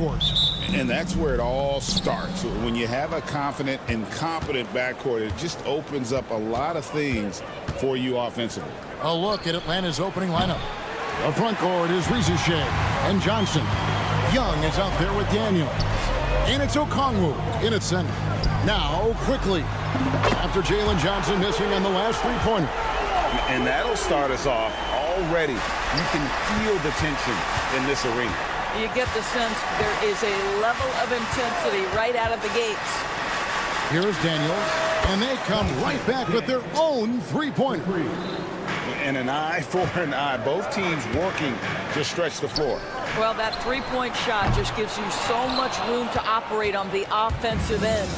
backcourt. And that's where it all starts. When you have a confident and competent backcourt, it just opens up a lot of things for you offensively. A look at Atlanta's opening lineup. The front court is Rizachet and Johnson. Young is out there with Daniel. And it's Okongwu in its center. Now, quickly, after Jalen Johnson missing on the last three-pointer. And that'll start us off already. You can feel the tension in this arena. You get the sense there is a level of intensity right out of the gates. Here's Daniels, and they come right back with their own three-pointer. And an eye for an eye. Both teams working to stretch the floor. Well, that three-point shot just gives you so much room to operate on the offensive end.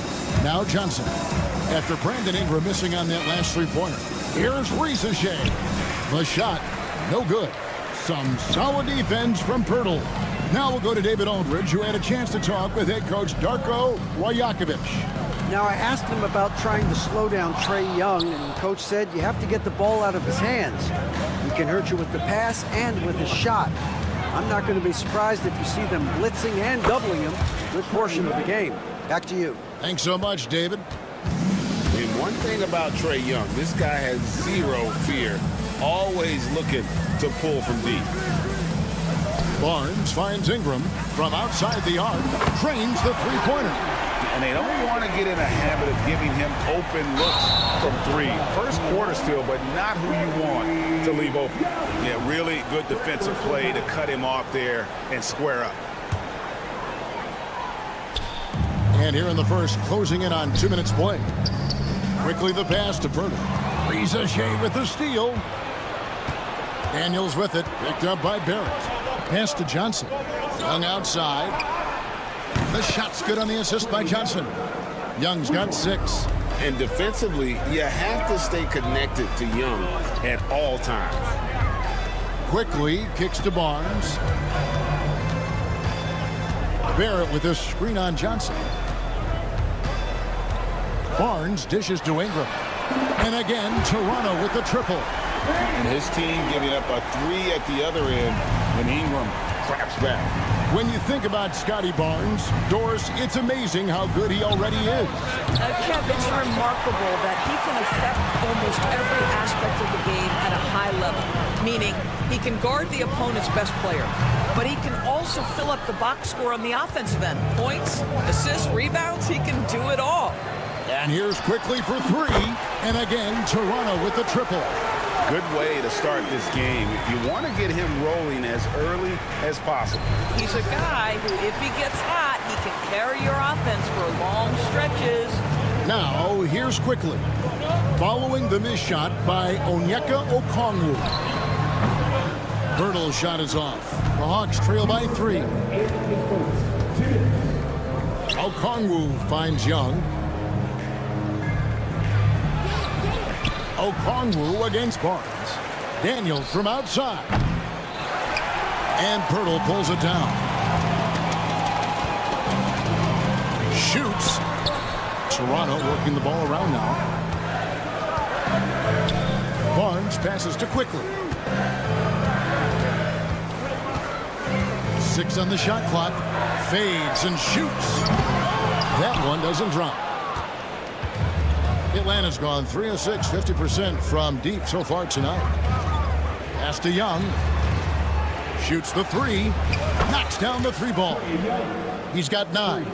Now Johnson. After Brandon Ingram missing on that last three-pointer. Here's Rizachet. The shot, no good. Some solid defense from Pirtle. Now we'll go to David Aldridge, who had a chance to talk with head coach Darko Rajakovic. Now, I asked him about trying to slow down Trae Young, and coach said you have to get the ball out of his hands. He can hurt you with the pass and with his shot. I'm not going to be surprised if you see them blitzing and doubling him a good portion of the game. Back to you. Thanks so much, David. And one thing about Trae Young, this guy has zero fear, always looking to pull from deep. Barnes finds Ingram from outside the arc, trains the three-pointer. And they don't want to get in a habit of giving him open looks from three. First quarter still, but not who you want to leave open. Yeah, really good defensive play to cut him off there and square up. And here in the first, closing in on 2 minutes play. Quickly the pass to Pirtle. Rizachet with the steal. Daniels with it, picked up by Barrett. Pass to Johnson. Young outside. The shot's good on the assist by Johnson. Young's got 6. And defensively, you have to stay connected to Young at all times. Quickly kicks to Barnes. Barrett with this screen on Johnson. Barnes dishes to Ingram. And again, Toronto with the triple. And his team giving up a 3 at the other end when Ingram craps back. When you think about Scotty Barnes, Doris, it's amazing how good he already is. Kev, it's remarkable that he can affect almost every aspect of the game at a high level, meaning he can guard the opponent's best player, but he can also fill up the box score on the offensive end. Points, assists, rebounds, he can do it all. And here's quickly for 3, and again, Toronto with the triple. Good way to start this game. You want to get him rolling as early as possible. He's a guy who, if he gets hot, he can carry your offense for long stretches. Now, here's quickly. Following the missed shot by Onyeka Okongwu. Pirtle's shot is off. The Hawks trail by 3. Okongwu finds Young. Okongwu against Barnes. Daniels from outside. And Pirtle pulls it down. Shoots. Toronto working the ball around now. Barnes passes to Quickly. 6 on the shot clock. Fades and shoots. That one doesn't drop. Atlanta's gone 3 of 6, 50% from deep so far tonight. Pass to Young. Shoots the 3. Knocks down the 3 ball. He's got 9.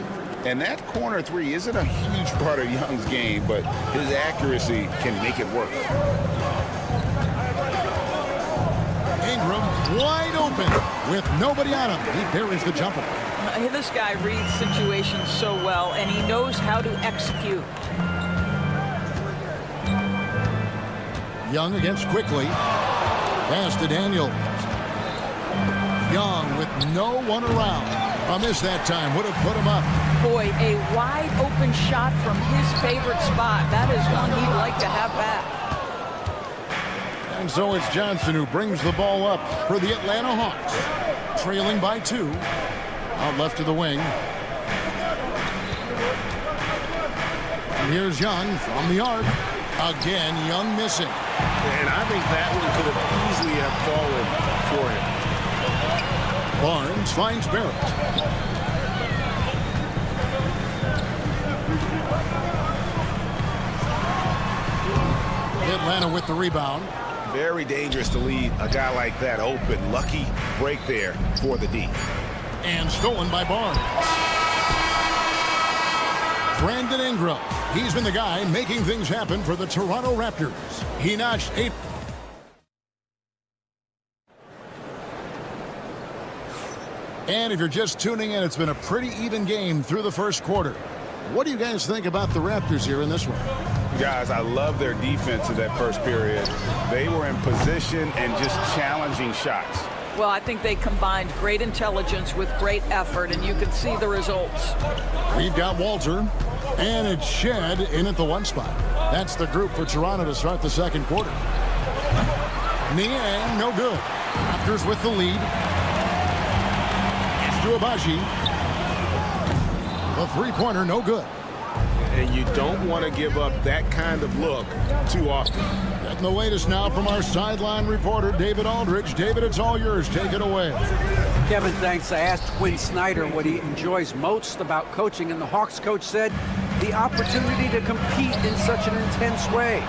And that corner 3 isn't a huge part of Young's game, but his accuracy can make it work. Ingram wide open with nobody on him. He buries the jumper. This guy reads situations so well, and he knows how to execute. Young against Quickly. Pass to Daniel. Young with no one around. A miss that time would have put him up. Boy, a wide open shot from his favorite spot. That is one he'd like to have back. And so it's Johnson who brings the ball up for the Atlanta Hawks. Trailing by 2. Out left to the wing. And here's Young from the arc. Again, Young missing. And I think that one could have easily have fallen for him. Barnes finds Barrett. Atlanta with the rebound. Very dangerous to leave a guy like that open. Lucky break there for the D. And stolen by Barnes. Brandon Ingram. He's been the guy making things happen for the Toronto Raptors. He notched 8. And if you're just tuning in, it's been a pretty even game through the first quarter. What do you guys think about the Raptors here in this one? Guys, I love their defense in that first period. They were in position and just challenging shots. Well, I think they combined great intelligence with great effort, and you can see the results. We've got Walter, and it's Shed in at the 1 spot. That's the group for Toronto to start the second quarter. Niang, no good. Raptors with the lead. To Abaji. The three-pointer, no good. And you don't want to give up that kind of look too often. Getting the latest now from our sideline reporter, David Aldridge. David, it's all yours. Take it away. Kevin, thanks. I asked Quinn Snyder what he enjoys most about coaching, and the Hawks coach said the opportunity to compete in such an intense way.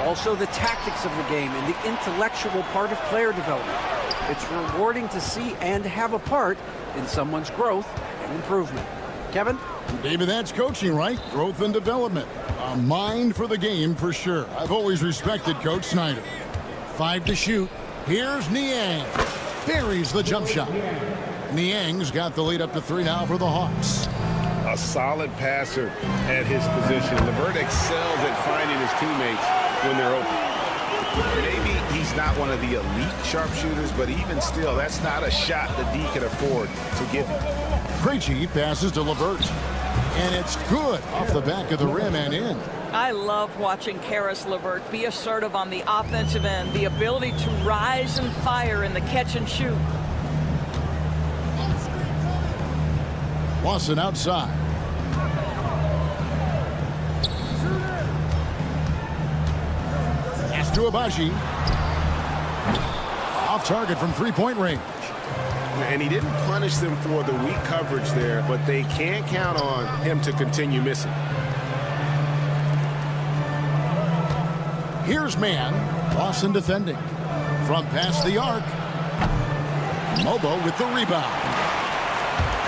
Also the tactics of the game and the intellectual part of player development. It's rewarding to see and have a part in someone's growth and improvement. Kevin? David, that's coaching, right? Growth and development. A mind for the game for sure. I've always respected Coach Snyder. 5 to shoot. Here's Niang. Buries the jump shot. Niang's got the lead up to 3 now for the Hawks. A solid passer at his position. LeVert excels at finding his teammates when they're open. Maybe he's not one of the elite sharpshooters, but even still, that's not a shot the D can afford to give him. Krejci passes to LeVert. And it's good off the back of the rim and in. I love watching Karis LeVert be assertive on the offensive end, the ability to rise and fire in the catch and shoot. Lawson outside. Pass to Abaji. Off target from three-point range. And he didn't punish them for the weak coverage there, but they can't count on him to continue missing. Here's man. Lawson defending. From past the arc. Mobo with the rebound.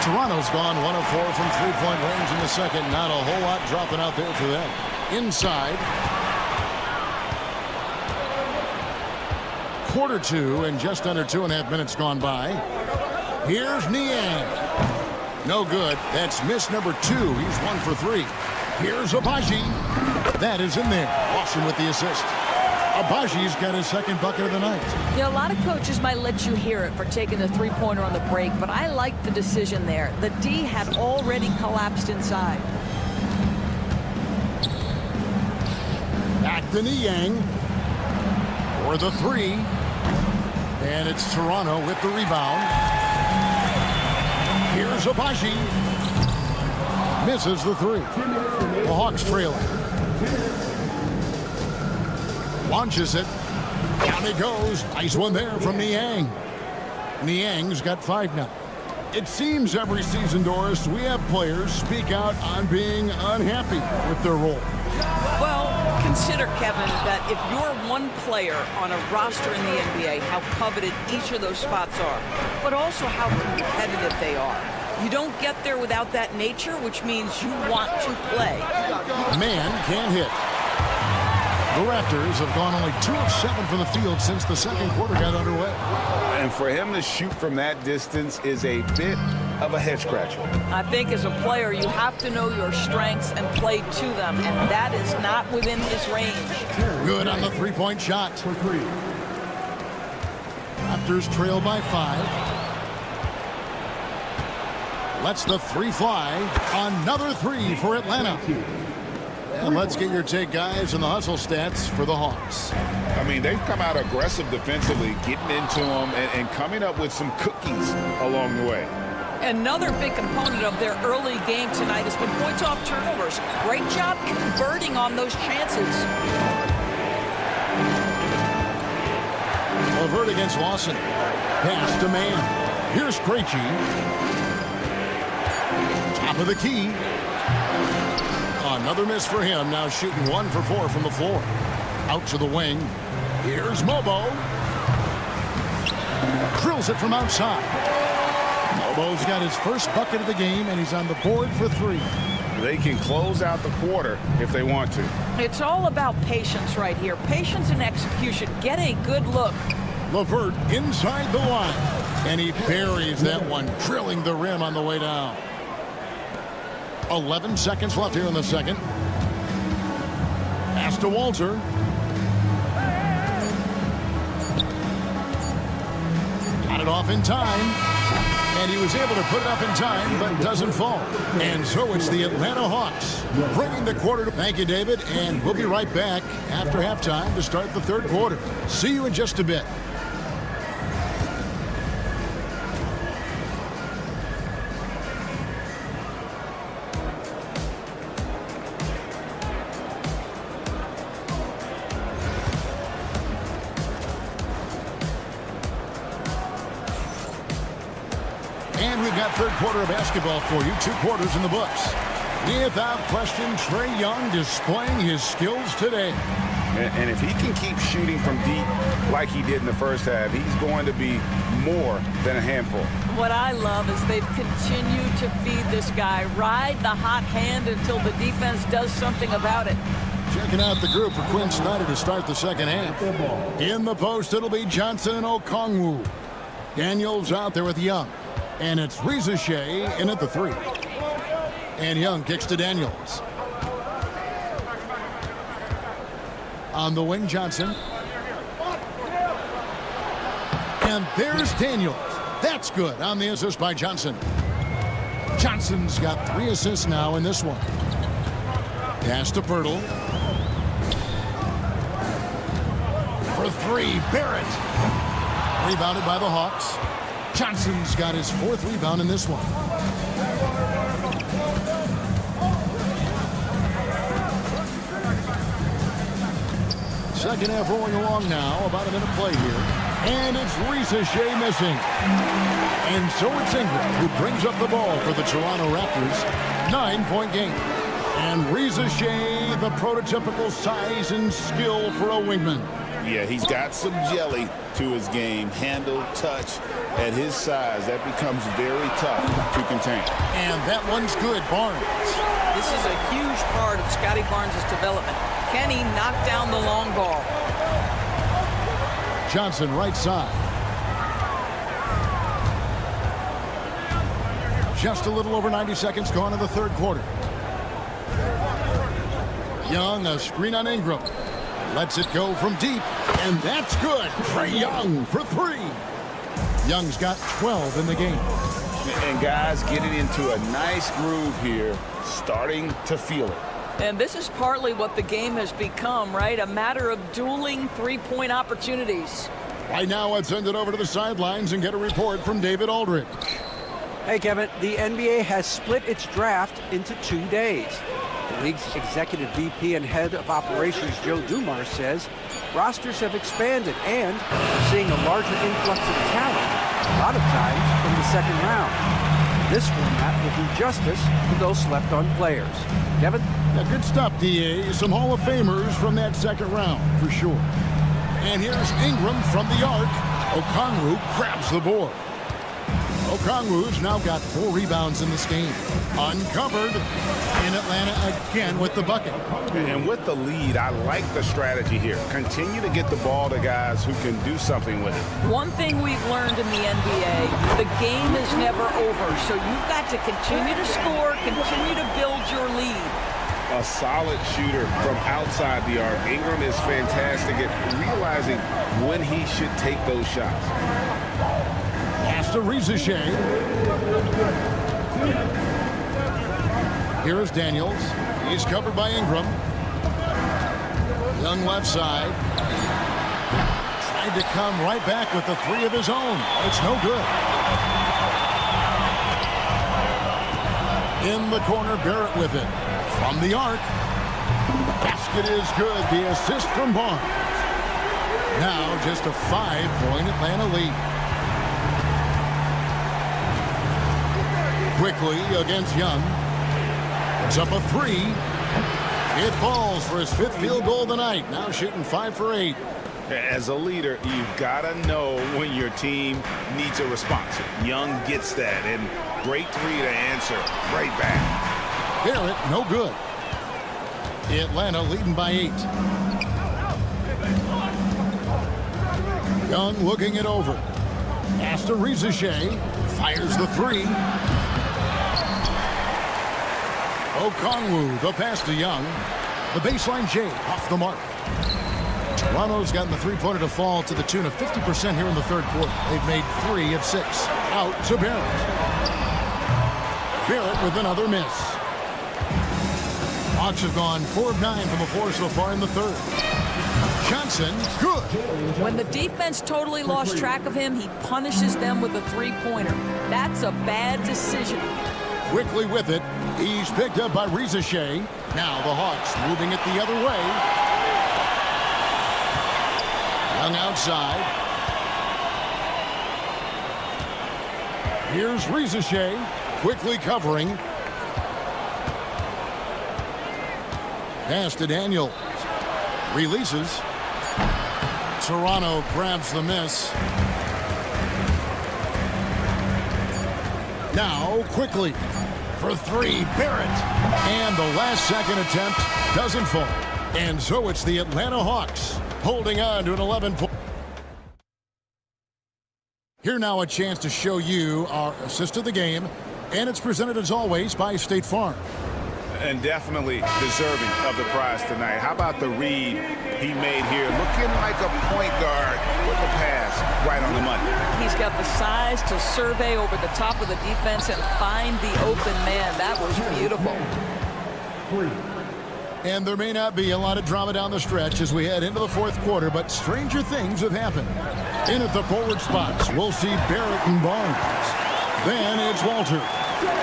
Toronto's gone 1 of 4 from three-point range in the second. Not a whole lot dropping out there for them. Inside. Quarter 2 and just under 2.5 minutes gone by. Here's Niang. No good. That's miss number 2. He's 1 for 3. Here's Abaji. That is in there. Lawson with the assist. Abaji's got his second bucket of the night. Yeah, a lot of coaches might let you hear it for taking the three-pointer on the break, but I like the decision there. The D had already collapsed inside. Back to Niang for the 3. And it's Toronto with the rebound. Here's Abaji. Misses the 3. The Hawks trailing. Launches it. Down he goes. Nice one there from Niang. Niang's got 5 now. It seems every season, Doris, we have players speak out on being unhappy with their role. Well, consider, Kevin, that if you're one player on a roster in the NBA, how coveted each of those spots are, but also how competitive they are. You don't get there without that nature, which means you want to play. Man can't hit. The Raptors have gone only 2 of 7 from the field since the second quarter got underway. And for him to shoot from that distance is a bit of a head-scratcher. I think as a player, you have to know your strengths and play to them, and that is not within his range. Good on the three-point shot. Raptors trail by 5. Lets the 3 fly. Another 3 for Atlanta. And let's get your take, guys, on the hustle stats for the Hawks. I mean, they've come out aggressive defensively, getting into them and coming up with some cookies along the way. Another big component of their early game tonight has been points off turnovers. Great job converting on those chances. LeVert against Lawson. Pass to man. Here's Krejci. Top of the key. Another miss for him. Now shooting 1 for 4 from the floor. Out to the wing. Here's Mobo. Drills it from outside. Mobo's got his first bucket of the game, and he's on the board for 3. They can close out the quarter if they want to. It's all about patience right here. Patience and execution. Get a good look. LeVert inside the line. And he buries that one, drilling the rim on the way down. 11 seconds left here in the second. Pass to Walter. Got it off in time. And he was able to put it up in time, but doesn't fall. And so it's the Atlanta Hawks bringing the quarter to... Thank you, David. And we'll be right back after halftime to start the third quarter. See you in just a bit. And we've got third quarter of basketball for you. 2 quarters in the books. Without question, Trae Young displaying his skills today. And if he can keep shooting from deep like he did in the first half, he's going to be more than a handful. What I love is they've continued to feed this guy. Ride the hot hand until the defense does something about it. Checking out the group for Quinn Snyder to start the second half. In the post, it'll be Johnson and Okongwu. Daniels out there with Young. And it's Rizachet in at the 3. And Young kicks to Daniels. On the wing, Johnson. And there's Daniels. That's good on the assist by Johnson. Johnson's got 3 assists now in this one. Pass to Pirtle. For 3, Barrett. Rebounded by the Hawks. Johnson's got his 4th rebound in this one. Second half rolling along now. About a minute play here. And it's Rizachet missing. And so it's Ingram who brings up the ball for the Toronto Raptors. 9-point game. And Rizachet, the prototypical size and skill for a wingman. Yeah, he's got some jelly to his game. Handle, touch. At his size, that becomes very tough to contain. And that one's good, Barnes. This is a huge part of Scotty Barnes' development. Can he knock down the long ball? Johnson right side. Just a little over 90 seconds gone in the third quarter. Young, a screen on Ingram. Lets it go from deep, and that's good. Trae Young for 3. Young's got 12 in the game. And guys getting into a nice groove here, starting to feel it. And this is partly what the game has become, right? A matter of dueling 3-point opportunities. Right now, let's send it over to the sidelines and get a report from David Aldridge. Hey, Kevin, the NBA has split its draft into 2 days. The league's executive VP and head of operations, Joe Dumars, says rosters have expanded and are seeing a larger influx of talent, a lot of times in the second round. This format will do justice to those slept-on players. Kevin? Yeah, good stuff, D.A. Some Hall of Famers from that second round, for sure. And here's Ingram from the arc. Okongwu grabs the board. Okongwu's now got 4 rebounds in this game. Uncovered in Atlanta again with the bucket. And with the lead, I like the strategy here. Continue to get the ball to guys who can do something with it. One thing we've learned in the NBA, the game is never over. So you've got to continue to score, continue to build your lead. A solid shooter from outside the arc. Ingram is fantastic at realizing when he should take those shots. Pass to Rizachet. Here's Daniels. He's covered by Ingram. Young left side. Tried to come right back with the 3 of his own. It's no good. In the corner, Barrett with it. From the arc. Basket is good. The assist from Barnes. Now just a 5-point Atlanta lead. Quickly against Young. It's up a 3. It falls for his 5th field goal of the night. Now shooting 5 for 8. As a leader, you've got to know when your team needs a response. Young gets that, and great three to answer right back. Barrett, no good. Atlanta leading by 8. Young looking it over. Pass to Rizachet. Fires the 3. Okongwu, the pass to Young. The baseline J off the mark. Toronto's gotten the three-pointer to fall to the tune of 50% here in the third quarter. They've made 3 of 6. Out to Barrett. Barrett with another miss. Hawks have gone 4 of 9 from the floor so far in the third. Johnson, good. When the defense totally lost track of him, he punishes them with a three-pointer. That's a bad decision. Quickly with it. He's picked up by Rizachet. Now the Hawks moving it the other way. Young outside. Here's Rizachet. Quickly covering. Pass to Daniels. Releases. Toronto grabs the miss. Now quickly for 3, Barrett. And the last second attempt doesn't fall. And so it's the Atlanta Hawks holding on to an 11-point. Here now a chance to show you our assist of the game. And it's presented as always by State Farm. And definitely deserving of the prize tonight. How about the read he made here? Looking like a point guard with the pass right on the money. He's got the size to survey over the top of the defense and find the open man. That was beautiful. And there may not be a lot of drama down the stretch as we head into the fourth quarter, but stranger things have happened. In at the forward spots, we'll see Barrett and Barnes. Then it's Walter.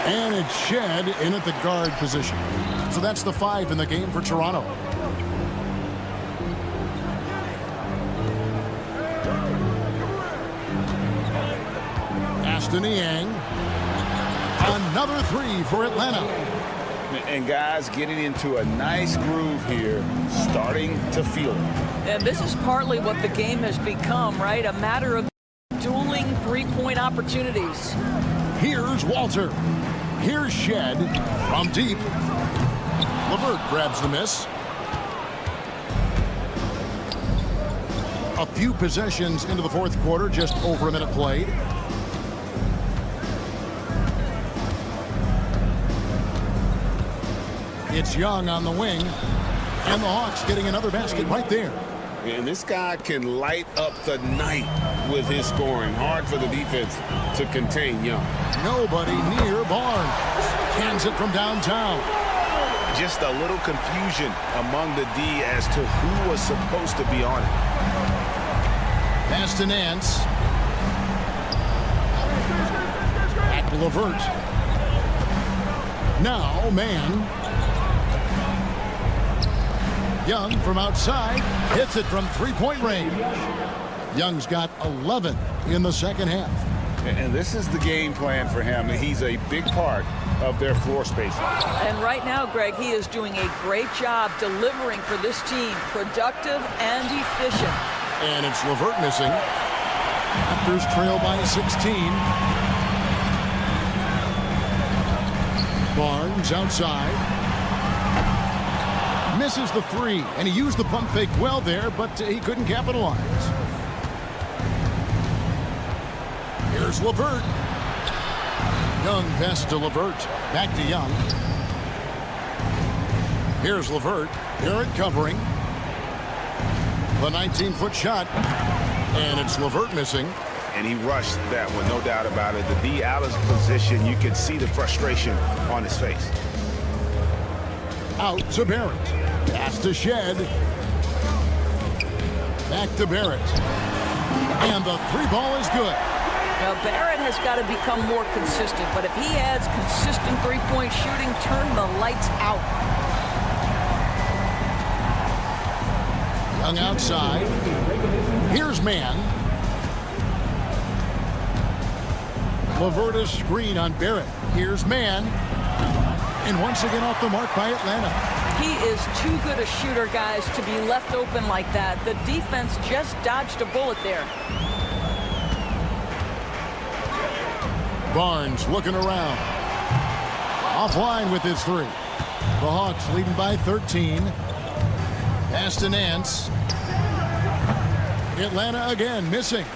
And it's Shed in at the guard position. So that's the 5 in the game for Toronto. Aston Niang. Another 3 for Atlanta. And guys getting into a nice groove here, starting to feel it. And this is partly what the game has become, right? A matter of dueling three-point opportunities. Here's Walter. Here's Shed from deep. LeVert grabs the miss. A few possessions into the fourth quarter, just over a minute played. It's Young on the wing. And the Hawks getting another basket right there. And this guy can light up the night with his scoring. Hard for the defense to contain Young. Nobody near Barnes. Cans it from downtown. Just a little confusion among the D as to who was supposed to be on it. Pass to Nance. Back to LeVert. Now, man. Young from outside hits it from three-point range. Young's got 11 in the second half. And this is the game plan for him. He's a big part of their floor space. And right now, Greg, he is doing a great job delivering for this team. Productive and efficient. And it's LeVert missing. Raptors trail by 16. Barnes outside. Misses the 3, and he used the pump fake well there, but he couldn't capitalize. Here's LeVert. Young pass to LeVert. Back to Young. Here's LeVert. Barrett covering. The 19-foot shot. And it's LeVert missing. And he rushed that one, no doubt about it. The D out of position, you could see the frustration on his face. Out to Barrett. Pass to Shed. Back to Barrett. And the 3-ball is good. Now, Barrett has got to become more consistent, but if he adds consistent three-point shooting, turn the lights out. Young outside. Here's man. LeVert a screen on Barrett. Here's man. And once again off the mark by Atlanta. He is too good a shooter, guys, to be left open like that. The defense just dodged a bullet there. Barnes looking around. Offline with his three. The Hawks leading by 13. Pass to Nance. Atlanta again missing.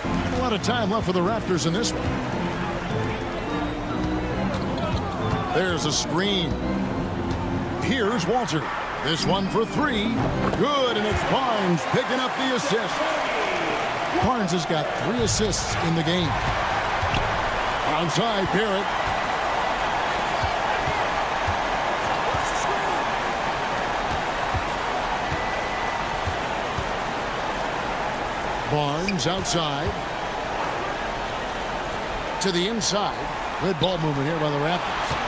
A lot of time left for the Raptors in this one. There's a screen. Here's Walter. This one for three. Good, and it's Barnes picking up the assist. Barnes has got 3 assists in the game. Outside, Barrett. Barnes outside. To the inside. Good ball movement here by the Raptors.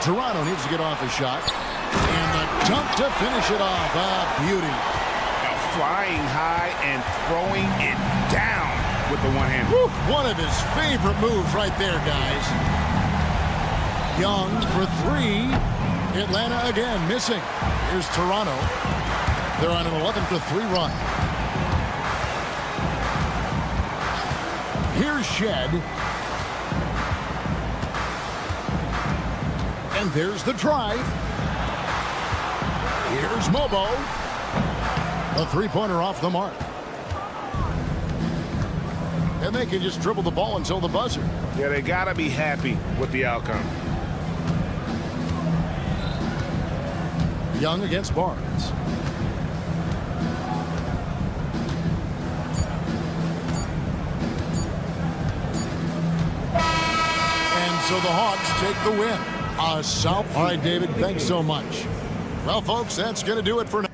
Toronto needs to get off a shot. And the dunk to finish it off. A beauty. Flying high and throwing it down with the one hand. One of his favorite moves right there, guys. Young for three. Atlanta again missing. Here's Toronto. They're on an 11-3 run. Here's Shed. And there's the drive. Here's Mobo. A three-pointer off the mark. And they can just dribble the ball until the buzzer. Yeah, they got to be happy with the outcome. Young against Barnes. And so the Hawks take the win. All right, David, thanks so much. Well, folks, that's going to do it for now.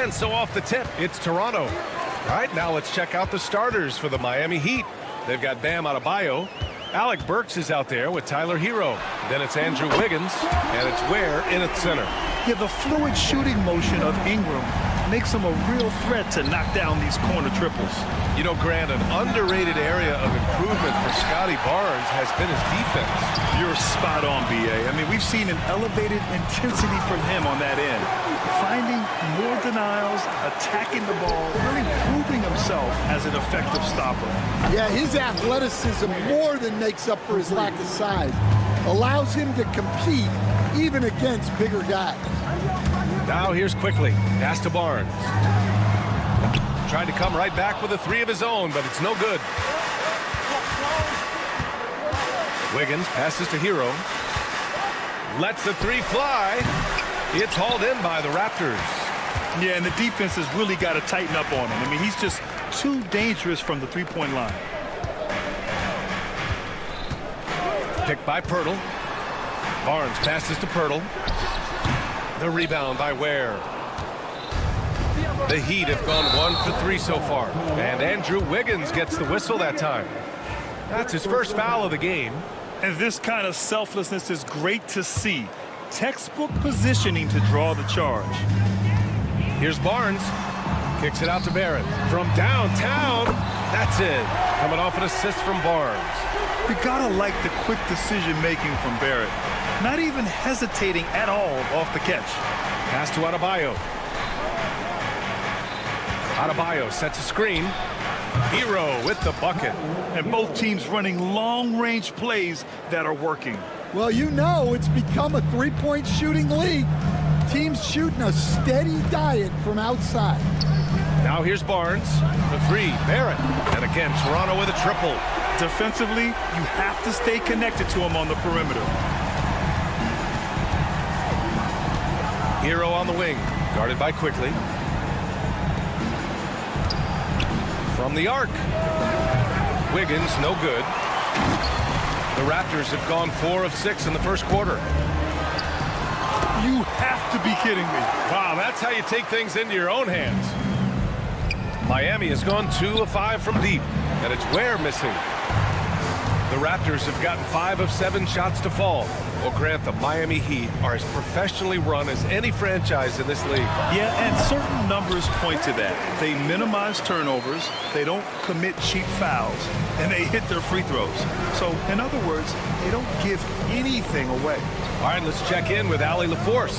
And so off the tip, it's Toronto. All right, now let's check out the starters for the Miami Heat. They've got Bam Adebayo. Alec Burks is out there with Tyler Hero. Then it's Andrew Wiggins, and it's Ware in at center. Yeah, the fluid shooting motion of Ingram makes him a real threat to knock down these corner triples. You know, Grant, an underrated area of improvement for Scotty Barnes has been his defense. You're spot on, B.A. I mean, we've seen an elevated intensity from him on that end. Finding more denials, attacking the ball, really proving himself as an effective stopper. Yeah, his athleticism more than makes up for his lack of size. Allows him to compete even against bigger guys. Now here's quickly. Pass to Barnes. Tried to come right back with a three of his own, but it's no good. Wiggins passes to Hero. Lets the three fly. It's hauled in by the Raptors. Yeah, and the defense has really got to tighten up on him. I mean, he's just too dangerous from the three-point line. Picked by Pirtle. Barnes passes to Pirtle. The rebound by Ware. The Heat have gone 1 for 3 so far. And Andrew Wiggins gets the whistle that time. That's his first foul of the game. And this kind of selflessness is great to see. Textbook positioning to draw the charge. Here's Barnes. Kicks it out to Barrett. From downtown, that's it. Coming off an assist from Barnes. You gotta like the quick decision-making from Barrett. Not even hesitating at all off the catch. Pass to Adebayo. Adebayo sets a screen. Hero with the bucket. And both teams running long-range plays that are working. Well, you know it's become a three-point shooting league. Teams shooting a steady diet from outside. Now here's Barnes. The three, Barrett. And again, Toronto with a triple. Defensively, you have to stay connected to him on the perimeter. Hero on the wing. Guarded by Quickly. From the arc. Wiggins, no good. The Raptors have gone 4 of 6 in the first quarter. You have to be kidding me. Wow, that's how you take things into your own hands. Miami has gone 2 of 5 from deep, and it's Ware missing. The Raptors have gotten 5 of 7 shots to fall. Well, Grant, the Miami Heat are as professionally run as any franchise in this league. Yeah, and certain numbers point to that. They minimize turnovers, they don't commit cheap fouls, and they hit their free throws. So, in other words, they don't give anything away. All right, let's check in with Allie LaForce.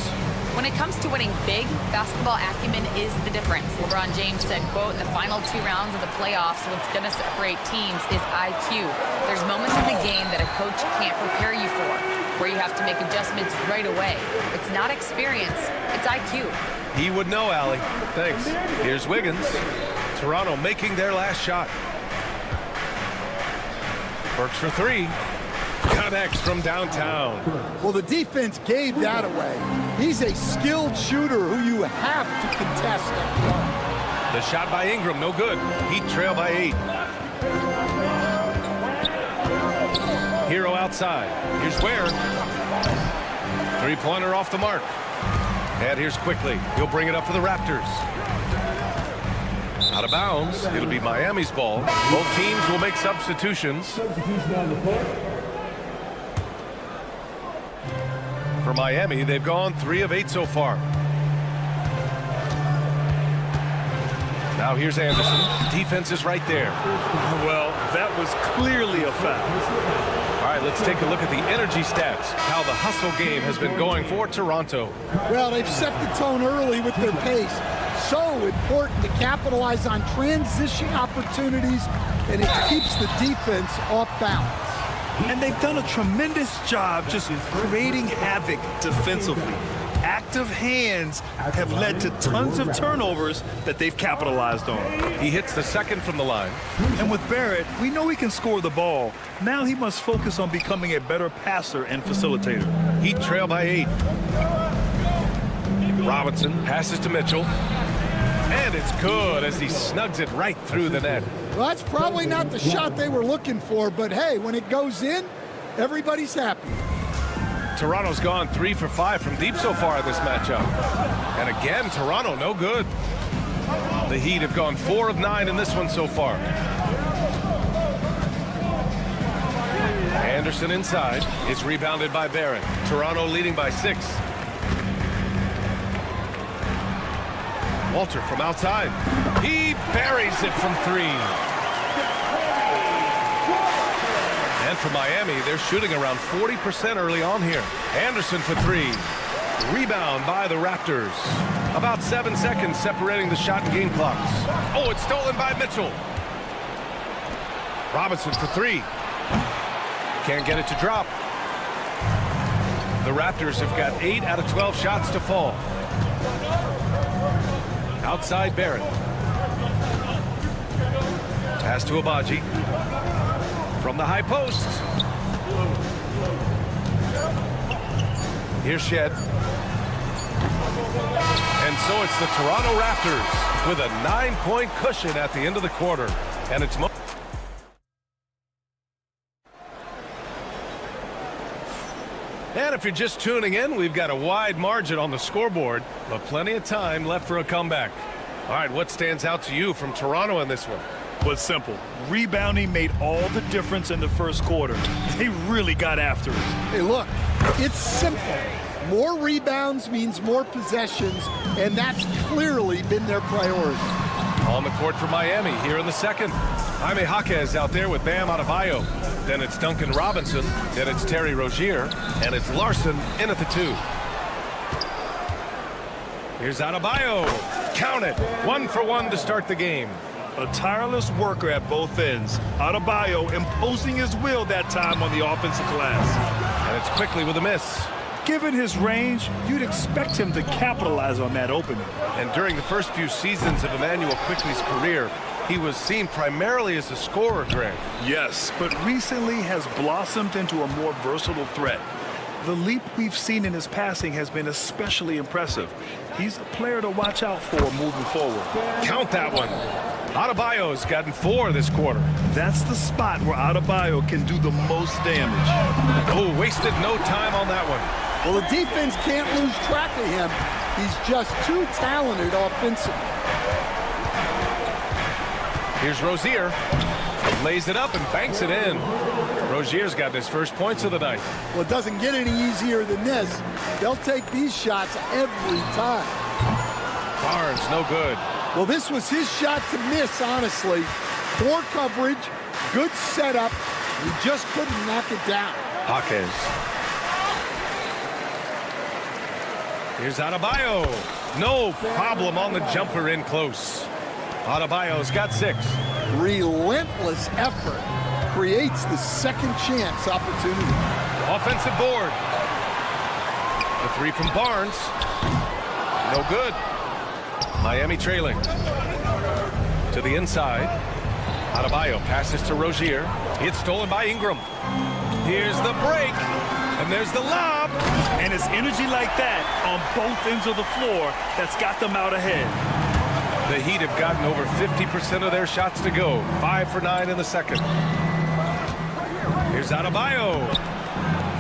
When it comes to winning big, basketball acumen is the difference. LeBron James said, quote, in the final 2 rounds of the playoffs, what's going to separate teams is IQ. There's moments in the game that a coach can't prepare you for, where you have to make adjustments right away. It's not experience, it's IQ. He would know, Allie. Thanks. Here's Wiggins. Toronto making their last shot. Works for 3. Connects from downtown. Well, the defense gave that away. He's a skilled shooter who you have to contest at the arc. The shot by Ingram, no good. Heat trail by 8. Hero outside. Here's Ware. 3-pointer off the mark. And here's Quickly. He'll bring it up for the Raptors. Out of bounds. It'll be Miami's ball. Both teams will make substitutions. For Miami, they've gone 3 of 8 so far. Now here's Anderson. Defense is right there. Well, that was clearly a foul. All right, let's take a look at the energy stats. How the hustle game has been going for Toronto. Well, they've set the tone early with their pace. So important to capitalize on transition opportunities, and it keeps the defense off balance. And they've done a tremendous job just creating havoc defensively. Active hands have led to tons of turnovers that they've capitalized on. He hits the second from the line. And with Barrett, we know he can score the ball. Now he must focus on becoming a better passer and facilitator. Heat trail by 8. Robinson passes to Mitchell. And it's good as he snugs it right through the net. Well, that's probably not the shot they were looking for, but hey, when it goes in, everybody's happy. Toronto's gone 3 for 5 from deep so far in this matchup. And again, Toronto no good. The Heat have gone 4 of 9 in this one so far. Anderson inside. It's rebounded by Barrett. Toronto leading by 6. Walter from outside. He buries it from 3. And for Miami, they're shooting around 40% early on here. Anderson for 3. Rebound by the Raptors. About 7 seconds separating the shot and game clocks. Oh, it's stolen by Mitchell. Robinson for 3. Can't get it to drop. The Raptors have got 8 out of 12 shots to fall. Outside Barrett. Pass to Abaji. From the high post. Here's Shed. And so it's the Toronto Raptors with a 9-point cushion at the end of the quarter. And it's And if you're just tuning in, we've got a wide margin on the scoreboard, but plenty of time left for a comeback. All right, what stands out to you from Toronto in this one? But simple. Rebounding made all the difference in the first quarter. They really got after it. Hey, look, it's simple. More rebounds means more possessions, and that's clearly been their priority. On the court for Miami here in the second. Jaime Jaquez out there with Bam Adebayo. Then it's Duncan Robinson. Then it's Terry Rozier. And it's Larson in at the 2. Here's Adebayo. Count it. 1 for 1 to start the game. A tireless worker at both ends. Adebayo imposing his will that time on the offensive glass. And it's quickly with a miss. Given his range, you'd expect him to capitalize on that opening. And during the first few seasons of Emmanuel Quickley's career, he was seen primarily as a scorer, Greg. Yes, but recently has blossomed into a more versatile threat. The leap we've seen in his passing has been especially impressive. He's a player to watch out for moving forward. Count that one. Adebayo's gotten 4 this quarter. That's the spot where Adebayo can do the most damage. Oh, wasted no time on that one. Well, the defense can't lose track of him. He's just too talented offensively. Here's Rozier. Lays it up and banks it in. Rozier's got his first points of the night. Well, it doesn't get any easier than this. They'll take these shots every time. Barnes, no good. Well, this was his shot to miss, honestly. Poor coverage, good setup. He just couldn't knock it down. Jaquez. Here's Adebayo. No problem on the jumper in close. Adebayo's got 6. Relentless effort creates the second chance opportunity. Offensive board. The 3 from Barnes. No good. Miami trailing. To the inside. Adebayo passes to Rozier. It's stolen by Ingram. Here's the break. And there's the lob. And it's energy like that on both ends of the floor that's got them out ahead. The Heat have gotten over 50% of their shots to go. 5 for 9 in the second. Here's Adebayo.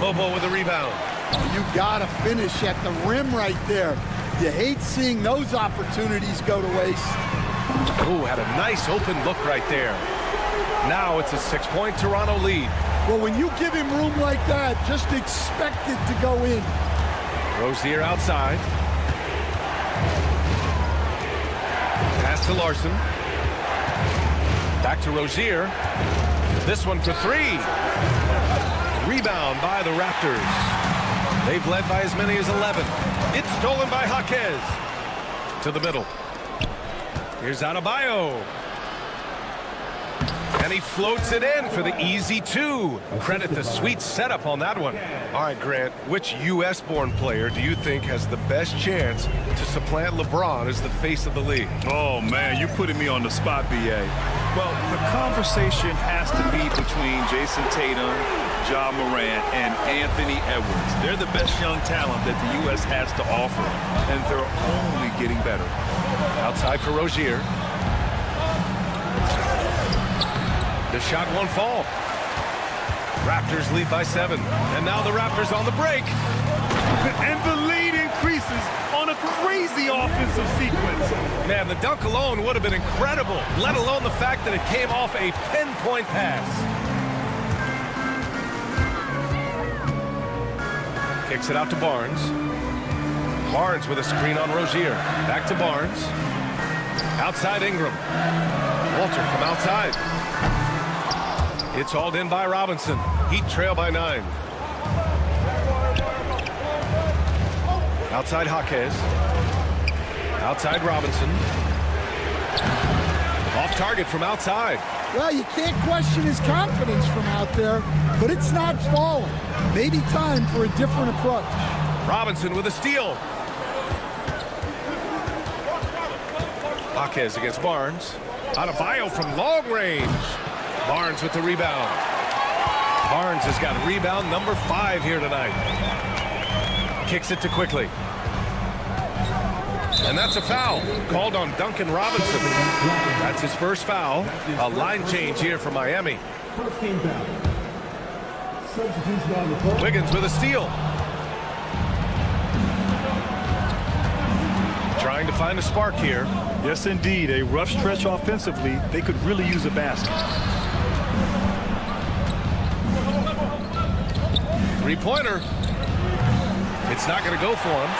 Bobo with a rebound. You got to finish at the rim right there. You hate seeing those opportunities go to waste. Ooh, had a nice open look right there. Now it's a 6-point Toronto lead. Well, when you give him room like that, just expect it to go in. Rozier outside. Pass to Larson. Back to Rozier. This one for 3. Rebound by the Raptors. They've led by as many as 11. It's stolen by Jaquez. To the middle. Here's Adebayo. And he floats it in for the easy 2. Credit the sweet setup on that one. All right, Grant, which U.S.-born player do you think has the best chance to supplant LeBron as the face of the league? Oh, man, you're putting me on the spot, B.A. Well, the conversation has to be between Jason Tatum, Ja Morant, and Anthony Edwards. They're the best young talent that the U.S. has to offer, and they're only getting better. Outside for Rozier. The shot won't fall. Raptors lead by 7. And now the Raptors on the break. And the lead increases on a crazy offensive sequence. Man, the dunk alone would have been incredible, let alone the fact that it came off a pinpoint pass. Kicks it out to Barnes. Barnes with a screen on Rozier. Back to Barnes. Outside Ingram. Walter from outside. It's hauled in by Robinson. Heat trail by 9. Outside Jaquez. Outside Robinson. Off target from outside. Well, you can't question his confidence from out there, but it's not falling. Maybe time for a different approach. Robinson with a steal. Jaquez against Barnes. Adebayo from long range. Barnes with the rebound. Barnes has got rebound number 5 here tonight. Kicks it to Quickley. And that's a foul called on Duncan Robinson. That's his first foul. A line change here for Miami. Wiggins with a steal. trying to find a spark here. Yes, indeed. A rough stretch offensively. They could really use a basket. Three-pointer. It's not going to go for him.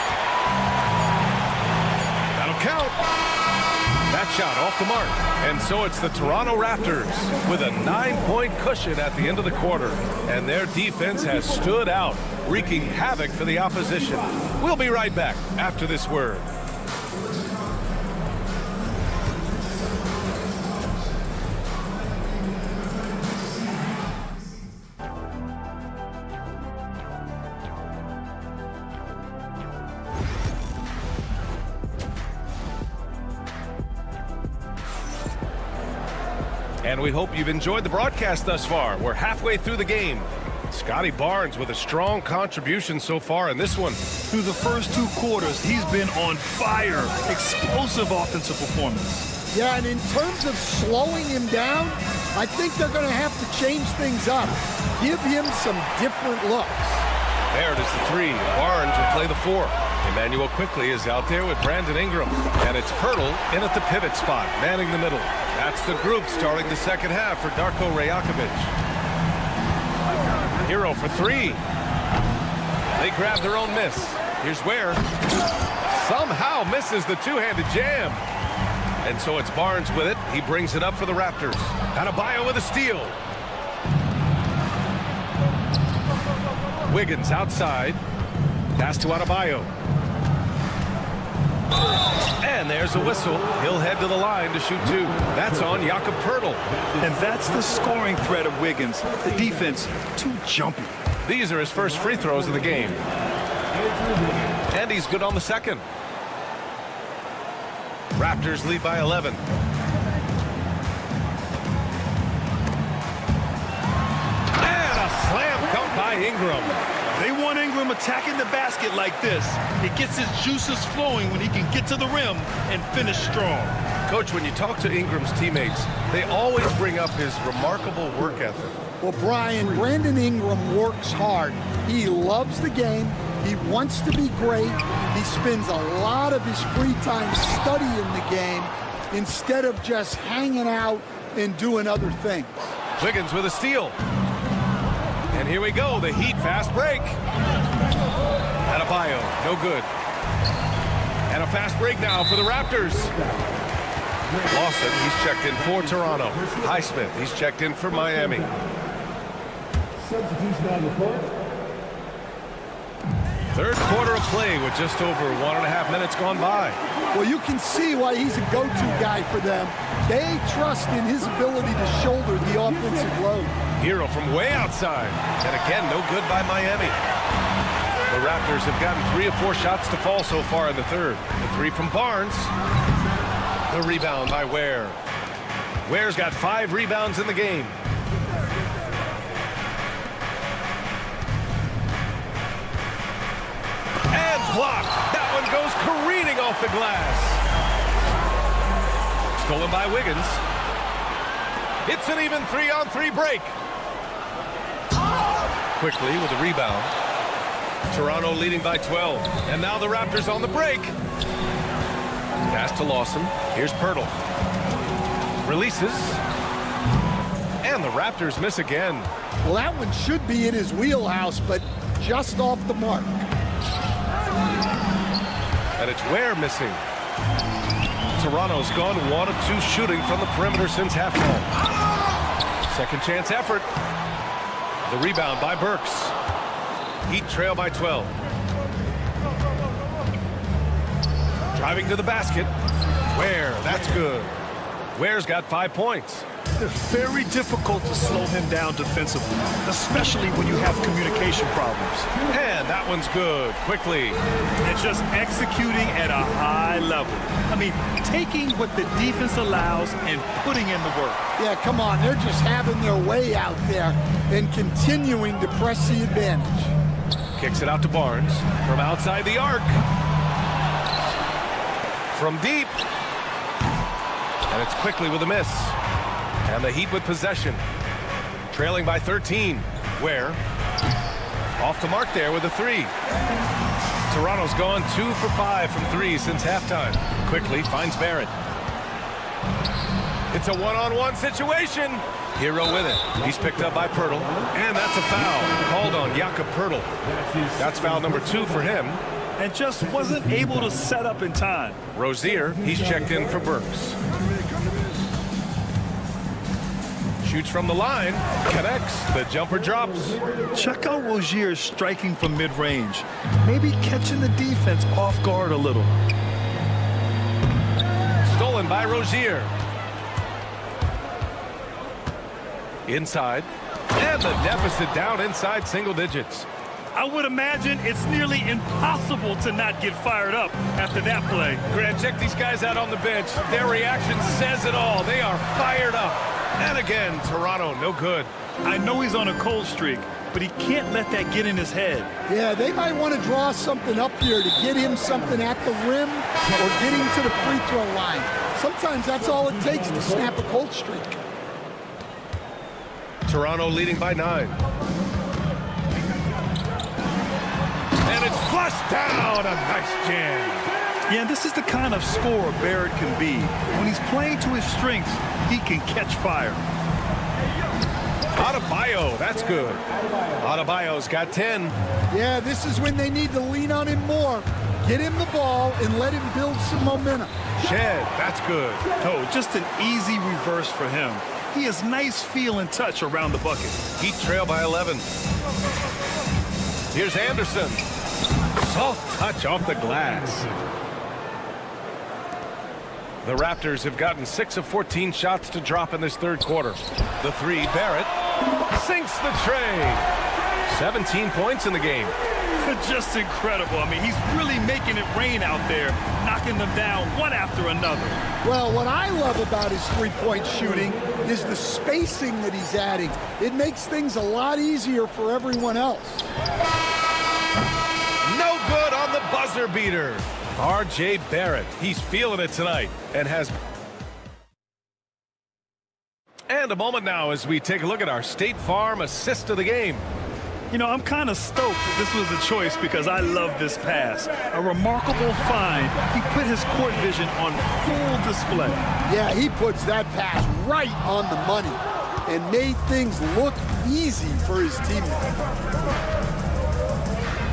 That'll count. That shot off the mark. And so it's the Toronto Raptors with a 9-point cushion at the end of the quarter. And their defense has stood out, wreaking havoc for the opposition. We'll be right back after this word. And we hope you've enjoyed the broadcast thus far. We're halfway through the game. Scotty Barnes with a strong contribution so far in this one. Through the first 2 quarters, he's been on fire. Explosive offensive performance. Yeah, and in terms of slowing him down, I think they're going to have to change things up. Give him some different looks. There it is, the 3. Barnes will play the 4. Emmanuel quickly is out there with Brandon Ingram. And it's Pirtle in at the pivot spot, manning the middle. That's the group starting the second half for Darko Rajakovic. Hero for 3. They grab their own miss. Here's Ware. Somehow misses the two-handed jam. And so it's Barnes with it. He brings it up for the Raptors. Adebayo with a steal. Wiggins outside. Pass to Adebayo. And there's a whistle. He'll head to the line to shoot 2. That's on Jakob Pirtle. And that's the scoring threat of Wiggins. The defense, too jumpy. These are his first free throws of the game. And he's good on the second. Raptors lead by 11. And a slam dunk by Ingram. They want Ingram attacking the basket like this. It gets his juices flowing when he can get to the rim and finish strong. Coach, when you talk to Ingram's teammates, they always bring up his remarkable work ethic. Well, Brian, Brandon Ingram works hard. He loves the game. He wants to be great. He spends a lot of his free time studying the game instead of just hanging out and doing other things. Wiggins with a steal. And here we go, the Heat fast break. Adebayo, no good. And a fast break now for the Raptors. Lawson, he's checked in for Toronto. Highsmith, he's checked in for Miami. Third quarter of play with just over 1.5 minutes gone by. Well, you can see why he's a go-to guy for them. They trust in his ability to shoulder the offensive load. Hero from way outside. And again, no good by Miami. The Raptors have gotten 3 of 4 shots to fall so far in the third. The 3 from Barnes. The rebound by Ware. Ware's got 5 rebounds in the game. And blocked. That one goes careening off the glass. Stolen by Wiggins. It's an even 3-on-3 break. Quickly with the rebound. Toronto leading by 12. And now the Raptors on the break. Pass to Lawson. Here's Pirtle. Releases. And the Raptors miss again. Well, that one should be in his wheelhouse, but just off the mark. And it's Ware missing. Toronto's gone 1 of 2 shooting from the perimeter since halftime. Second chance effort. The rebound by Burks. Heat trail by 12. Driving to the basket. Ware, that's good. Ware's got 5 points. It's very difficult to slow him down defensively, especially when you have communication problems. And that one's good. Quickly. And just executing at a high level. I mean, taking what the defense allows and putting in the work. Yeah, come on. They're just having their way out there and continuing to press the advantage. Kicks it out to Barnes from outside the arc. From deep. And it's quickly with a miss. And the Heat with possession. Trailing by 13. Ware. Off the mark there with a 3. Toronto's gone 2 for 5 from 3 since halftime. Quickly finds Barrett. It's a one-on-one situation. Hero with it. He's picked up by Pirtle. And that's a foul called on Jakob Pirtle. That's foul number 2 for him. And just wasn't able to set up in time. Rozier, he's checked in for Burks. Shoots from the line, connects, the jumper drops. Check out Rozier striking from mid-range. Maybe catching the defense off guard a little. Stolen by Rozier. Inside, and the deficit down inside single digits. I would imagine it's nearly impossible to not get fired up after that play. Grant, check these guys out on the bench. Their reaction says it all. They are fired up. And again, Toronto, no good. I know he's on a cold streak, but he can't let that get in his head. Yeah, they might want to draw something up here to get him something at the rim or get him to the free throw line. Sometimes that's all it takes to snap a cold streak. Toronto leading by 9. And it's flushed down. A nice jam. Yeah, this is the kind of scorer Barrett can be. When he's playing to his strengths, he can catch fire. Adebayo, that's good. Adebayo's got 10. Yeah, this is when they need to lean on him more. Get him the ball and let him build some momentum. Shed, that's good. Oh, just an easy reverse for him. He has nice feel and touch around the bucket. Heat trail by 11. Here's Anderson. Soft touch off the glass. The Raptors have gotten 6 of 14 shots to drop in this third quarter. The 3, Barrett, sinks the tray. 17 points in the game. Just incredible. I mean, he's really making it rain out there, knocking them down one after another. Well, what I love about his three-point shooting is the spacing that he's adding. It makes things a lot easier for everyone else. No good on the buzzer beater. R.J. Barrett, he's feeling it tonight and has. And a moment now as we take a look at our State Farm assist of the game. You know, I'm kind of stoked that this was a choice because I love this pass. A remarkable find. He put his court vision on full display. Yeah, he puts that pass right on the money and made things look easy for his teammates.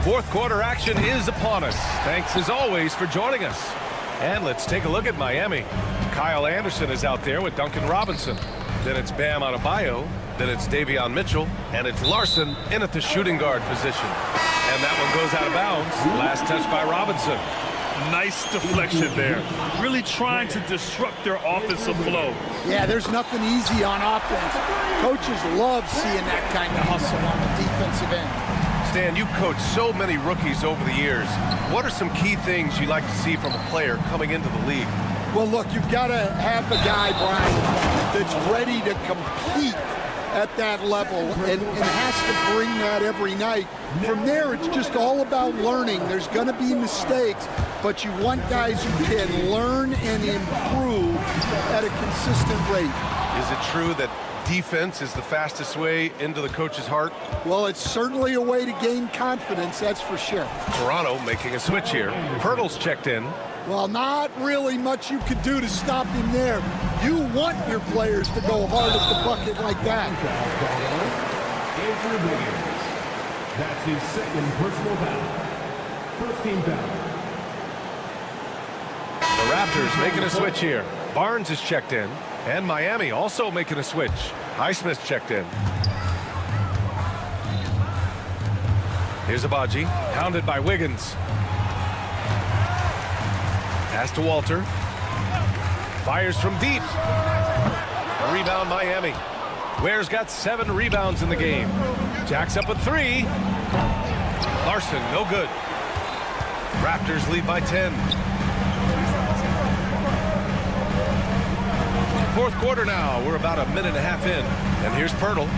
Fourth quarter action is upon us. Thanks as always for joining us. And let's take a look at Miami. Kyle Anderson is out there with Duncan Robinson. Then it's Bam Adebayo. Then it's Davion Mitchell. And it's Larson in at the shooting guard position. And that one goes out of bounds. Last touch by Robinson. Nice deflection there. Really trying to disrupt their offensive flow. Yeah, there's nothing easy on offense. Coaches love seeing that kind of hustle on the defensive end. Stan, you've coached so many rookies over the years. What are some key things you like to see from a player coming into the league? Well, look, you've got to have a guy, Brian, that's ready to compete at that level and has to bring that every night. From there, it's just all about learning. There's going to be mistakes, but you want guys who can learn and improve at a consistent rate. Is it true that defense is the fastest way into the coach's heart? Well, it's certainly a way to gain confidence, that's for sure. Toronto making a switch here. Pirtle's checked in. Well, not really much you could do to stop him there. You want your players to go hard at the bucket like that. That's his second personal foul. First team foul. The Raptors making a switch here. Barnes is checked in. And Miami also making a switch. Highsmith checked in. Here's Abaji, hounded by Wiggins. Pass to Walter. Fires from deep. Rebound Miami. Ware's got 7 rebounds in the game. Jacks up a 3. Larson, no good. Raptors lead by 10. Fourth quarter now. We're about a minute and a half in. And here's Pirtle.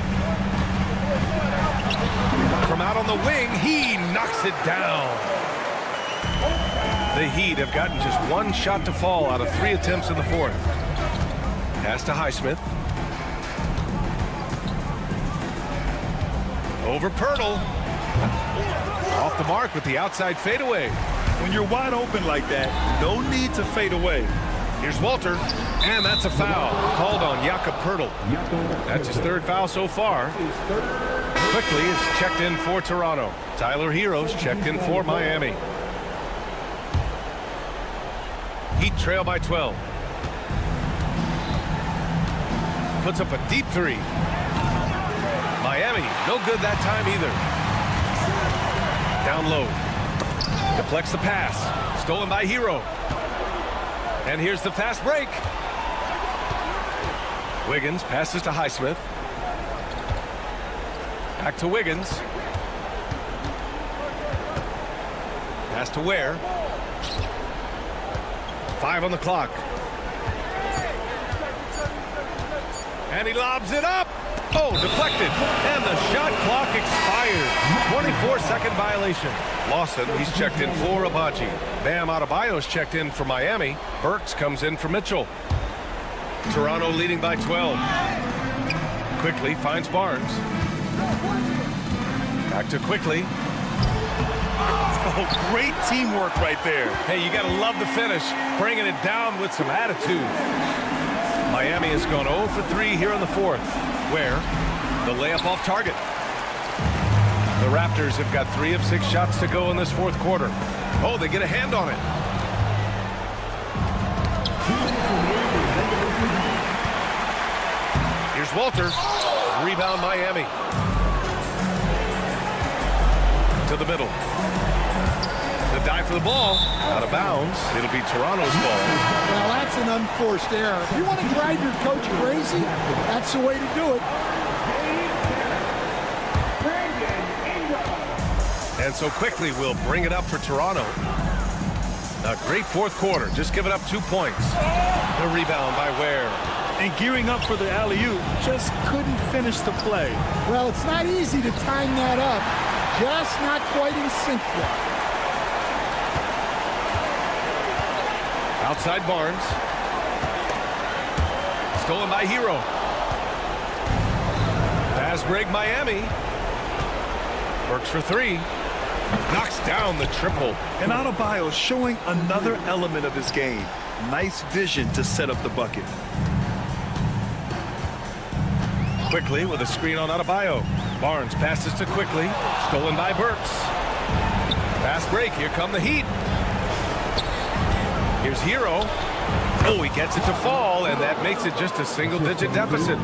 From out on the wing, he knocks it down. The Heat have gotten just 1 shot to fall out of 3 attempts in the fourth. Pass to Highsmith. Over Pirtle. Off the mark with the outside fadeaway. When you're wide open like that, no need to fade away. Here's Walter, and that's a foul called on Jakob Poeltl. That's his third foul so far. Quickly is checked in for Toronto. Tyler Hero's checked in for Miami. Heat trail by 12. Puts up a deep three. Miami, no good that time either. Down low. Deflects the pass. Stolen by Hero. And here's the fast break. Wiggins passes to Highsmith. Back to Wiggins. Pass to Ware. 5 on the clock. And he lobs it up. Oh, deflected. And the shot clock expired. 24-second violation. Lawson, he's checked in for Abaji. Bam Adebayo's checked in for Miami. Burks comes in for Mitchell. Toronto leading by 12. Quickly finds Barnes. Back to Quickly. Oh, great teamwork right there. Hey, you got to love the finish. Bringing it down with some attitude. Miami has gone 0 for 3 here in the fourth. Where the layup off target. The Raptors have got 3 of 6 shots to go in this fourth quarter. Oh, they get a hand on it. Here's Walter. Rebound Miami. To the middle. The dive for the ball. Out of bounds. It'll be Toronto's ball. Well, that's an unforced error. If you want to drive your coach crazy, that's the way to do it. And so Quickly will bring it up for Toronto. A great fourth quarter. Just giving up 2 points. The rebound by Ware. And gearing up for the alley-oop, just couldn't finish the play. Well, it's not easy to time that up. Just not quite in sync yet. Outside Barnes. Stolen by Hero. Fast break Miami. Works for 3. Knocks down the triple. And Adebayo showing another element of his game. Nice vision to set up the bucket. Quickly with a screen on Adebayo. Barnes passes to Quickly. Stolen by Burks. Fast break. Here come the Heat. Here's Hero. Oh, he gets it to fall, and that makes it just a single-digit deficit.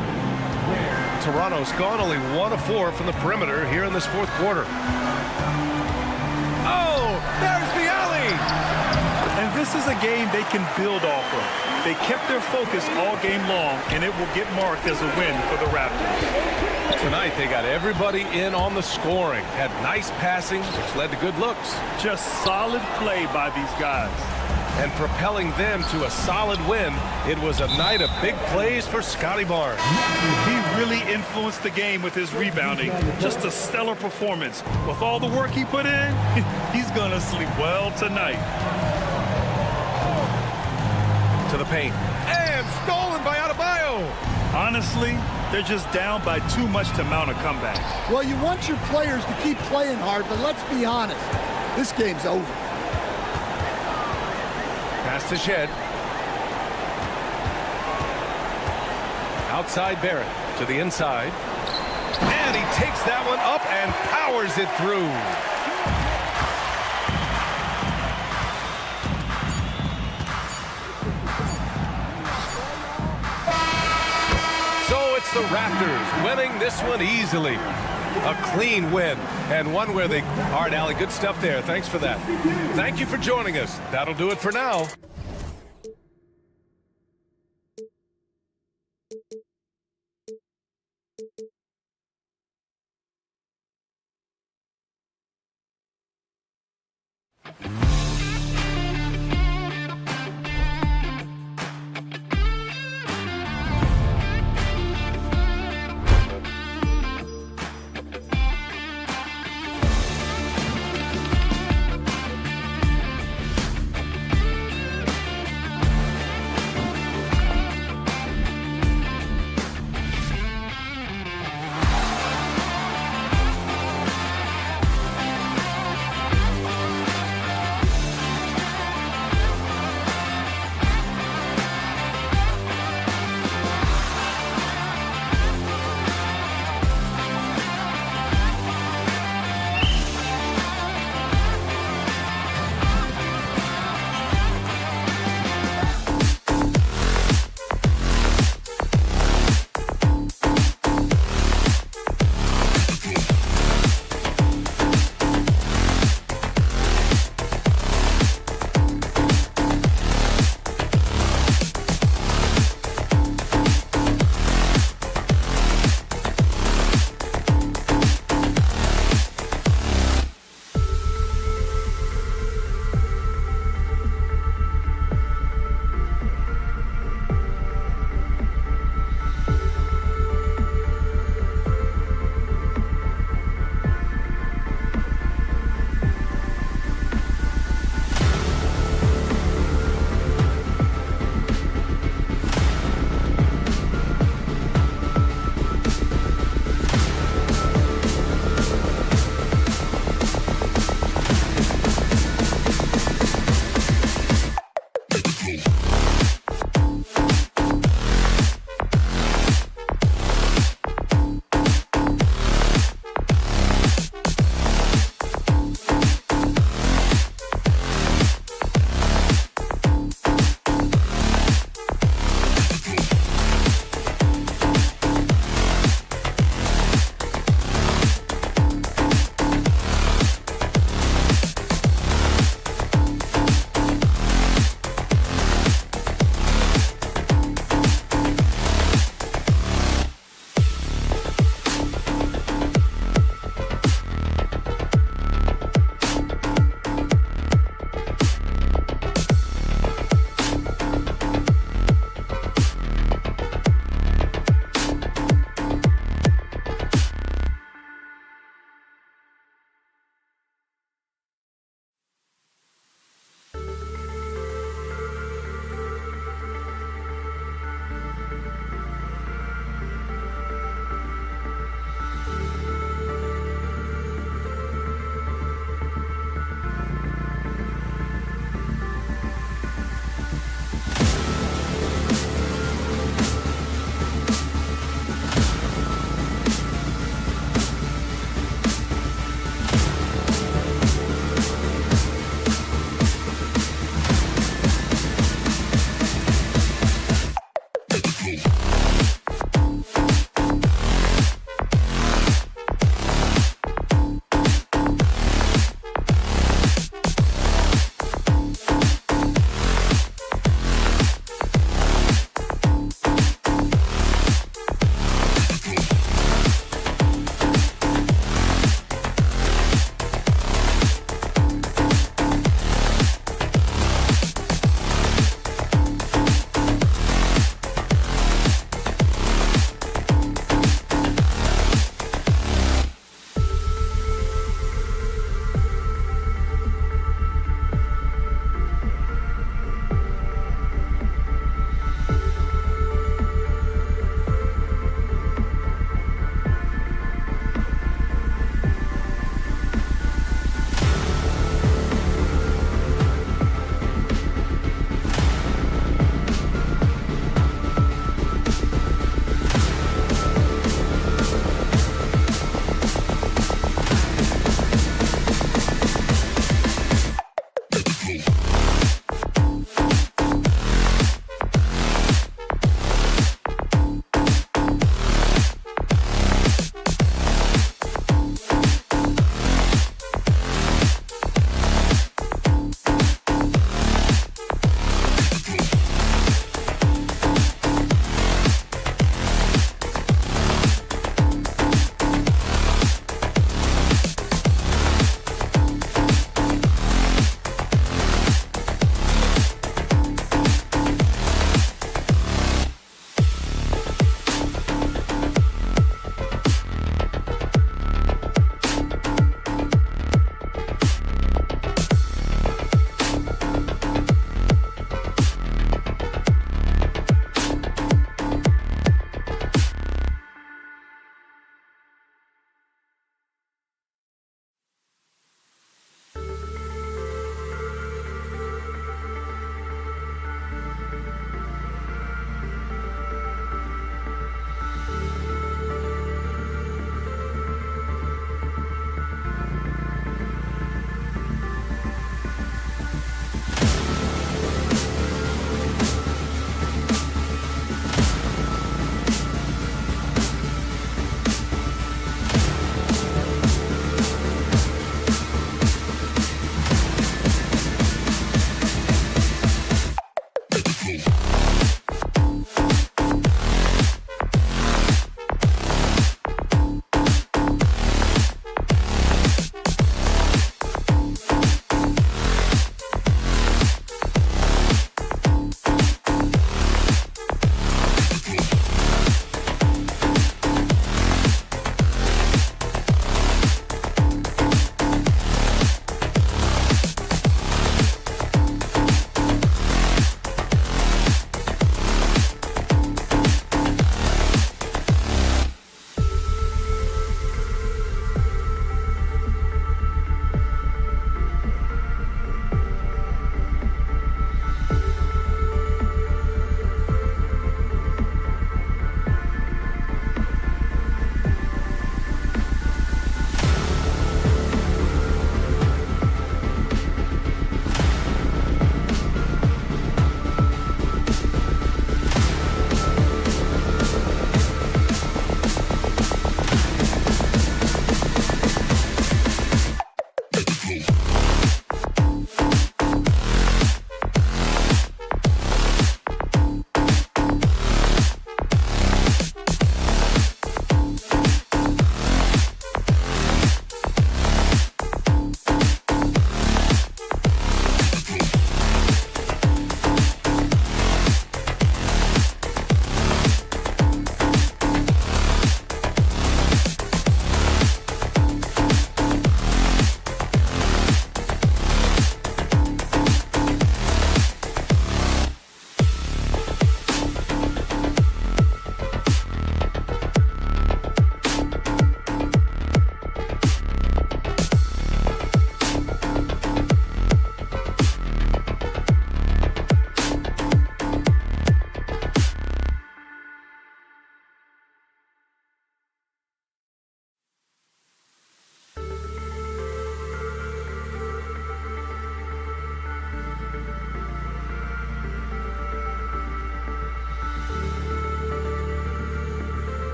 Toronto's gone only 1 of 4 from the perimeter here in this fourth quarter. Oh, there's the alley! And this is a game they can build off of. They kept their focus all game long, and it will get marked as a win for the Raptors. Tonight, they got everybody in on the scoring. Had nice passing, which led to good looks. Just solid play by these guys. And propelling them to a solid win, it was a night of big plays for Scotty Barnes. He really influenced the game with his rebounding. Just a stellar performance. With all the work he put in, he's going to sleep well tonight. To the paint. And stolen by Adebayo. Honestly, they're just down by too much to mount a comeback. Well, you want your players to keep playing hard, but let's be honest. This game's over. Pass to Shed. Outside Barrett to the inside. And he takes that one up and powers it through. So it's the Raptors winning this one easily. A clean win, and one where they... All right, Allie, good stuff there. Thanks for that. Thank you for joining us. That'll do it for now.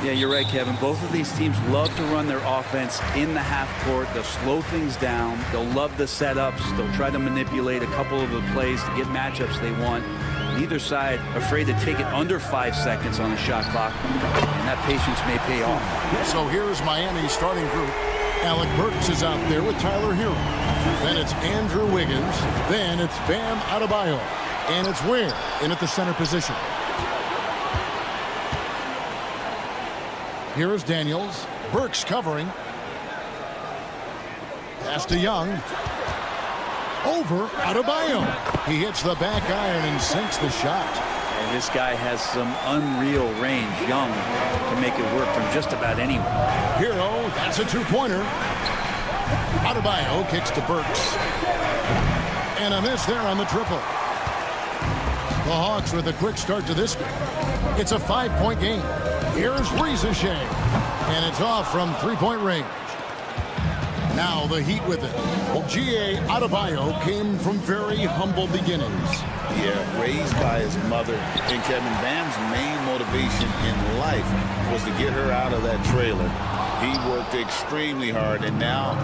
Yeah, you're right, Kevin. Both of these teams love to run their offense in the half court. They'll slow things down. They'll love the setups. They'll try to manipulate a couple of the plays to get matchups they want. Neither side afraid to take it under 5 seconds on the shot clock, and that patience may pay off. So here's Miami's starting group. Alec Burks is out there with Tyler Hero. Then it's Andrew Wiggins. Then it's Bam Adebayo. And it's Ware in at the center position. Here is Daniels. Burks covering. Pass to Young. Over Adebayo. He hits the back iron and sinks the shot. And this guy has some unreal range. Young can make it work from just about anywhere. Hero, that's a two-pointer. Adebayo kicks to Burks. And a miss there on the triple. The Hawks with a quick start to this game. It's a 5-point game. Here's Riza-Shea. And it's off from three-point range. Now the Heat with it. G.A. Adebayo came from very humble beginnings. Yeah, raised by his mother. And Kevin, Bam's main motivation in life was to get her out of that trailer. He worked extremely hard and now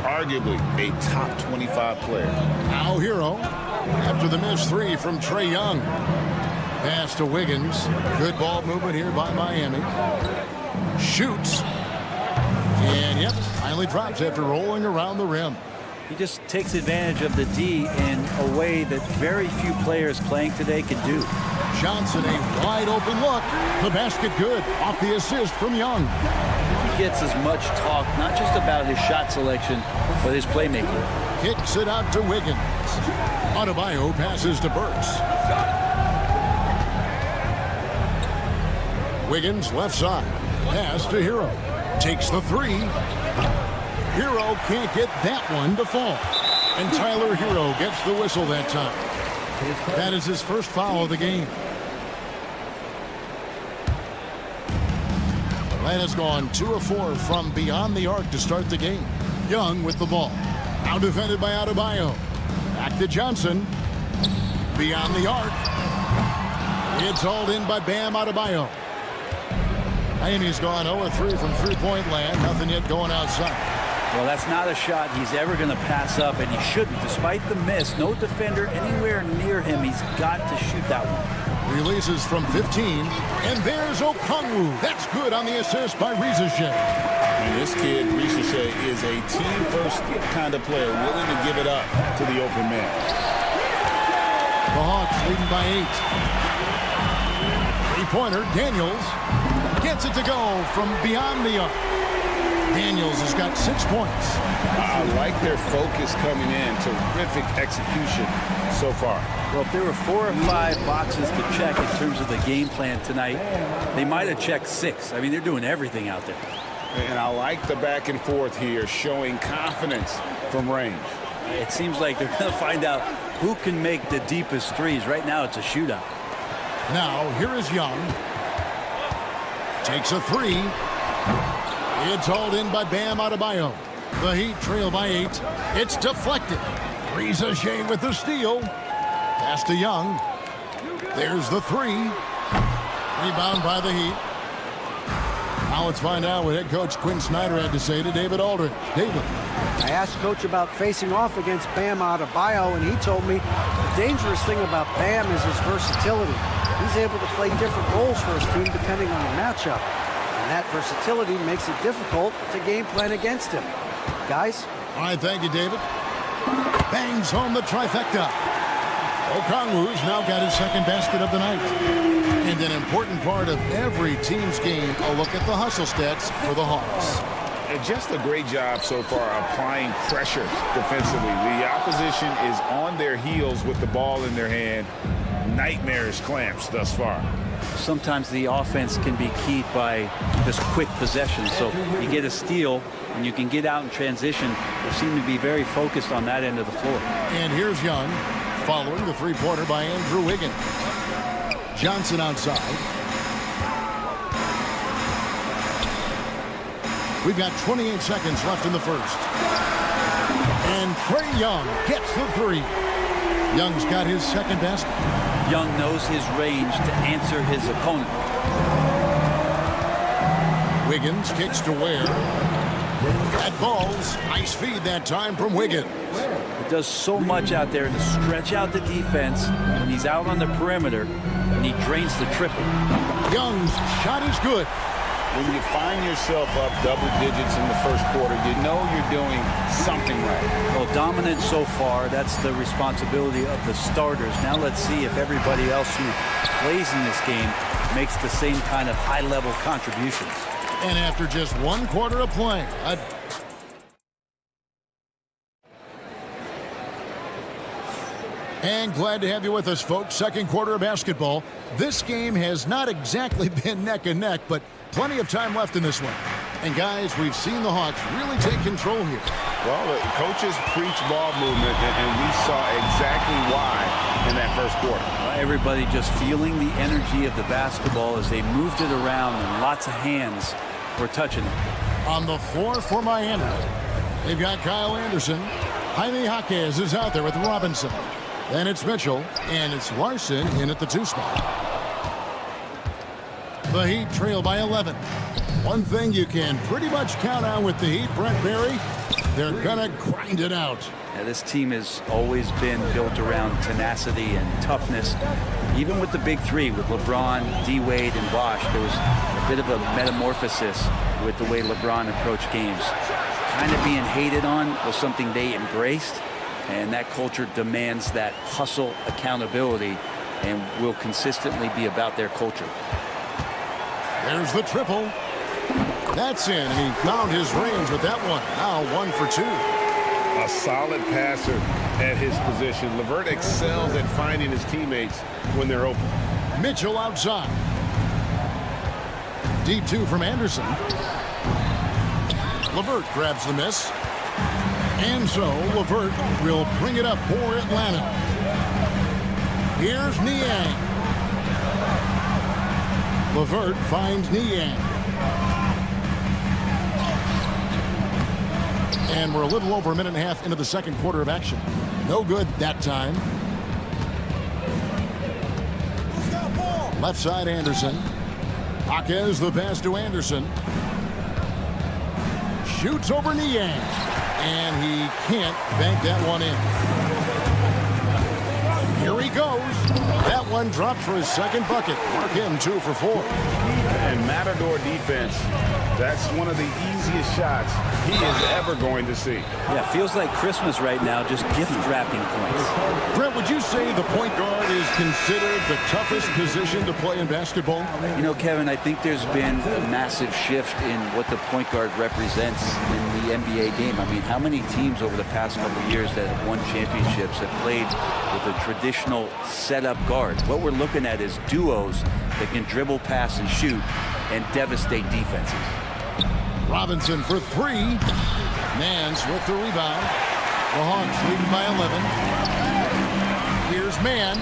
arguably a top 25 player. Now Hero after the missed three from Trae Young. Pass to Wiggins. Good ball movement here by Miami. Shoots. And yep, finally drops after rolling around the rim. He just takes advantage of the D in a way that very few players playing today can do. Johnson, a wide open look. The basket good off the assist from Young. He gets as much talk, not just about his shot selection, but his playmaking. Kicks it out to Wiggins. Adebayo passes to Burks. Wiggins left side. Pass to Hero. Takes the three. Hero can't get that one to fall. And Tyler Hero gets the whistle that time. That is his first foul of the game. Atlanta's gone 2 of 4 from beyond the arc to start the game. Young with the ball. Now defended by Adebayo. Back to Johnson. Beyond the arc. It's hauled in by Bam Adebayo. Miami's gone 0 of 3 from three-point land. Nothing yet going outside. Well, that's not a shot he's ever going to pass up, and he shouldn't. Despite the miss, no defender anywhere near him. He's got to shoot that one. Releases from 15, and there's Okongwu. That's good on the assist by Riza-Shea. And this kid, Riza-Shea, is a team-first kind of player, willing to give it up to the open man. The Hawks leading by 8. Three-pointer, Daniels gets it to go from beyond the arc. Daniels has got 6 points. I like their focus coming in. Terrific execution so far. Well, if there were 4 or 5 boxes to check in terms of the game plan tonight, they might have checked 6. I mean, they're doing everything out there. And I like the back and forth here, showing confidence from range. It seems like they're going to find out who can make the deepest threes. Right now, it's a shootout. Now, here is Young. Takes a three. It's hauled in by Bam Adebayo. The Heat trail by 8. It's deflected. Riza-Shea with the steal. Pass to Young. There's the three. Rebound by the Heat. Now let's find out what head coach Quinn Snyder had to say to David Aldridge. David. I asked Coach about facing off against Bam Adebayo, and he told me the dangerous thing about Bam is his versatility. He's able to play different roles for his team depending on the matchup. And that versatility makes it difficult to game plan against him. Guys? All right, thank you, David. Bangs home the trifecta. Okongwu's now got his second basket of the night. And an important part of every team's game, a look at the hustle stats for the Hawks. And just a great job so far applying pressure defensively. The opposition is on their heels with the ball in their hand. Nightmarish clamps thus far. Sometimes the offense can be keyed by just quick possession. So you get a steal and you can get out in transition. They seem to be very focused on that end of the floor. And here's Young following the three-pointer by Andrew Wiggins. Johnson outside. We've got 28 seconds left in the first. And Trae Young gets the three. Young's got his second basket. Young knows his range to answer his opponent. Wiggins kicks to Ware. That ball's nice feed that time from Wiggins. He does so much out there to stretch out the defense when he's out on the perimeter, and he drains the triple. Young's shot is good. When you find yourself up double digits in the first quarter, you know you're doing something right. Well, dominant so far. That's the responsibility of the starters. Now let's see if everybody else who plays in this game makes the same kind of high-level contributions. And after just 1 quarter of play, and glad to have you with us, folks. Second quarter of basketball. This game has not exactly been neck and neck, but plenty of time left in this one. And guys, we've seen the Hawks really take control here. Well, the coaches preach ball movement, and we saw exactly why in that first quarter. Everybody just feeling the energy of the basketball as they moved it around, and lots of hands were touching it. On the floor for Miami, they've got Kyle Anderson. Jaime Jaquez is out there with Robinson. Then it's Mitchell, and it's Larson in at the 2 spot. The Heat trail by 11. One thing you can pretty much count on with the Heat, Brent Barry, they're gonna grind it out. Yeah, this team has always been built around tenacity and toughness. Even with the big three, with LeBron, D-Wade, and Bosh, there was a bit of a metamorphosis with the way LeBron approached games. Kind of being hated on was something they embraced, and that culture demands that hustle accountability and will consistently be about their culture. There's the triple. That's in. He found his range with that one. Now 1 for 2. A solid passer at his position. LeVert excels at finding his teammates when they're open. Mitchell outside. Deep 2 from Anderson. LeVert grabs the miss. And so LeVert will bring it up for Atlanta. Here's Niang. LeVert finds Niang. And we're a little over a minute and a half into the second quarter of action. No good that time. Left side Anderson. Jaquez the pass to Anderson. Shoots over Niang. And he can't bank that one in. Here he goes. That one dropped for his second bucket. Mark him 2 for 4. And Matador defense, that's one of the easiest shots he is ever going to see. Yeah, feels like Christmas right now, just gift wrapping points. Brent, would you say the point guard is considered the toughest position to play in basketball? You know, Kevin, I think there's been a massive shift in what the point guard represents in the NBA game. I mean, how many teams over the past couple of years that have won championships have played with a traditional setup guard? What we're looking at is duos that can dribble, pass, and shoot and devastate defenses. Robinson for 3. Nance with the rebound. The Hawks leading by 11. Here's Mann.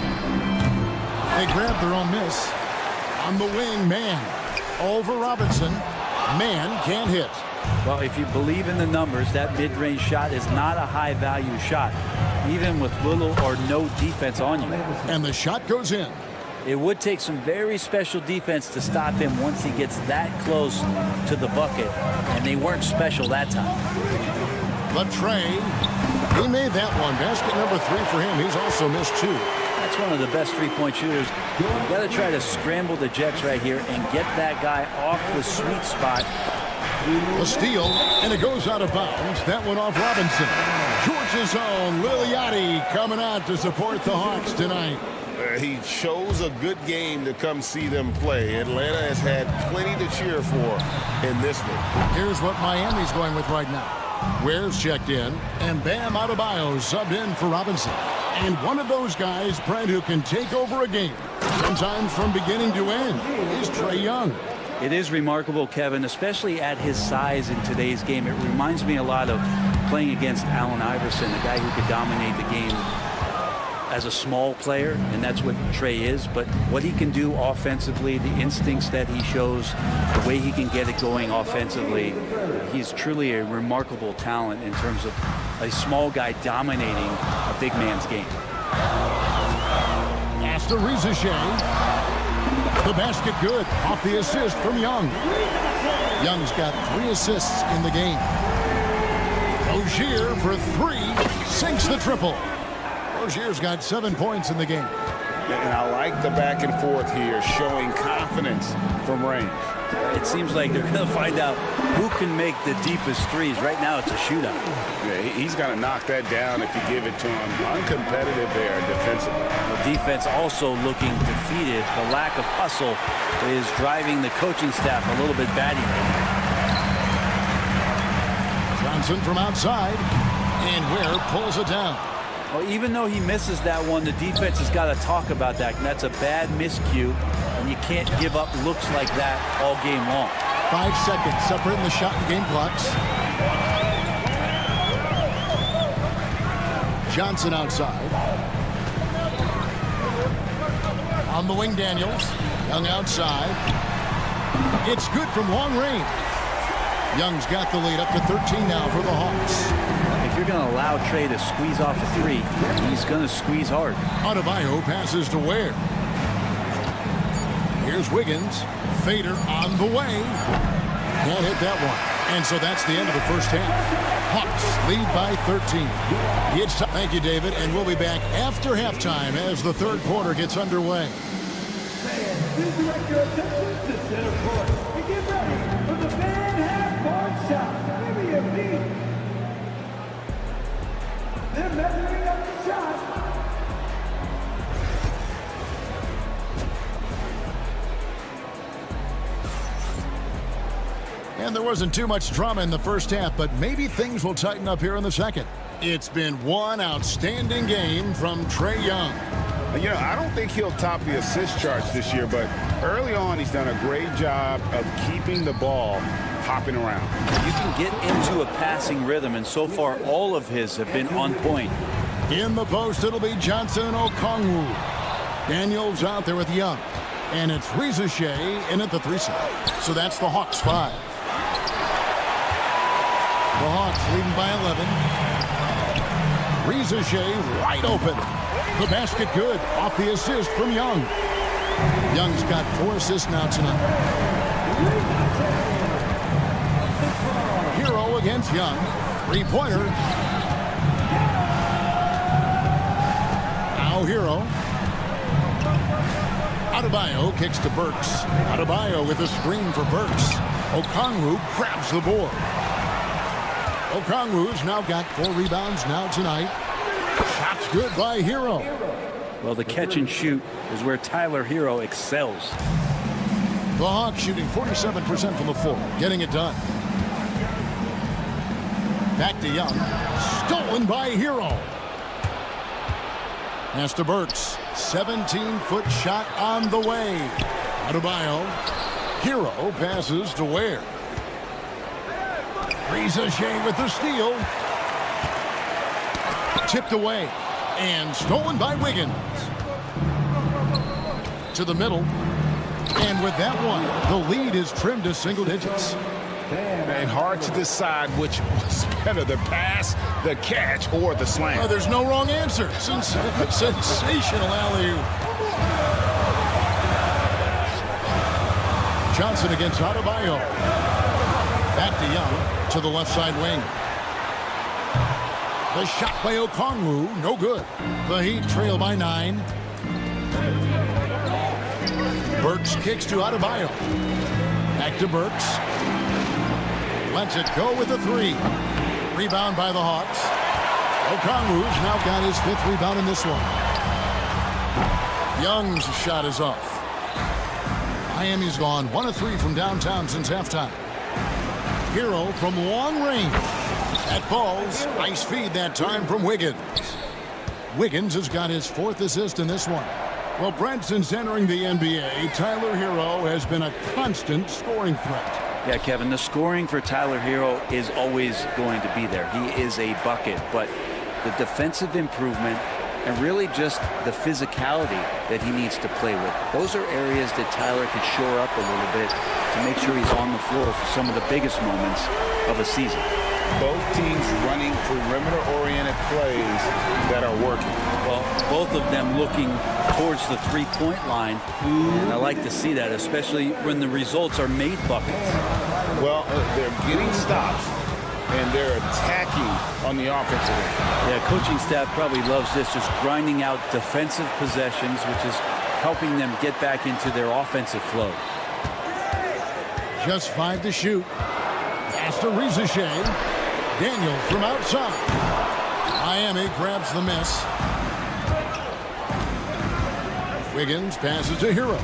They grab their own miss. On the wing, Mann. Over Robinson. Mann can't hit. Well, if you believe in the numbers, that mid-range shot is not a high-value shot, even with little or no defense on you. And the shot goes in. It would take some very special defense to stop him once he gets that close to the bucket, and they weren't special that time. But Trey, he made that one. Basket number 3 for him. He's also missed 2. That's one of the best three-point shooters. You've got to try to scramble the Jets right here and get that guy off the sweet spot. A steal, and it goes out of bounds. That one off Robinson. Georgia's own Liliati coming out to support the Hawks tonight. He chose a good game to come see them play. Atlanta has had plenty to cheer for in this one. Here's what Miami's going with right now. Ware's checked in, and Bam Adebayo subbed in for Robinson. And one of those guys, Brent, who can take over a game, sometimes from beginning to end, is Trae Young. It is remarkable, Kevin, especially at his size in today's game. It reminds me a lot of playing against Allen Iverson, a guy who could dominate the game as a small player, and that's what Trae is. But what he can do offensively, the instincts that he shows, the way he can get it going offensively, he's truly a remarkable talent in terms of a small guy dominating a big man's game. Asta Rizashea. The basket good off the assist from Young. Young's got 3 assists in the game. Rozier for 3, sinks the triple. Rozier's got 7 points in the game. And I like the back and forth here, showing confidence from range. It seems like they're going to find out who can make the deepest threes. Right now, it's a shootout. Yeah, he's going to knock that down if you give it to him. Uncompetitive there defensively. The defense also looking defeated. The lack of hustle is driving the coaching staff a little bit batty right now. Johnson from outside, and Ware pulls it down. Well, even though he misses that one, the defense has got to talk about that. And that's a bad miscue, and you can't give up looks like that all game long. 5 seconds separating the shot and game clocks. Johnson outside. On the wing, Daniels. Young outside. It's good from long range. Young's got the lead up to 13 now for the Hawks. If you're going to allow Trey to squeeze off a 3, he's going to squeeze hard. Adebayo passes to Ware. Here's Wiggins. Fader on the way. Can't hit that one. And so that's the end of the first half. Hawks lead by 13. Thank you, David. And we'll be back after halftime as the third quarter gets underway. Please direct your attention to center court and get ready for the fan half-court shot. Give me a beat. They're measuring up the shot. And there wasn't too much drama in the first half, but maybe things will tighten up here in the second. It's been one outstanding game from Trae Young. You know, I don't think he'll top the assist charts this year, but early on he's done a great job of keeping the ball hopping around. You can get into a passing rhythm, and so far all of his have been on point. In the post, it'll be Johnson Okongwu. Daniels out there with Young. And it's Reza Shea in at the 3 side. So that's the Hawks 5. The Hawks leading by 11. Reza Shea wide open. The basket good off the assist from Young. Young's got 4 assists now tonight. Hero against Young. 3-pointer. Now Hero. Adebayo kicks to Burks. Adebayo with a screen for Burks. Okongwu grabs the board. Okongwu's now got 4 rebounds now tonight. Shots good by Hero. Well, the catch and shoot is where Tyler Hero excels. The Hawks shooting 47% from the floor, getting it done. Back to Young. Stolen by Hero. Pass to Burks. 17-foot shot on the way. Adebayo. Hero passes to Ware. Reza Shea with the steal. Tipped away. And stolen by Wiggins. To the middle. And with that one, the lead is trimmed to single digits. And hard to decide which was better, the pass, the catch, or the slam. Oh, there's no wrong answer. Sensational alley-oop. Johnson against Adebayo. Back to Young to the left side wing. The shot by Okongwu, no good. The Heat trail by 9. Burks kicks to Adebayo. Back to Burks. Lets it go with a 3. Rebound by the Hawks. Okongwu's now got his 5th rebound in this one. Young's shot is off. Miami's gone 1 of 3 from downtown since halftime. Hero from long range. That falls. Nice feed that time from Wiggins. Wiggins has got his 4th assist in this one. Well, Brent, since entering the NBA, Tyler Hero has been a constant scoring threat. Yeah, Kevin, the scoring for Tyler Hero is always going to be there. He is a bucket, but the defensive improvement and really just the physicality that he needs to play with. Those are areas that Tyler could shore up a little bit to make sure he's on the floor for some of the biggest moments of a season. Both teams running perimeter-oriented plays that are working. Well, both of them looking towards the three-point line, and I like to see that, especially when the results are made buckets. Well, they're getting stops, and they're attacking on the offensive end. Yeah, coaching staff probably loves this, just grinding out defensive possessions, which is helping them get back into their offensive flow. Just 5 to shoot. Pass to Rizichet. Daniel from outside. Miami grabs the miss. Wiggins passes to Hero.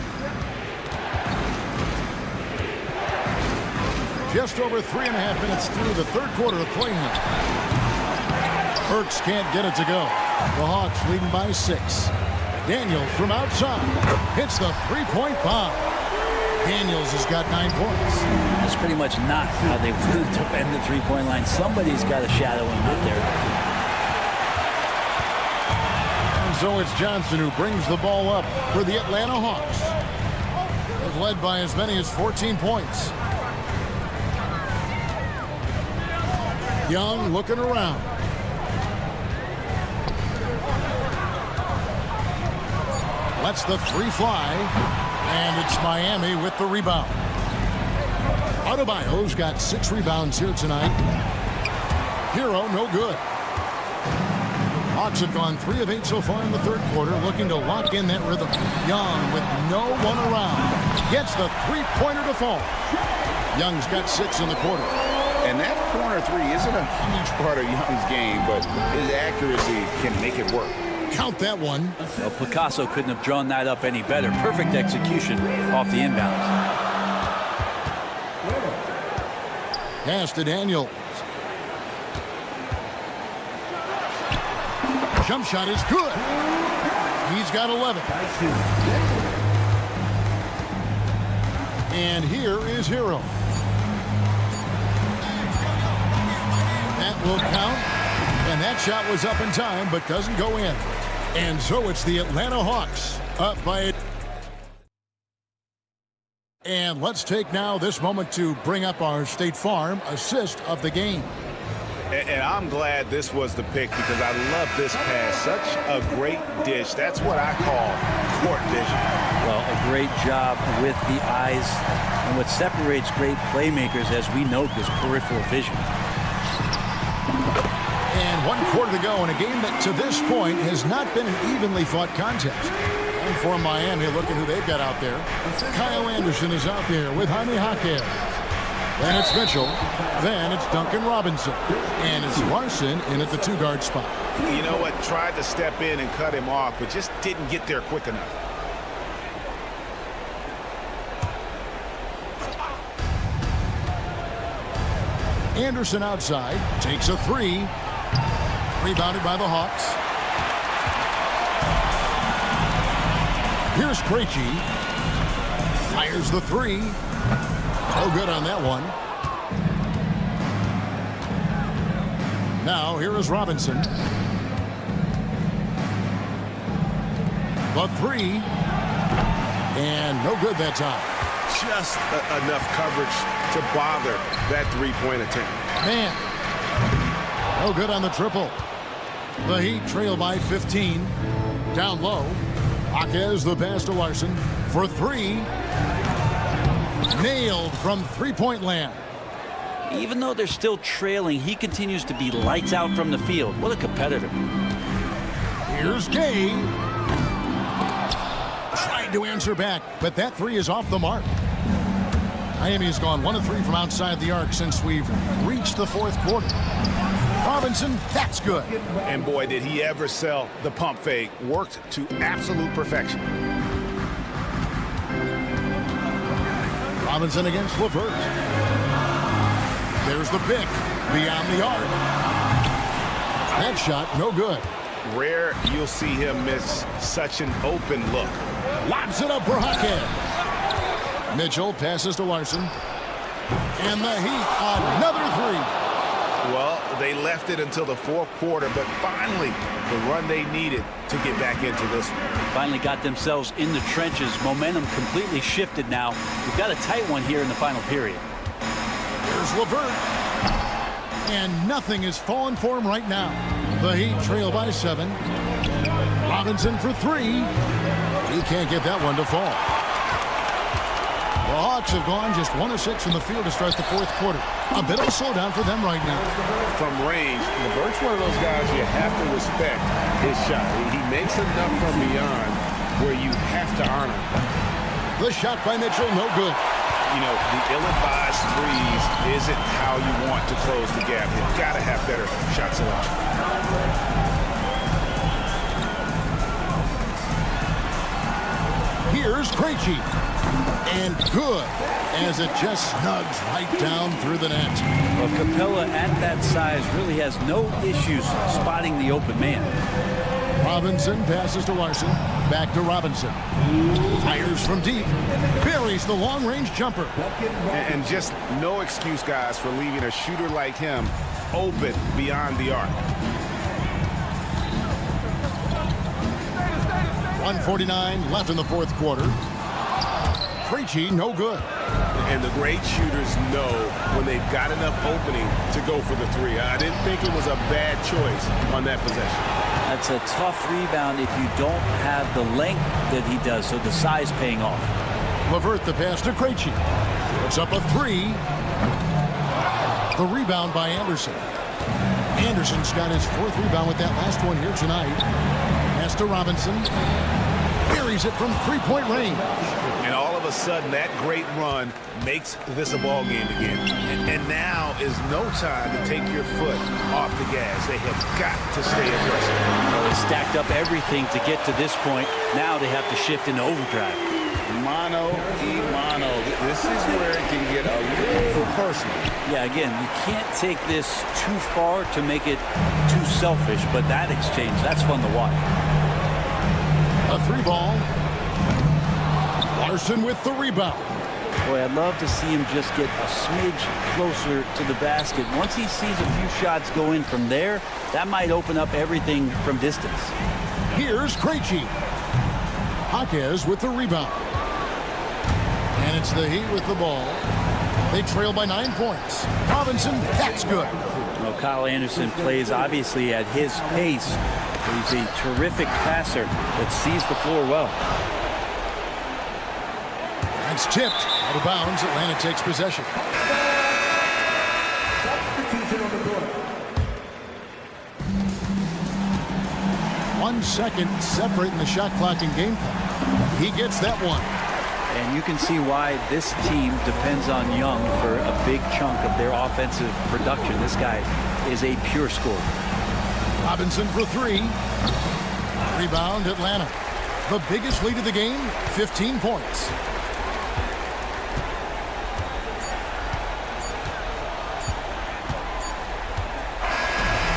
Just over 3.5 minutes through the third quarter of play now. Burks can't get it to go. The Hawks leading by 6. Daniel from outside hits the three-point bomb. Daniels has got 9 points. That's pretty much not how they would defend the three-point line. Somebody's got to shadow him out there. And so it's Johnson who brings the ball up for the Atlanta Hawks. They've led by as many as 14 points. Young looking around. Lets the three fly. And it's Miami with the rebound. Adebayo's got 6 rebounds here tonight. Hero, no good. Hawks have gone 3 of 8 so far in the third quarter, looking to lock in that rhythm. Young with no one around. Gets the three-pointer to fall. Young's got 6 in the quarter. And that corner three isn't a huge part of Young's game, but his accuracy can make it work. Count that one. Well, Picasso couldn't have drawn that up any better. Perfect execution off the inbounds. Pass to Daniels. Jump shot is good. He's got 11. And here is Hero. That will count. And that shot was up in time, but doesn't go in. And so it's the Atlanta Hawks up by it. And let's take now this moment to bring up our State Farm assist of the game. And I'm glad this was the pick because I love this pass. Such a great dish. That's what I call court vision. Well, a great job with the eyes. And what separates great playmakers, as we note, is peripheral vision. And 1 quarter to go in a game that to this point has not been an evenly fought contest. And for Miami, look at who they've got out there. Kyle Anderson is out there with Jaime Jaquez. Then it's Mitchell. Then it's Duncan Robinson. And it's Larson in at the 2-guard spot. You know what? Tried to step in and cut him off, but just didn't get there quick enough. Anderson outside. Takes a 3. Rebounded by the Hawks. Here's Krejci. Fires the 3. No good on that one. Now here is Robinson. The 3. And no good that time. Just enough coverage to bother that three-point attempt. Man. No good on the triple. The Heat trail by 15. Down low. Jaquez the pass to Larson for 3. Nailed from three-point land. Even though they're still trailing, he continues to be lights out from the field. What a competitor. Here's Gay. Trying to answer back, but that 3 is off the mark. Miami has gone 1 of 3 from outside the arc since we've reached the fourth quarter. Robinson, that's good. And boy, did he ever sell the pump fake. Worked to absolute perfection. Robinson against LeVert. There's the pick beyond the arc. That shot, no good. Rare you'll see him miss such an open look. Lobs it up for Jaquez. Mitchell passes to Larson. And the Heat, another 3. Well, they left it until the fourth quarter, but finally the run they needed to get back into this one. Finally got themselves in the trenches. Momentum completely shifted now. We've got a tight one here in the final period. Here's LeVert. And nothing is falling for him right now. The Heat trail by 7. Robinson for 3. He can't get that one to fall. The Hawks have gone just 1 of 6 from the field to start the fourth quarter. A bit of a slowdown for them right now. From range, LeVert's one of those guys you have to respect his shot. He makes enough from beyond where you have to honor him. The shot by Mitchell, no good. You know, the ill-advised threes isn't how you want to close the gap. You've got to have better shot selection. Here's Krejci. And good, as it just snugs right down through the net. Well, Capella at that size really has no issues spotting the open man. Robinson passes to Larson. Back to Robinson. Fires from deep. Buries the long-range jumper. And just no excuse, guys, for leaving a shooter like him open beyond the arc. 1:49 left in the fourth quarter. Krejci, no good. And the great shooters know when they've got enough opening to go for the three. I didn't think it was a bad choice on that possession. That's a tough rebound if you don't have the length that he does, so the size paying off. LeVert the pass to Krejci. Puts up a 3. The rebound by Anderson. Anderson's got his 4th rebound with that last one here tonight. Pass to Robinson. Buries it from 3-point range. And all of a sudden, that great run makes this a ball game again. And now is no time to take your foot off the gas. They have got to stay aggressive. Well, they stacked up everything to get to this point. Now they have to shift into overdrive. Mano y mano. This is where it can get a little personal. Yeah, again, you can't take this too far to make it too selfish, but that exchange, that's fun to watch. A 3-ball. Larson with the rebound. Boy, I'd love to see him just get a smidge closer to the basket. Once he sees a few shots go in from there, that might open up everything from distance. Here's Krejci. Jaquez with the rebound. And it's the Heat with the ball. They trail by 9 points. Robinson, that's good. Well, Kyle Anderson plays obviously at his pace. He's a terrific passer that sees the floor well. That's tipped. Out of bounds. Atlanta takes possession. Substitution on the board. 1 second separating the shot clock and game clock. He gets that one. And you can see why this team depends on Young for a big chunk of their offensive production. This guy is a pure scorer. Robinson for 3. Rebound, Atlanta. The biggest lead of the game, 15 points.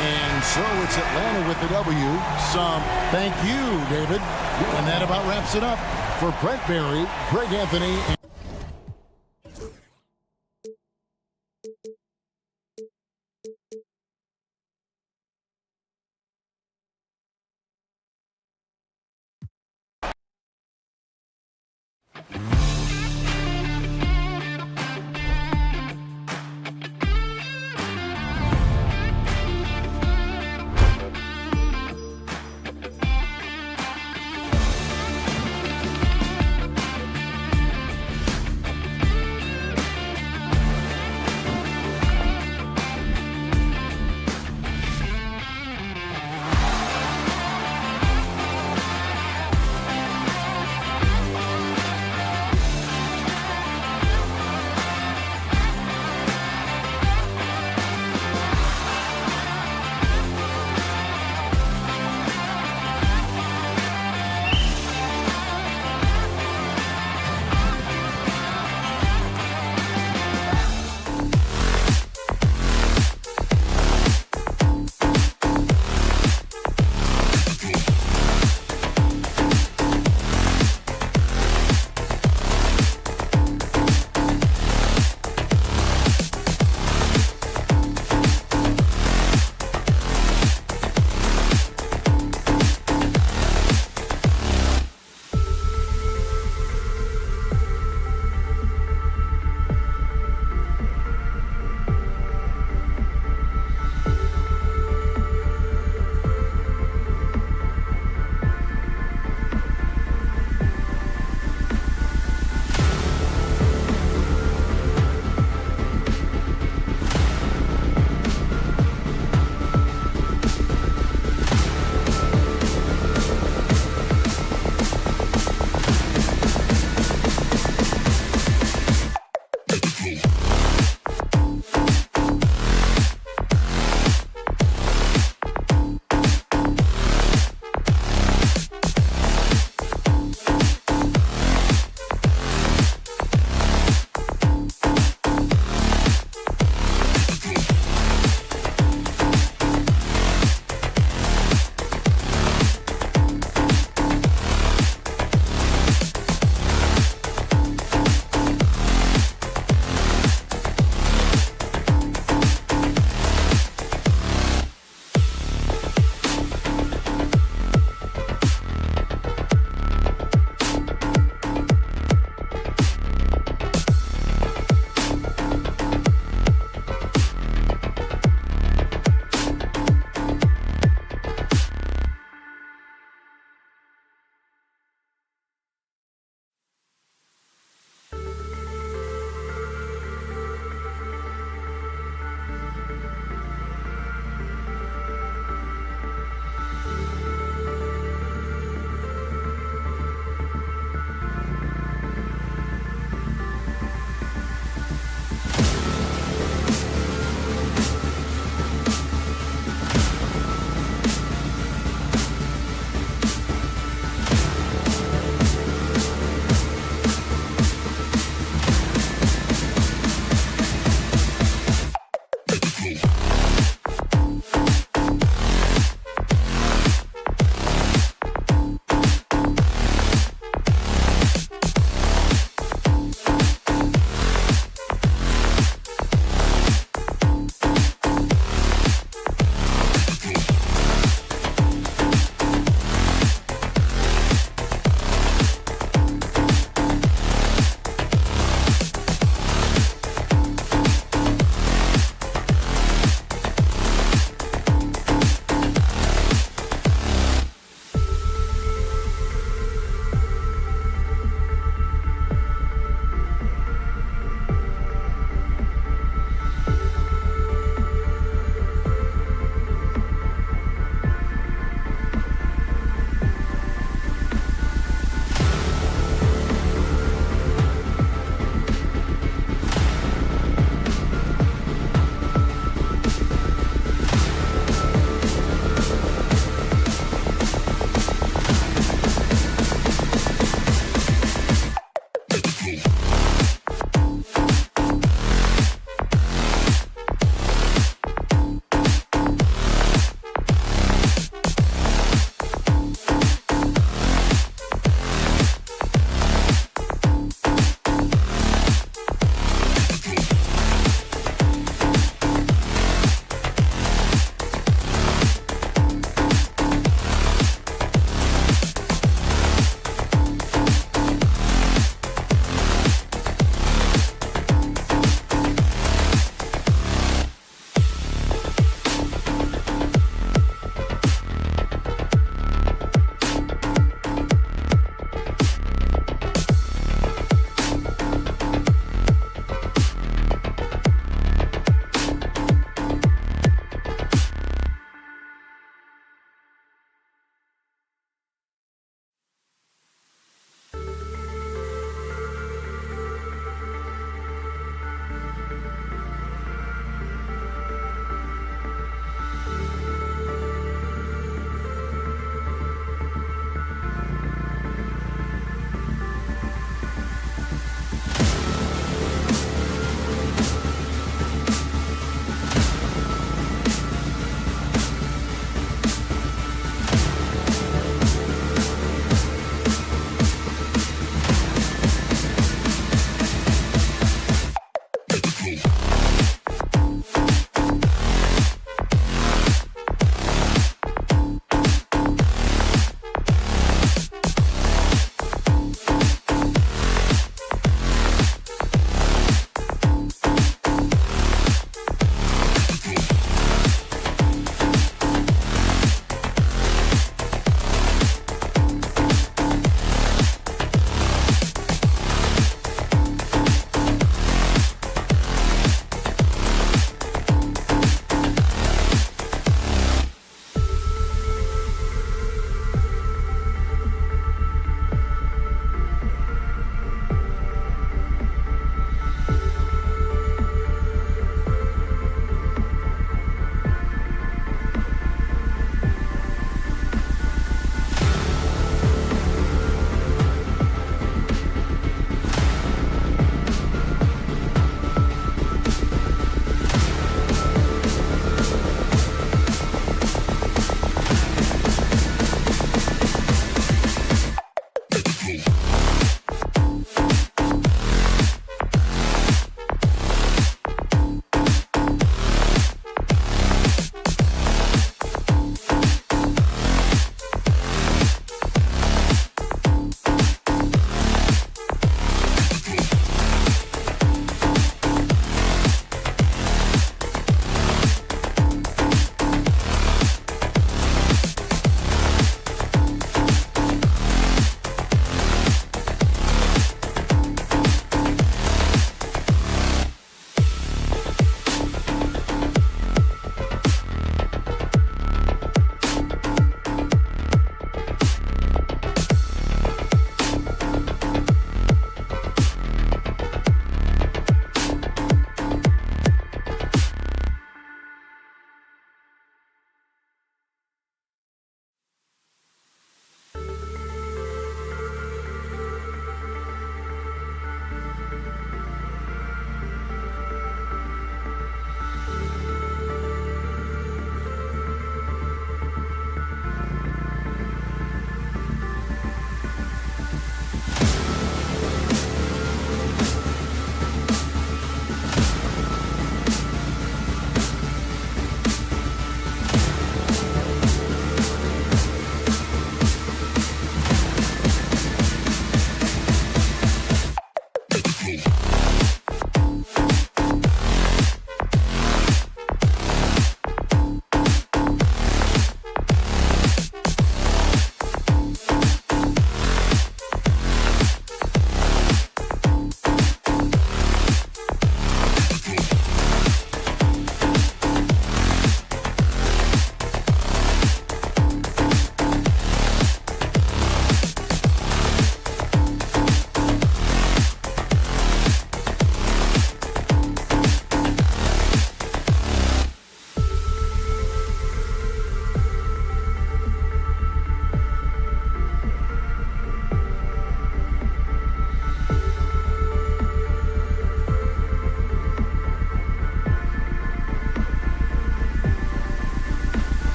And so it's Atlanta with the W. Some thank you, David. And that about wraps it up. For Brent Barry, Greg Anthony, and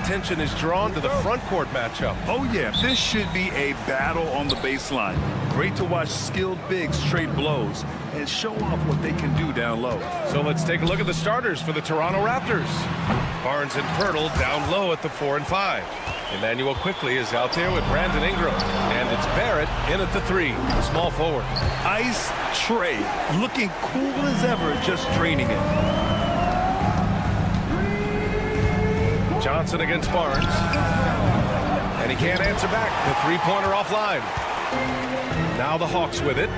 attention is drawn to the front court matchup. Oh, yeah. This should be a battle on the baseline. Great to watch skilled bigs trade blows and show off what they can do down low. So let's take a look at the starters for the Toronto Raptors. Barnes and Pirtle down low at the 4 and 5. Emmanuel quickly is out there with Brandon Ingram. And it's Barrett in at the 3, the small forward. Ice Trey, looking cool as ever, just draining it. Johnson against Barnes. And he can't answer back. The three-pointer offline. Now the Hawks with it.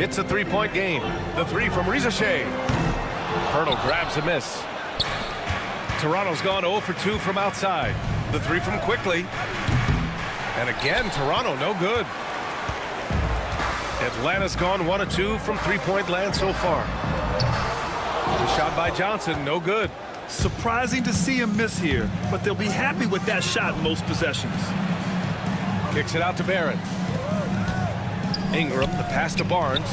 It's a three-point game. The 3 from Rizashay. Pirtle grabs a miss. Toronto's gone 0 for 2 from outside. The 3 from Quickly. And again, Toronto no good. Atlanta's gone 1 of 2 from three-point land so far. The shot by Johnson, no good. Surprising to see him miss here, but they'll be happy with that shot in most possessions. Kicks it out to Barrett. Ingram, the pass to Barnes.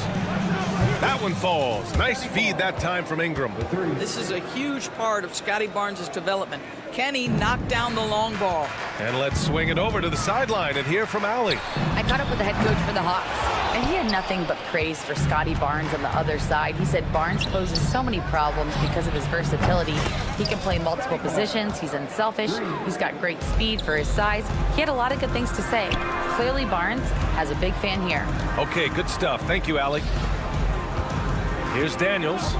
That one falls. Nice feed that time from Ingram. This is a huge part of Scotty Barnes' development. Can he knock down the long ball? And let's swing it over to the sideline and hear from Allie. I caught up with the head coach for the Hawks, and he had nothing but praise for Scotty Barnes on the other side. He said Barnes poses so many problems because of his versatility. He can play multiple positions. He's unselfish. He's got great speed for his size. He had a lot of good things to say. Clearly, Barnes has a big fan here. Okay, good stuff. Thank you, Allie. Here's Daniels.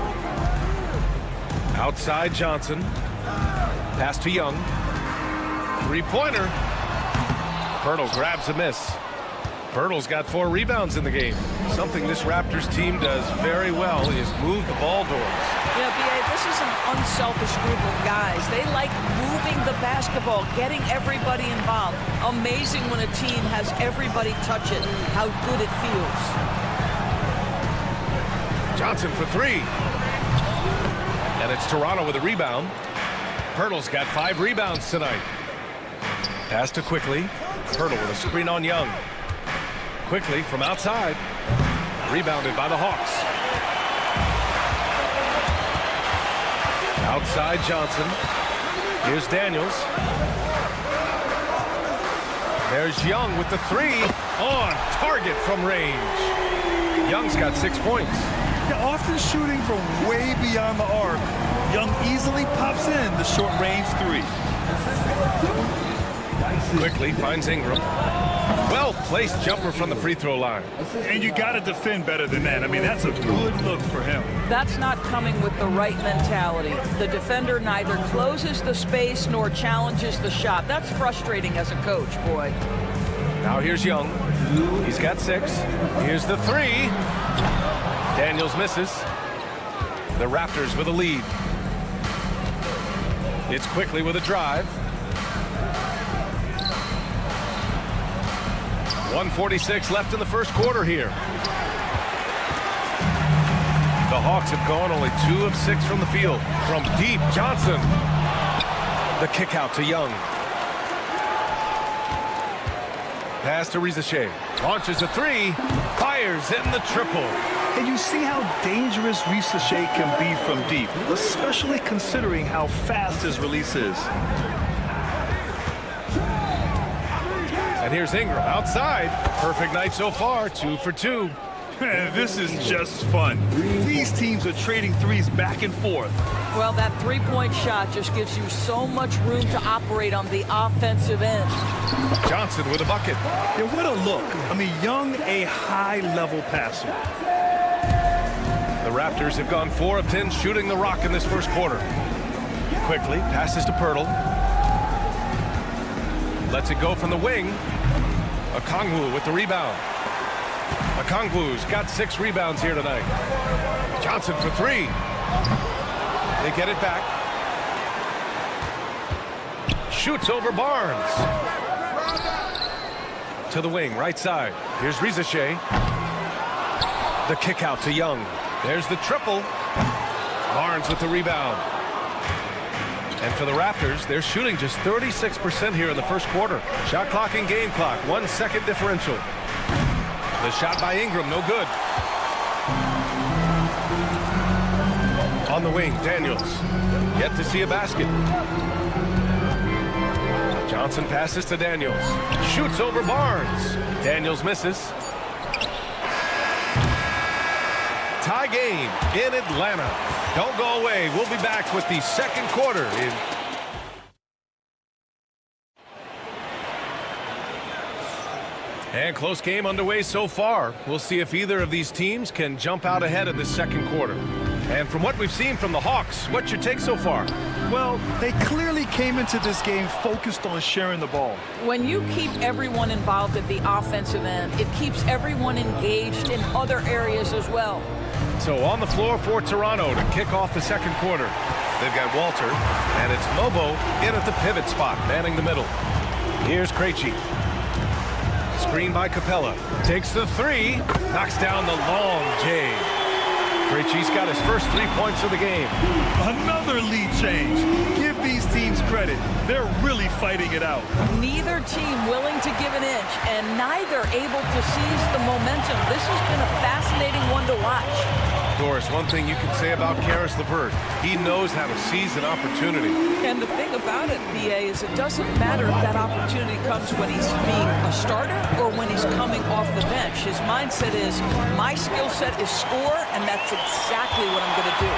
Outside Johnson. Pass to Young. Three-pointer. Pirtle grabs a miss. Pirtle's got 4 rebounds in the game. Something this Raptors team does very well is move the ball doors. Yeah, B.A., this is an unselfish group of guys. They like moving the basketball, getting everybody involved. Amazing when a team has everybody touch it, how good it feels. Johnson for 3. And it's Toronto with a rebound. Pirtle's got 5 rebounds tonight. Pass to Quickly. Pirtle with a screen on Young. Quickly from outside. Rebounded by the Hawks. Outside Johnson. Here's Daniels. There's Young with the 3. On target from range. Young's got 6 points. They're often shooting from way beyond the arc. Young easily pops in the short-range 3. Quickly finds Ingram. Well-placed jumper from the free throw line. And you got to defend better than that. I mean, that's a good look for him. That's not coming with the right mentality. The defender neither closes the space nor challenges the shot. That's frustrating as a coach, boy. Now here's Young. He's got 6. Here's the 3. Daniels misses. The Raptors with a lead. It's Quickly with a drive. 1:46 left in the first quarter here. The Hawks have gone only 2 of 6 from the field. From deep, Johnson. The kick out to Young. Pass to Rizashay. Launches a 3. Fires in the triple. And you see how dangerous Rizashay can be from deep, especially considering how fast his release is. And here's Ingram outside. Perfect night so far, 2 for 2. This is just fun. These teams are trading threes back and forth. Well, that three-point shot just gives you so much room to operate on the offensive end. Johnson with a bucket. Yeah, what a look. I mean, Young, a high-level passer. The Raptors have gone 4 of 10 shooting the rock in this first quarter. Quickly passes to Pirtle. Lets it go from the wing. Okongwu with the rebound. Okongwu's got 6 rebounds here tonight. Johnson for 3. They get it back. Shoots over Barnes. To the wing, right side. Here's Rizashay. The kick out to Young. There's the triple. Barnes with the rebound. And for the Raptors, they're shooting just 36% here in the first quarter. Shot clock and game clock, 1 second differential. The shot by Ingram, no good. On the wing, Daniels. Yet to see a basket. Johnson passes to Daniels. Shoots over Barnes. Daniels misses. Tie game in Atlanta. Don't go away. We'll be back with the second quarter in and close game underway so far. We'll see if either of these teams can jump out ahead of the second quarter. And from what we've seen from the Hawks, what's your take so far? Well, they clearly came into this game focused on sharing the ball. When you keep everyone involved at the offensive end, it keeps everyone engaged in other areas as well. So on the floor for Toronto to kick off the second quarter. They've got Walter, and it's Mobo in at the pivot spot, manning the middle. Here's Krejci. Screen by Capella. Takes the three. Knocks down the long J. Krejci's got his first 3 points of the game. Another lead change. Give these teams credit. They're really fighting it out. Neither team willing to give an inch, and neither able to seize the momentum. This has been a fascinating one to watch. Doris, one thing you can say about Caris LeVert, he knows how to seize an opportunity. And the thing about it, BA, is it doesn't matter if that opportunity comes when he's being a starter or when he's coming off the bench. His mindset is, my skill set is score, and that's exactly what I'm going to do.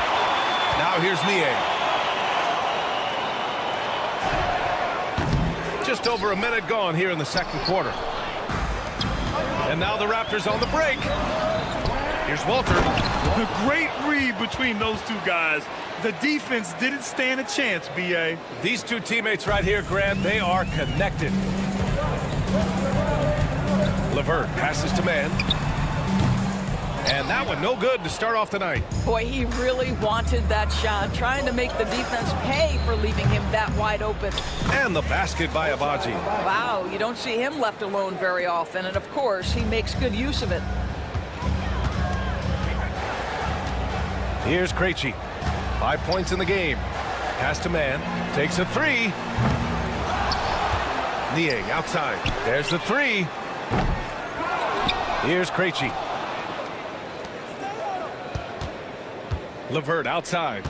Now here's Niang. Just over a minute gone here in the second quarter. And now the Raptors on the break. Here's Walter. A great read between those two guys. The defense didn't stand a chance, B.A. These two teammates right here, Grant, they are connected. LeVert passes to Mann. And that one no good to start off the night. Boy, he really wanted that shot, trying to make the defense pay for leaving him that wide open. And the basket by Abaji. Wow, you don't see him left alone very often, and of course, he makes good use of it. Here's Krejci. 5 points in the game. Pass to Mann. Takes a three. Niang outside. There's the three. Here's Krejci. LeVert outside.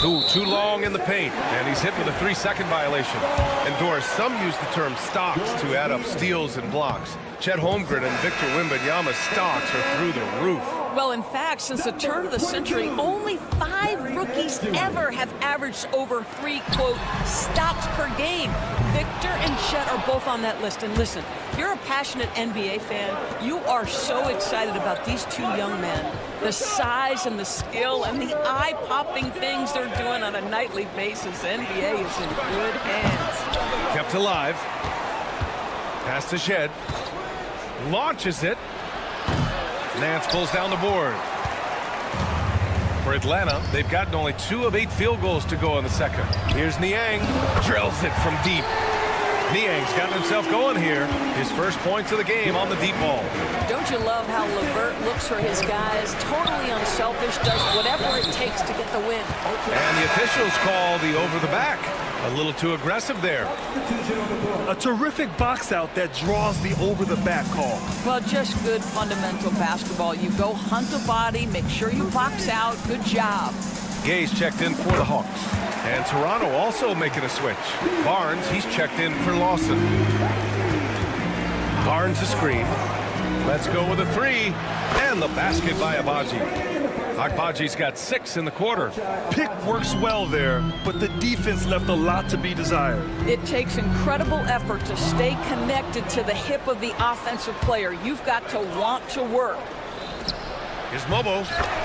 Ooh, too long in the paint. And he's hit with a 3-second violation. And Doris, some use the term stocks to add up steals and blocks. Chet Holmgren and Victor Wembanyama's stocks are through the roof. Well, in fact, since the turn of the century, only 5 rookies ever have averaged over 3, quote, stocks per game. Victor and Chet are both on that list. And listen, if you're a passionate NBA fan, you are so excited about these two young men. The size and the skill and the eye-popping things they're doing on a nightly basis. NBA is in good hands. Kept alive. Pass to Shed. Launches it. Nance pulls down the board. For Atlanta, they've gotten only 2 of 8 field goals to go in the second. Here's Niang. Drills it from deep. Niang's gotten himself going here. His first points of the game on the deep ball. Don't you love how LeVert looks for his guys? Totally unselfish, does whatever it takes to get the win. And the officials call the over the back. A little too aggressive there. A terrific box out that draws the over the back call. Well, just good fundamental basketball. You go hunt a body, make sure you box out. Good job. Gay's checked in for the Hawks. And Toronto also making a switch. Barnes, he's checked in for Lawson. Barnes a screen. Let's go with a 3. And the basket by Abaji. Agbaji's got 6 in the quarter. Pick works well there, but the defense left a lot to be desired. It takes incredible effort to stay connected to the hip of the offensive player. You've got to want to work. Here's Mobo.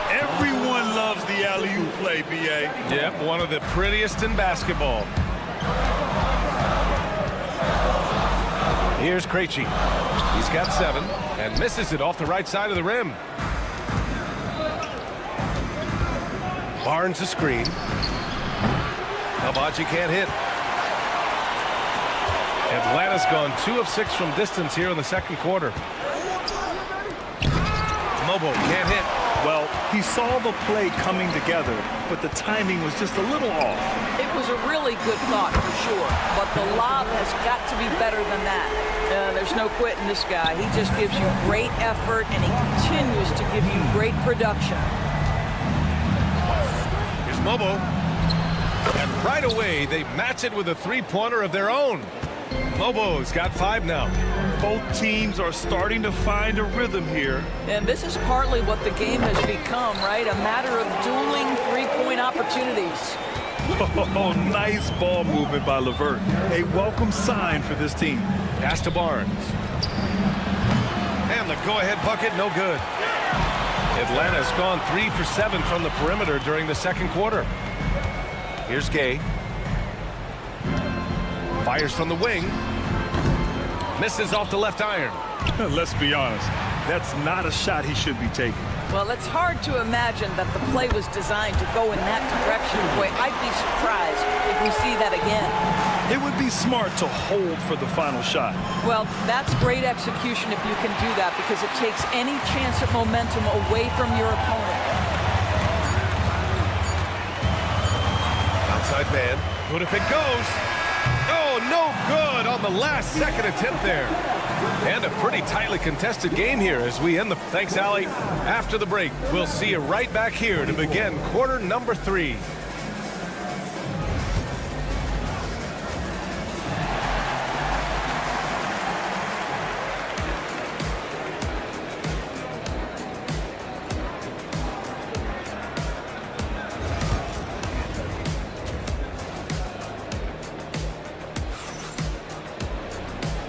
Everyone loves the alley-oop play, B.A. Yep, one of the prettiest in basketball. Here's Krejci. He's got 7 and misses it off the right side of the rim. Barnes a screen. Abaji can't hit. Atlanta's gone 2 of 6 from distance here in the second quarter. Mobo can't hit. Well, he saw the play coming together, but the timing was just a little off. It was a really good thought for sure, but the lob has got to be better than that. There's no quitting this guy. He just gives you great effort, and he continues to give you great production. Here's Mobo. And right away, they match it with a three-pointer of their own. Lobo's got 5 now. Both teams are starting to find a rhythm here. And this is partly what the game has become, right? A matter of dueling three-point opportunities. Oh, nice ball movement by LeVert. A welcome sign for this team. Pass to Barnes. And the go-ahead bucket, no good. Atlanta's gone 3 for 7 from the perimeter during the second quarter. Here's Gay. Fires from the wing. Misses off the left iron. Let's be honest, that's not a shot he should be taking. Well, it's hard to imagine that the play was designed to go in that direction. Boy, I'd be surprised if we see that again. It would be smart to hold for the final shot. Well, that's great execution if you can do that, because it takes any chance at momentum away from your opponent. Outside man. Good if it goes. Oh, no good on the last second attempt there. And a pretty tightly contested game here as we end the... Thanks, Allie. After the break, we'll see you right back here to begin quarter number 3.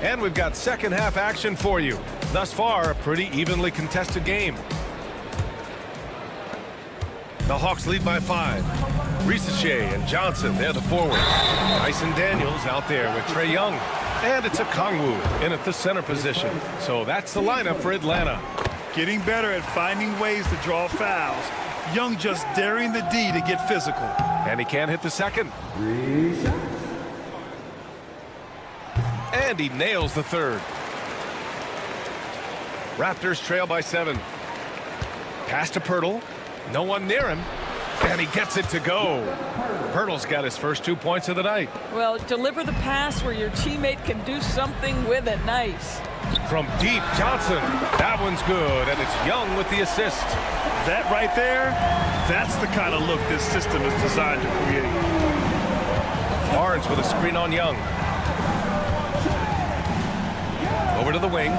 And we've got second half action for you. Thus far, a pretty evenly contested game. The Hawks lead by 5. Ricochet and Johnson, they're the forwards. Tyson Daniels out there with Trae Young. And it's a Kongwu in at the center position. So that's the lineup for Atlanta. Getting better at finding ways to draw fouls. Young just daring the D to get physical. And he can't hit the second. And he nails the third. Raptors trail by 7. Pass to Pirtle. No one near him. And he gets it to go. Pirtle's got his first 2 points of the night. Well, deliver the pass where your teammate can do something with it. Nice. From deep, Johnson. That one's good, and it's Young with the assist. That right there, that's the kind of look this system is designed to create. Barnes with a screen on Young. Over to the wing.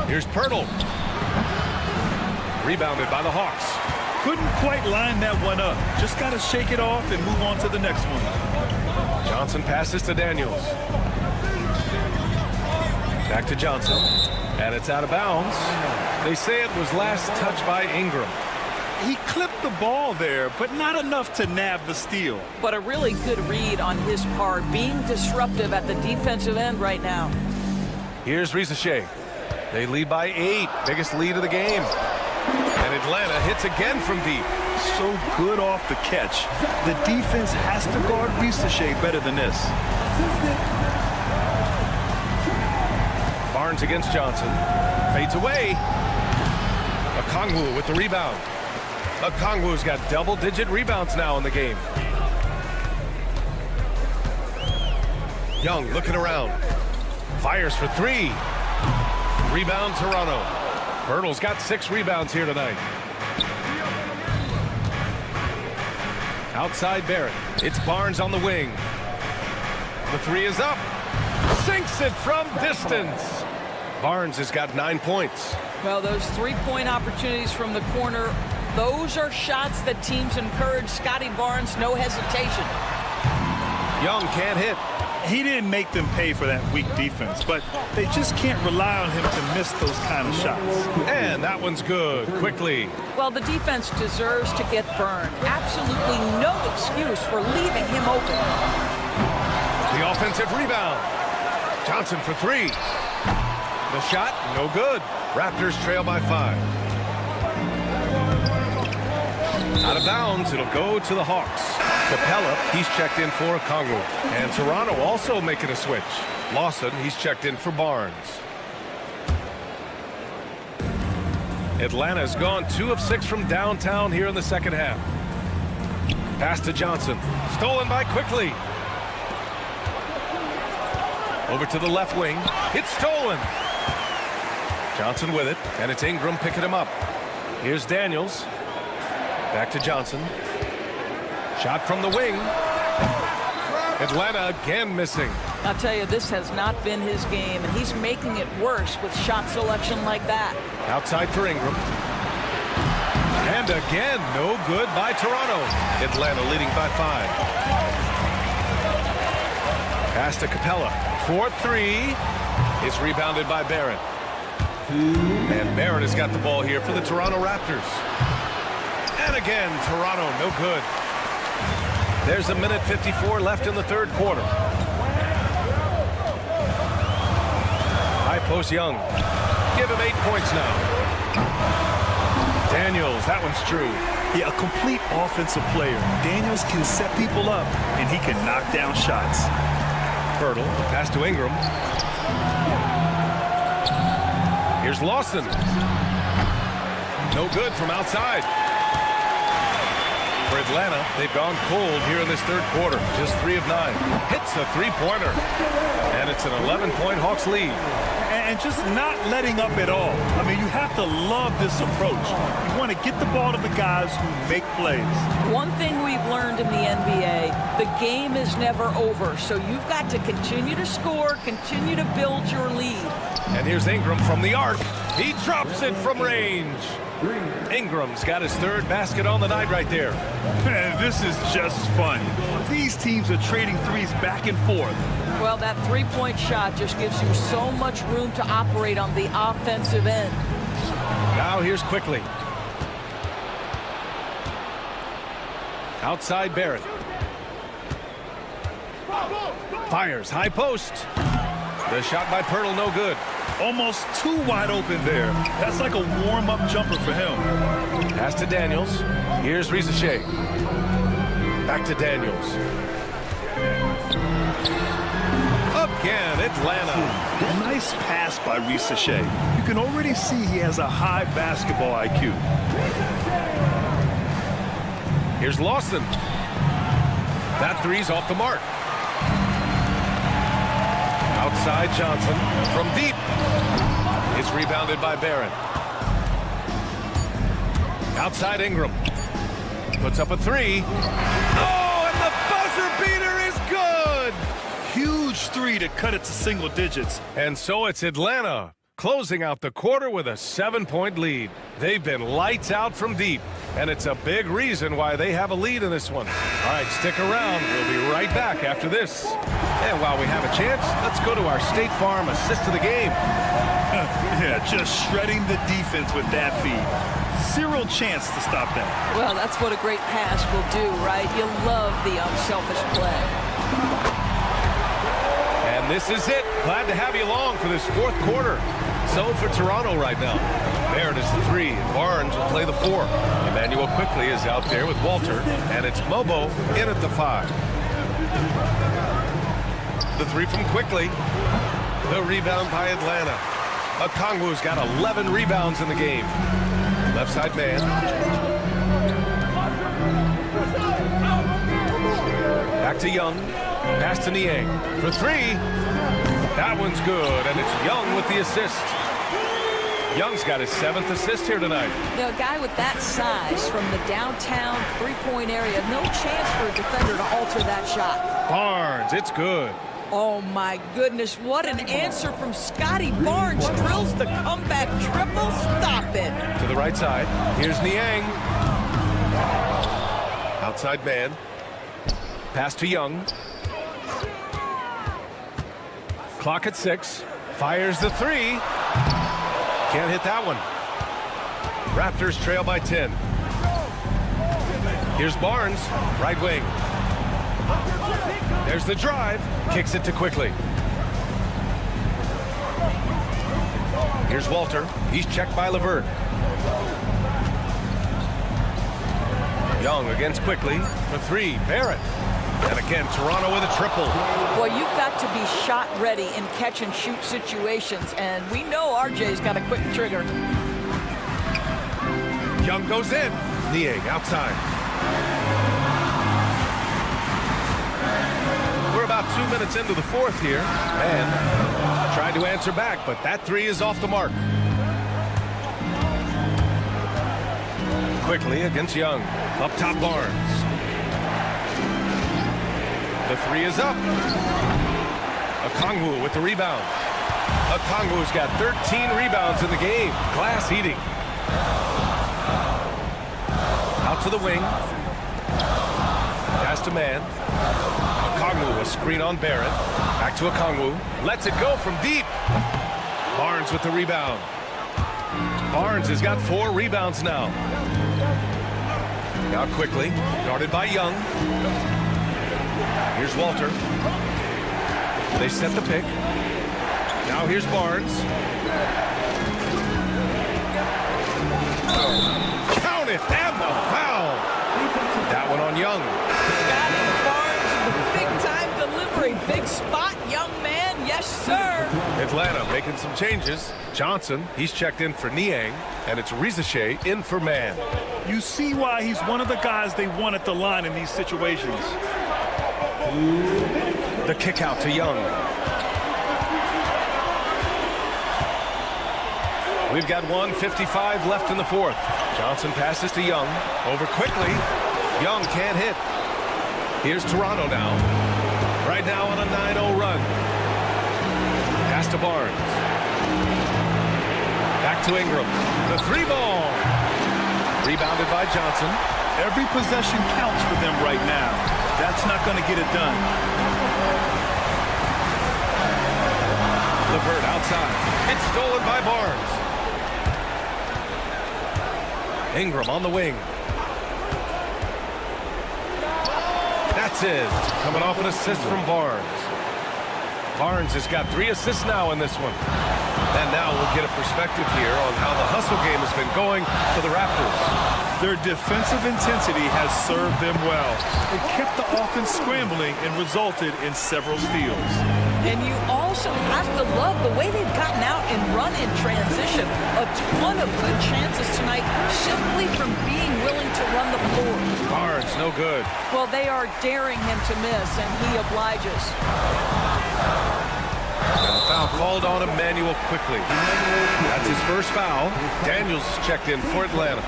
Here's Pirtle. Rebounded by the Hawks. Couldn't quite line that one up. Just got to shake it off and move on to the next one. Johnson passes to Daniels. Back to Johnson. And it's out of bounds. They say it was last touched by Ingram. He clipped the ball there, but not enough to nab the steal. But a really good read on his part, being disruptive at the defensive end right now. Here's Ricochet. They lead by 8. Biggest lead of the game. And Atlanta hits again from deep. So good off the catch. The defense has to guard Ricochet better than this. Barnes against Johnson. Fades away. Okongwu with the rebound. Okongwu's got double-digit rebounds now in the game. Young looking around. Fires for 3. Rebound Toronto. Pirtle's got 6 rebounds here tonight. Outside Barrett. It's Barnes on the wing. The 3 is up. Sinks it from distance. Barnes has got 9 points. Well, those three-point opportunities from the corner, those are shots that teams encourage. Scotty Barnes, no hesitation. Young can't hit. He didn't make them pay for that weak defense, but they just can't rely on him to miss those kind of shots. And that one's good. Quickly. Well, the defense deserves to get burned. Absolutely no excuse for leaving him open. The offensive rebound. Johnson for 3. The shot, no good. Raptors trail by 5. Out of bounds, it'll go to the Hawks. Capella, he's checked in for Okongwu. And Toronto also making a switch. Lawson, he's checked in for Barnes. Atlanta's gone 2 of 6 from downtown here in the second half. Pass to Johnson. Stolen by Quickly. Over to the left wing. It's stolen. Johnson with it, and it's Ingram picking him up. Here's Daniels. Back to Johnson. Shot from the wing. Atlanta again missing. I'll tell you, this has not been his game, and he's making it worse with shot selection like that. Outside for Ingram. And again, no good by Toronto. Atlanta leading by 5. Pass to Capella. 4-3. It's rebounded by Barron. And Barron has got the ball here for the Toronto Raptors. And again, Toronto, no good. There's a minute 54 left in the third quarter. High post Young. Give him 8 points now. Daniels, that one's true. Yeah, a complete offensive player. Daniels can set people up, and he can knock down shots. Pirtle, pass to Ingram. Here's Lawson. No good from outside. For Atlanta, they've gone cold here in this third quarter. Just 3 of 9. Hits a three-pointer. And it's an 11-point Hawks lead. And just not letting up at all. I mean, you have to love this approach. You want to get the ball to the guys who make plays. One thing we've learned in the NBA, the game is never over. So you've got to continue to score, continue to build your lead. And here's Ingram from the arc. He drops it from range. Ingram's got his 3rd basket on the night right there. Man, this is just fun. These teams are trading threes back and forth. Well, that three-point shot just gives you so much room to operate on the offensive end. Now here's Quickly. Outside Barrett. Fires, high post. The shot by Pirtle, no good. Almost too wide open there. That's like a warm-up jumper for him. Pass to Daniels. Here's Rizachet. Back to Daniels. Again, Atlanta. Nice pass by Rizachet. You can already see he has a high basketball IQ. Here's Lawson. That three's off the mark. Outside Johnson from deep. It's rebounded by Barron. Outside Ingram. Puts up a 3. Oh, and the buzzer beater is good! Huge 3 to cut it to single digits. And so it's Atlanta closing out the quarter with a 7-point lead. They've been lights out from deep, and it's a big reason why they have a lead in this one. All right, stick around. We'll be right back after this. And while we have a chance, let's go to our State Farm assist of the game. Yeah, just shredding the defense with that feed. Zero chance to stop that. Well, that's what a great pass will do, right? You love the unselfish play. And this is it. Glad to have you along for this fourth quarter. So for Toronto right now, Barrett is the 3. Barnes will play the 4. Emmanuel Quickly is out there with Walter, and it's Mobo in at the 5. The 3 from Quickly. The rebound by Atlanta. Okongwu's got 11 rebounds in the game. Left side man. Back to Young. Pass to Niang for 3. That one's good, and it's Young with the assist. Young's got his 7th assist here tonight. You know, a guy with that size from the downtown three-point area, no chance for a defender to alter that shot. Barnes, it's good. Oh, my goodness. What an answer from Scotty Barnes. Drills the comeback triple. Stop it. To the right side. Here's Niang. Outside man. Pass to Young. Clock at 6. Fires the 3. Can't hit that one. Raptors trail by 10. Here's Barnes. Right wing. There's the drive. Kicks it to Quickly. Here's Walter. He's checked by LeVert. Young against Quickly for 3. Barrett. And again, Toronto with a triple. Boy, you've got to be shot ready in catch-and-shoot situations, and we know RJ's got a quick trigger. Young goes in. Niang outside. We're about 2 minutes into the fourth here, and tried to answer back, but that 3 is off the mark. Quickly against Young. Up top Barnes. The three is up. Okongwu with the rebound. Okongwu's got 13 rebounds in the game. Glass heating. Out to the wing. Pass to man. Okongwu, a screen on Barrett. Back to Okongwu. Lets it go from deep. Barnes with the rebound. Barnes has got 4 rebounds now. Now quickly, guarded by Young. Here's Walter. They set the pick. Now here's Barnes. Count it, and the foul. That one on Young. Got him, Barnes, the big-time delivery. Big spot, young man. Yes, sir. Atlanta making some changes. Johnson, he's checked in for Niang, and it's Rizashe in for man. You see why he's one of the guys they want at the line in these situations. The kick out to Young. We've got 1:55 left in the fourth. Johnson passes to Young. Over quickly. Young can't hit. Here's Toronto now. Right now on a 9-0 run. Pass to Barnes. Back to Ingram. The 3-ball. Rebounded by Johnson. Every possession counts for them right now. That's not going to get it done. LeVert outside. It's stolen by Barnes. Ingram on the wing. That's it. Coming off an assist from Barnes. Barnes has got 3 assists now in this one. And now we'll get a perspective here on how the hustle game has been going for the Raptors. Their defensive intensity has served them well. It kept the offense scrambling and resulted in several steals. And you also have to love the way they've gotten out and run in transition. A ton of good chances tonight simply from being willing to run the floor. Barnes, no good. Well, they are daring him to miss, and he obliges. And the foul called on Emmanuel quickly. That's his first foul. Daniels checked in for Atlanta.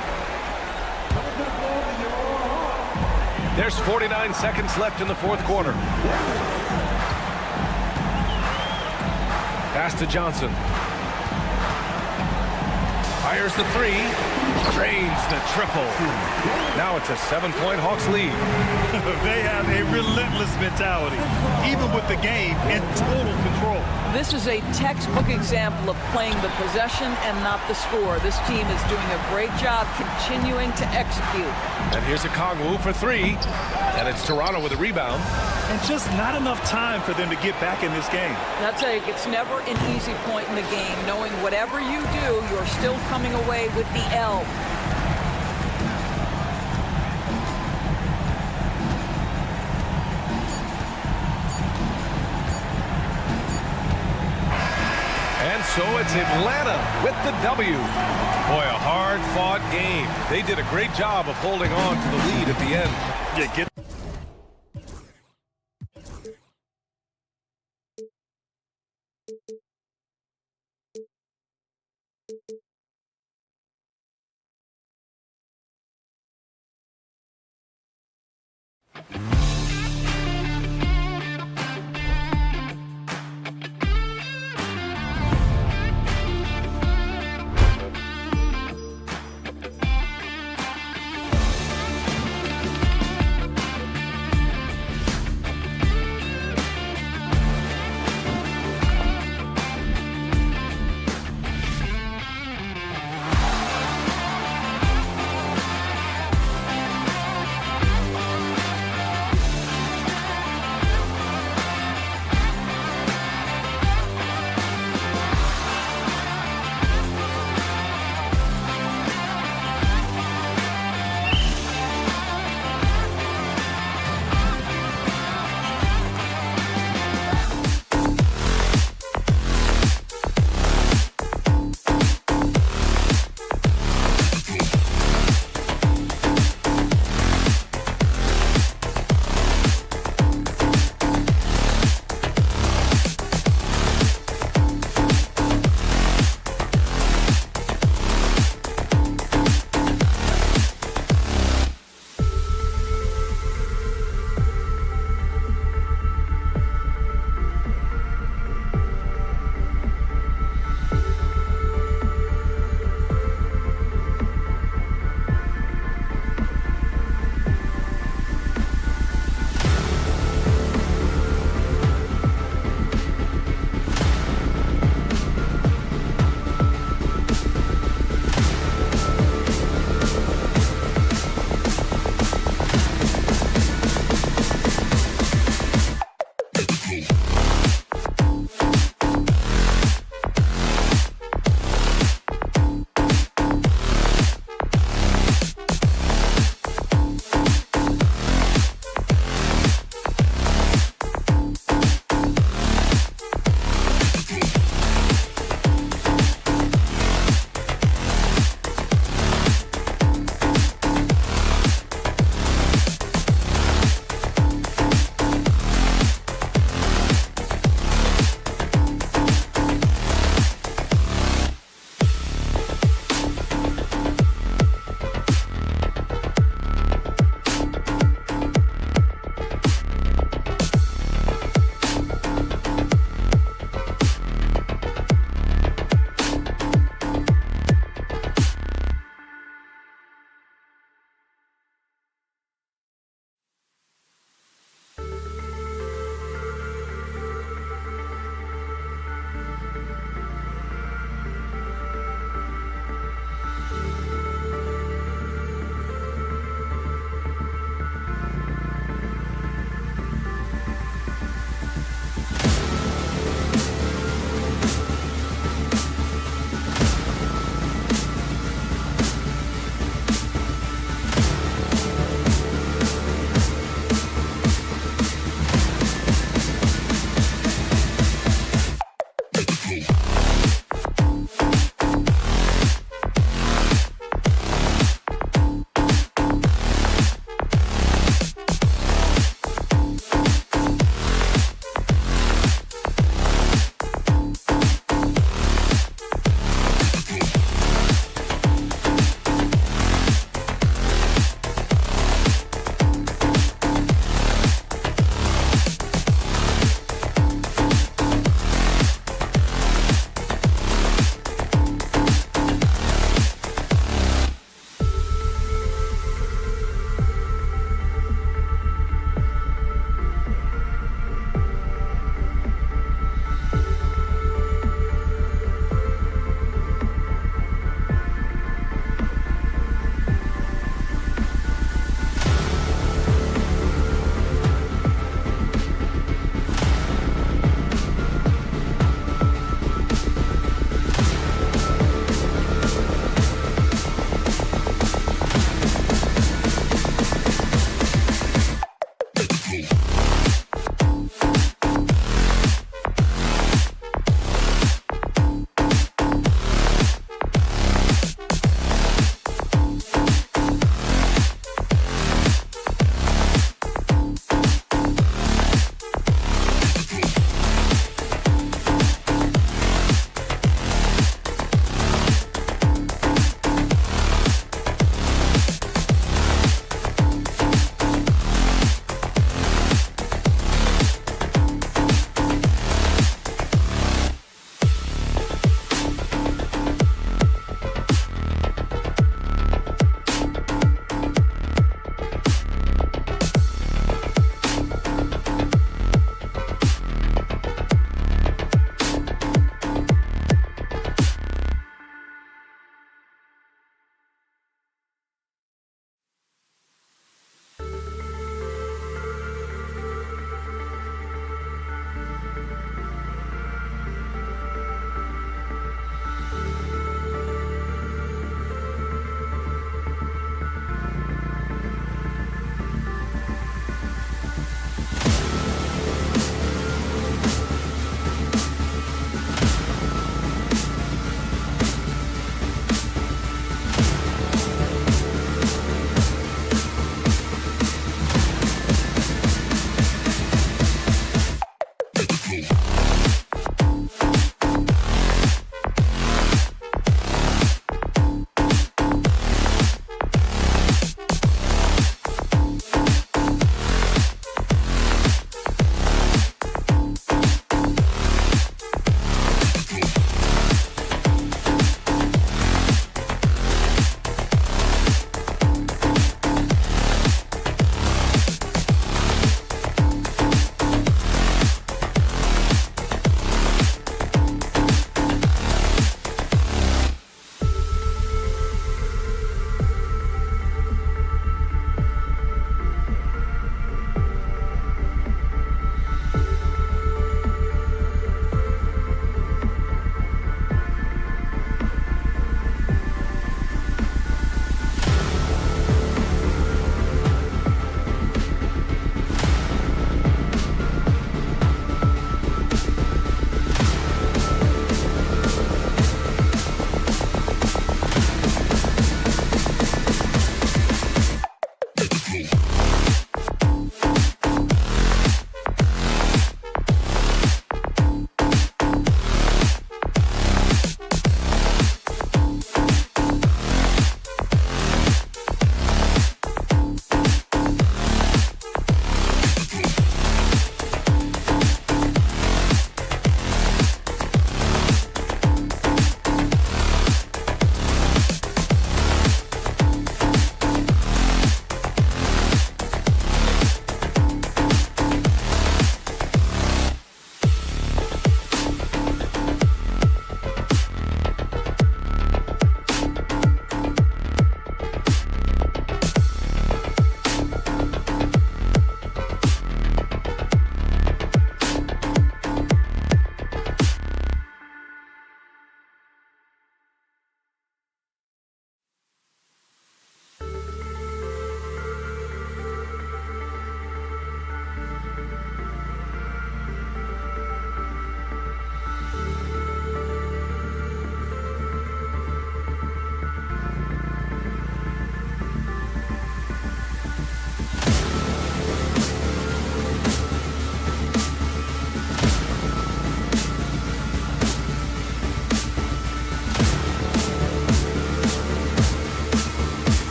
There's 49 seconds left in the fourth quarter. Pass to Johnson. Fires the 3. Drains the triple. Now it's a 7-point Hawks lead. They have a relentless mentality, even with the game in total control. This is a textbook example of playing the possession and not the score. This team is doing a great job continuing to execute. And here's Okongwu for 3. And it's Toronto with a rebound. And just not enough time for them to get back in this game. I'll tell you, it's never an easy point in the game, knowing whatever you do, you're still coming away with the L. And so it's Atlanta with the W. Boy, a hard-fought game. They did a great job of holding on to the lead at the end. Yeah, get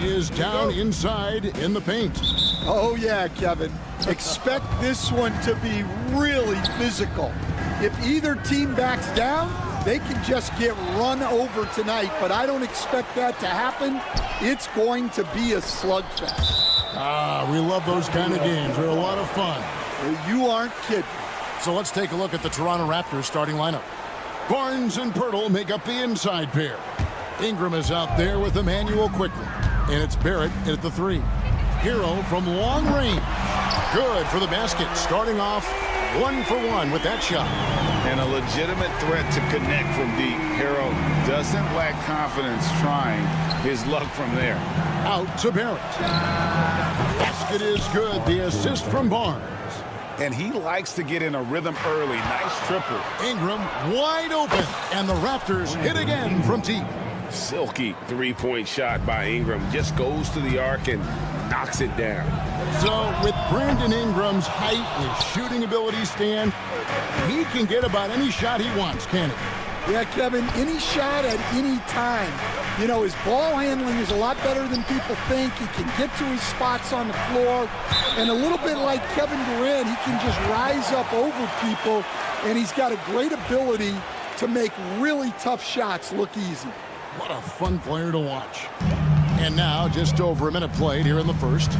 is down inside in the paint. Oh, yeah, Kevin. Expect this one to be really physical. If either team backs down, they can just get run over tonight, but I don't expect that to happen. It's going to be a slugfest. We love those kind of games. They're a lot of fun. You aren't kidding. So let's take a look at the Toronto Raptors starting lineup. Barnes and Pirtle make up the inside pair. Ingram is out there with Emmanuel quickly. And it's Barrett at the 3. Hero from long range. Good for the basket. Starting off 1 for 1 with that shot. And a legitimate threat to connect from deep. Hero doesn't lack confidence trying his luck from there. Out to Barrett. Basket is good. The assist from Barnes. And he likes to get in a rhythm early. Nice triple. Ingram wide open. And the Raptors hit again from deep. Silky three-point shot by Ingram. Just goes to the arc and knocks it down. So with Brandon Ingram's height, his shooting ability, Stan, he can get about any shot he wants, can't he? Yeah, Kevin, any shot at any time. You know, his ball handling is a lot better than people think. He can get to his spots on the floor. And a little bit like Kevin Durant, he can just rise up over people. And he's got a great ability to make really tough shots look easy. What a fun player to watch. And now, just over a minute played here in the first.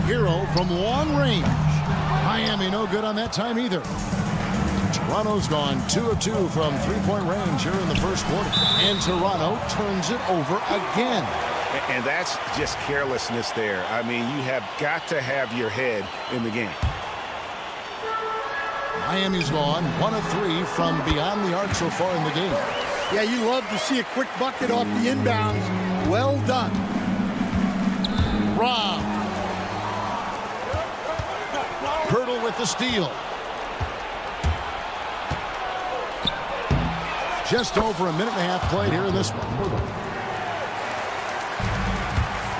Hero from long range. Miami no good on that time either. Toronto's gone 2 of 2 from three-point range here in the first quarter. And Toronto turns it over again. And that's just carelessness there. I mean, you have got to have your head in the game. Miami's gone 1 of 3 from beyond the arc so far in the game. Yeah, you love to see a quick bucket off the inbounds. Well done. Rob. Pirtle with the steal. Just over a minute and a half played here in this one.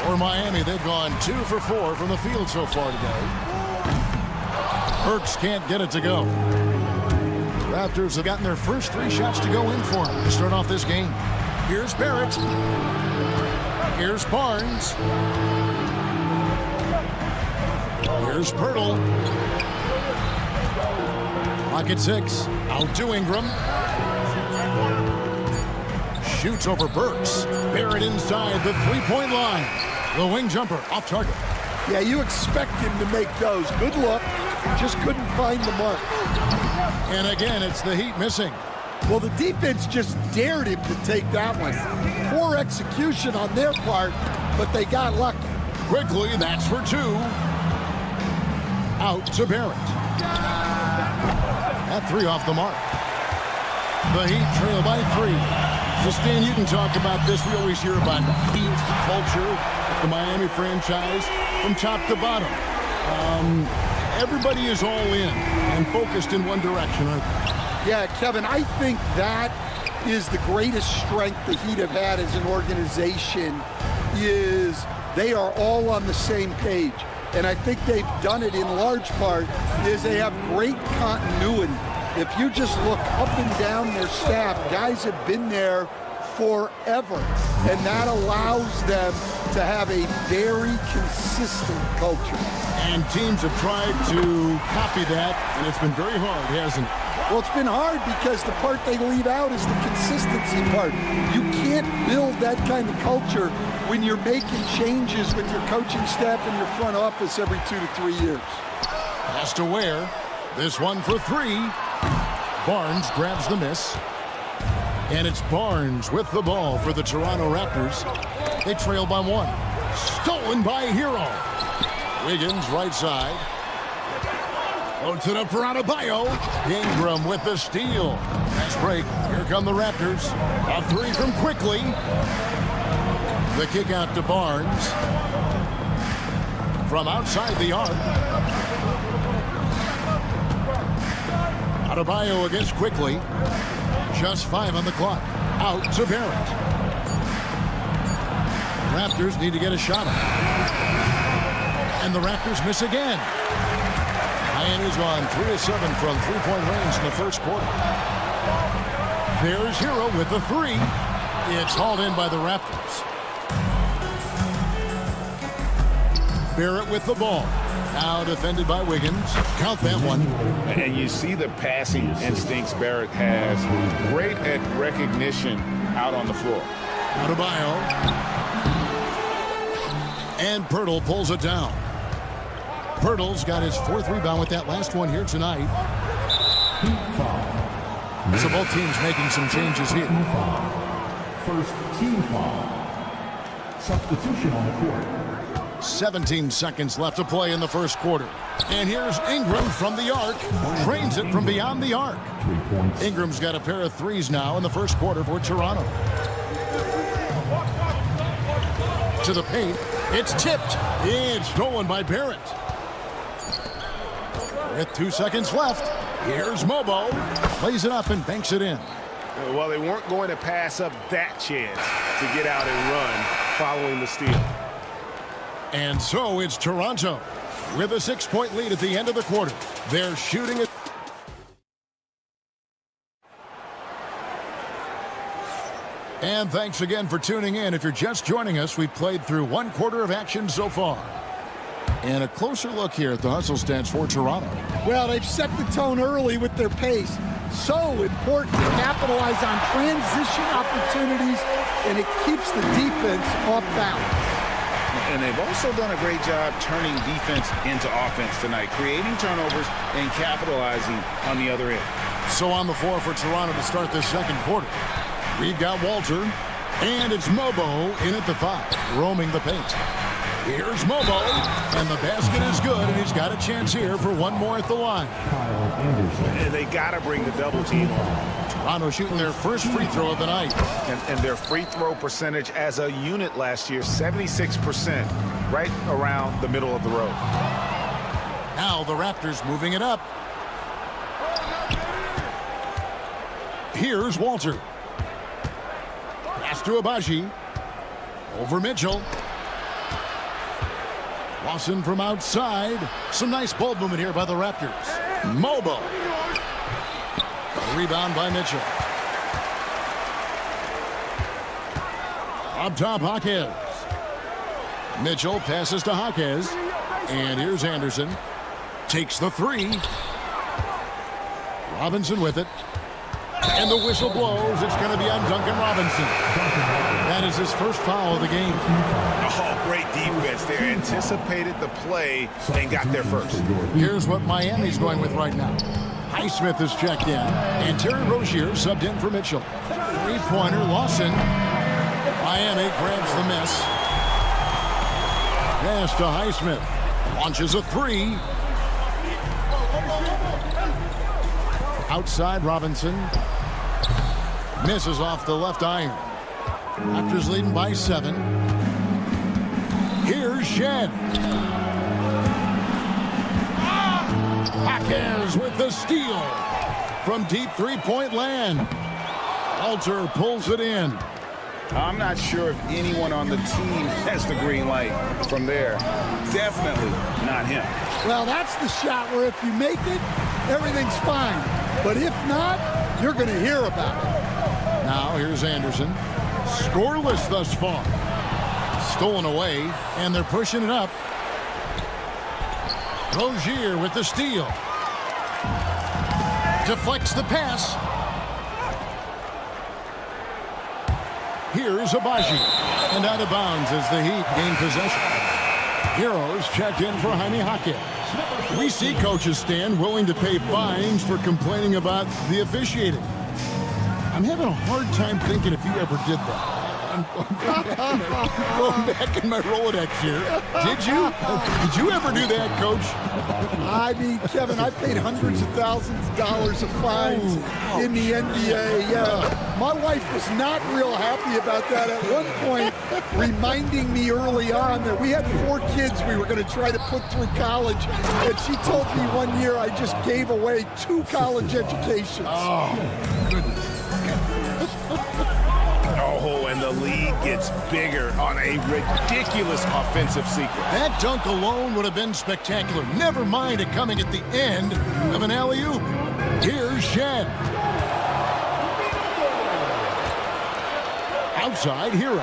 For Miami, they've gone 2 for 4 from the field so far today. Burks can't get it to go. Raptors have gotten their first 3 shots to go in for them to start off this game. Here's Barrett. Here's Barnes. Here's Pirtle. Pocket 6. Out to Ingram. Shoots over Burks. Barrett inside the three-point line. The wing jumper off target. Yeah, you expect him to make those. Good look. Just couldn't find the mark. And again, it's the Heat missing. Well, the defense just dared him to take that one. Poor execution on their part, but they got lucky. Quickly, that's for 2. Out to Barrett. That 3 off the mark. The Heat trail by 3. So, Stan, you can talk about this. We always hear about Heat culture, the Miami franchise, from top to bottom. Everybody is all in and focused in one direction, aren't they? Yeah, Kevin, I think that is the greatest strength the Heat have had as an organization is they are all on the same page. And I think they've done it in large part is they have great continuity. If you just look up and down their staff, guys have been there forever. And that allows them to have a very consistent culture. And teams have tried to copy that, and it's been very hard, hasn't it? Well, it's been hard because the part they leave out is the consistency part. You can't build that kind of culture when you're making changes with your coaching staff and your front office every 2 to 3 years. Pass to Ware. This one for 3. Barnes grabs the miss. And it's Barnes with the ball for the Toronto Raptors. They trail by 1. Stolen by Hero. Wiggins right side. Floats it up for Adebayo. Ingram with the steal. Fast break. Here come the Raptors. A 3 from Quickly. The kick out to Barnes. From outside the arc. Adebayo against Quickly. Just 5 on the clock. Out to Barrett. Raptors need to get a shot up. And the Raptors miss again. Miami's gone 3 of 7 from three-point range in the first quarter. There's Hero with the 3. It's hauled in by the Raptors. Barrett with the ball. Now defended by Wiggins. Count that one. And you see the passing instincts Barrett has. Great at recognition out on the floor. Adebayo. And Pirtle pulls it down. Pirtle's got his 4th rebound with that last one here tonight. So both teams making some changes here. First team foul. Substitution on the court. 17 seconds left to play in the first quarter. And here's Ingram from the arc. Drains it from beyond the arc. 3 points. Ingram's got a pair of threes now in the first quarter for Toronto. To the paint. It's tipped. It's stolen by Barrett. With 2 seconds left, here's Mobo. Plays it up and banks it in. Well, they weren't going to pass up that chance to get out and run following the steal. And so it's Toronto with a 6-point lead at the end of the quarter. They're shooting it. And thanks again for tuning in. If you're just joining us, we've played through 1 quarter of action so far. And a closer look here at the hustle stats for Toronto. Well, they've set the tone early with their pace. So important to capitalize on transition opportunities, and it keeps the defense off balance. And they've also done a great job turning defense into offense tonight, creating turnovers and capitalizing on the other end. So on the floor for Toronto to start this second quarter, we've got Walter, and it's Mobo in at the 5, roaming the paint. Here's Mobo, and the basket is good, and he's got a chance here for one more at the line. And they got to bring the double team on. Toronto shooting their first free throw of the night. And their free throw percentage as a unit last year, 76%, right around the middle of the road. Now the Raptors moving it up. Here's Walter. Pass to Abaji. Over Mitchell. Lawson from outside. Some nice ball movement here by the Raptors. Mobo. A rebound by Mitchell. Up top, Jaquez. Mitchell passes to Jaquez. And here's Anderson. Takes the 3. Robinson with it. And the whistle blows. It's going to be on Duncan Robinson. That is his first foul of the game. Oh, great defense there. Anticipated the play and got there first. Here's what Miami's going with right now. Highsmith is checked in. And Terry Rozier subbed in for Mitchell. 3-pointer, Lawson. Miami grabs the miss. Pass to Highsmith. Launches a 3. Outside Robinson. Misses off the left iron. Raptors leading by 7. Here's Shed. Jaquez with the steal from deep 3-point land. Walter pulls it in. I'm not sure if anyone on the team has the green light from there. Definitely not him. Well, that's the shot where if you make it, everything's fine. But if not, you're going to hear about it. Now here's Anderson. Scoreless thus far. Stolen away, and they're pushing it up. Rozier with the steal. Deflects the pass. Here's Abaji. And out of bounds as the Heat gain possession. Heroes checked in for Jaime Jaquez. We see coaches stand willing to pay fines for complaining about the officiating. I'm having a hard time thinking if you ever did that. I'm going back in my Rolodex here. Did you? Did you ever do that, Coach? I mean, Kevin, I paid hundreds of thousands of dollars of fines in the NBA. Yeah, my wife was not real happy about that at one point, reminding me early on that we had 4 kids we were going to try to put through college, and she told me one year I just gave away 2 college educations. Oh, goodness. Oh, and the lead gets bigger on a ridiculous offensive sequence. That dunk alone would have been spectacular. Never mind it coming at the end of an alley-oop. Here's Shed. Outside, Hero.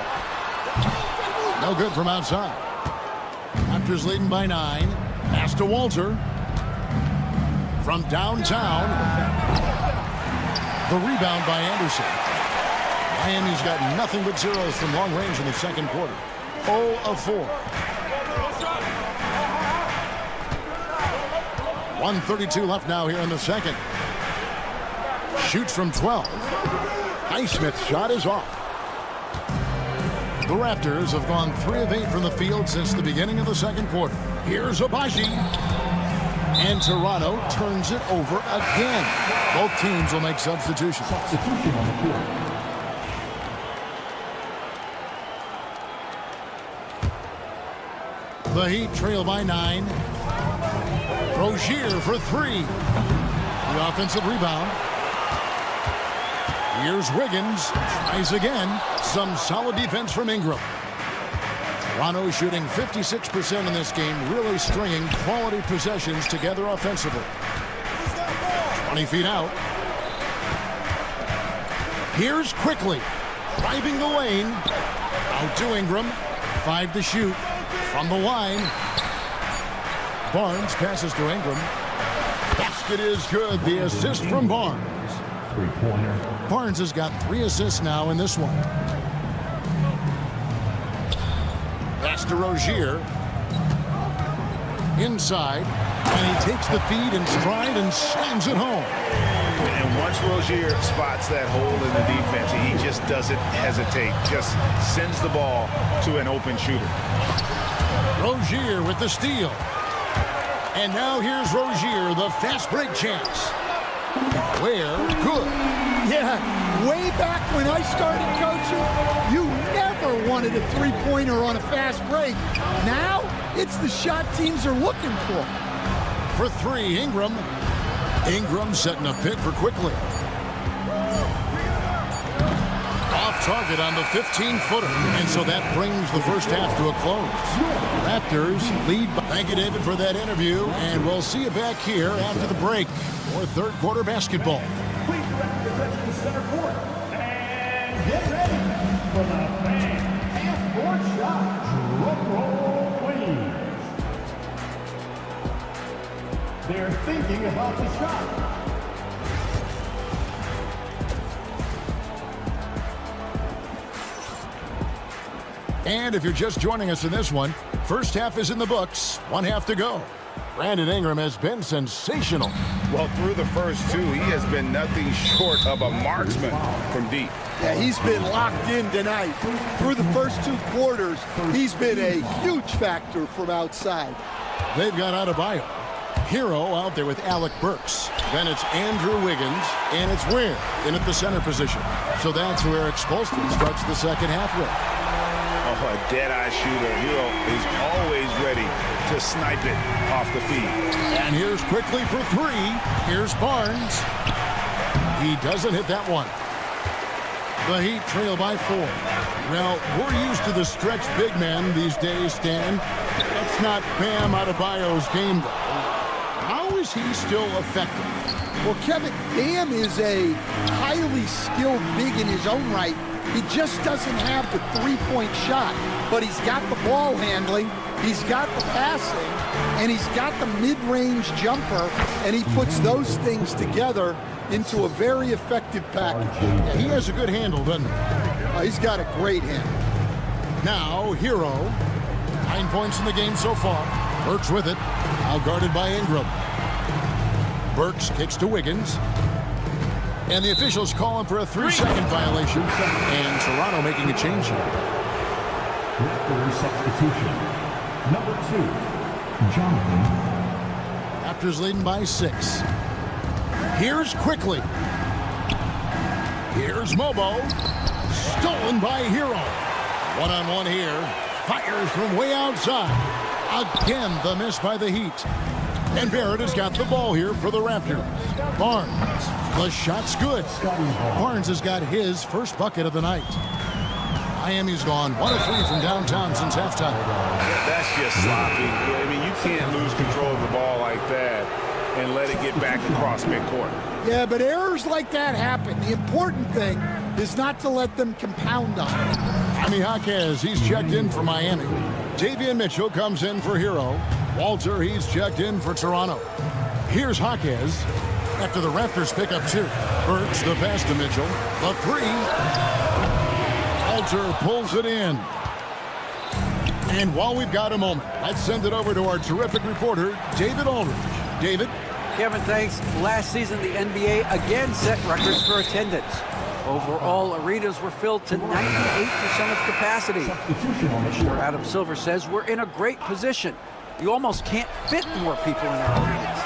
No good from outside. Raptors leading by 9. Pass to Walter. From downtown. The rebound by Anderson. Miami's got nothing but zeros from long range in the second quarter. 0 of 4. 1:32 left now here in the second. Shoots from 12. Highsmith's shot is off. The Raptors have gone 3 of 8 from the field since the beginning of the second quarter. Here's Abaji. And Toronto turns it over again. Both teams will make substitutions. Substitution on the court. The Heat trail by 9. Rozier for 3. The offensive rebound. Here's Wiggins. Tries again. Some solid defense from Ingram. Toronto shooting 56% in this game, really stringing quality possessions together offensively. 20 feet out. Here's Quickly. Driving the lane. Out to Ingram. 5 to shoot. From the line. Barnes passes to Ingram. Basket is good. The assist from Barnes. Three-pointer. Barnes has got 3 assists now in this one. Pass to Rozier. Inside. And he takes the feed in stride and slams it home. And once Rozier spots that hole in the defense, he just doesn't hesitate. Just sends the ball to an open shooter. Rozier with the steal. And now here's Rozier, the fast break chance. Where? Good. Yeah, way back when I started coaching, you never wanted a three-pointer on a fast break. Now, it's the shot teams are looking for. For 3, Ingram. Ingram setting a pick for Quickly. Off target on the 15-footer. And so that brings the first half to a close. Raptors lead by... Thank you, David, for that interview. And we'll see you back here after the break for third quarter basketball. Please represent the center court. And get ready for the fan half-court shot. Drum roll, please. They're thinking about the shot. And if you're just joining us in this one, first half is in the books. 1 half to go. Brandon Ingram has been sensational. Well, through the first 2, he has been nothing short of a marksman from deep. Yeah, he's been locked in tonight. Through the first 2 quarters, he's been a huge factor from outside. They've got Adebayo. Hero out there with Alec Burks. Then it's Andrew Wiggins, and it's Ware in at the center position. So that's who Eric Spoelstra starts the second half with. Oh, a dead-eye shooter. Hero is always ready to snipe it off the feed. And here's Quickly for 3. Here's Barnes. He doesn't hit that one. The Heat trail by 4. Well, we're used to the stretch big man these days, Stan. That's not Bam Adebayo's game, though. How is he still effective? Well, Kevin, Bam is a highly skilled big in his own right. He just doesn't have the three-point shot, but he's got the ball handling, he's got the passing, and he's got the mid-range jumper, and he puts those things together into a very effective package. Yeah, he has a good handle, doesn't he? He's got a great handle. Now, Hero. 9 points in the game so far. Burks with it. Now guarded by Ingram. Burks kicks to Wiggins. And the officials calling for a 3-second violation. And Toronto making a change here. Raptors substitution. Number 2, Jonathan. Raptors leading by 6. Here's Quickly. Here's Mobo. Stolen by Hero. One-on-one here. Fires from way outside. Again, the miss by the Heat. And Barrett has got the ball here for the Raptors. Barnes. The shot's good. Barnes has got his first bucket of the night. Miami's gone 1 of 3 from downtown since halftime. That's just sloppy. I mean, you can't lose control of the ball like that and let it get back across midcourt. Yeah, but errors like that happen. The important thing is not to let them compound on it. Jaime Jaquez, he's checked in for Miami. Davian Mitchell comes in for Hero. Walter, he's checked in for Toronto. Here's Jaquez. After the Raptors pick up 2. Burks the pass to Mitchell. The 3. Walter pulls it in. And while we've got a moment, let's send it over to our terrific reporter, David Aldridge. David? Kevin, thanks. Last season, the NBA again set records for attendance. Overall, arenas were filled to 98% of capacity. Commissioner Adam Silver says we're in a great position. You almost can't fit more people in our arenas.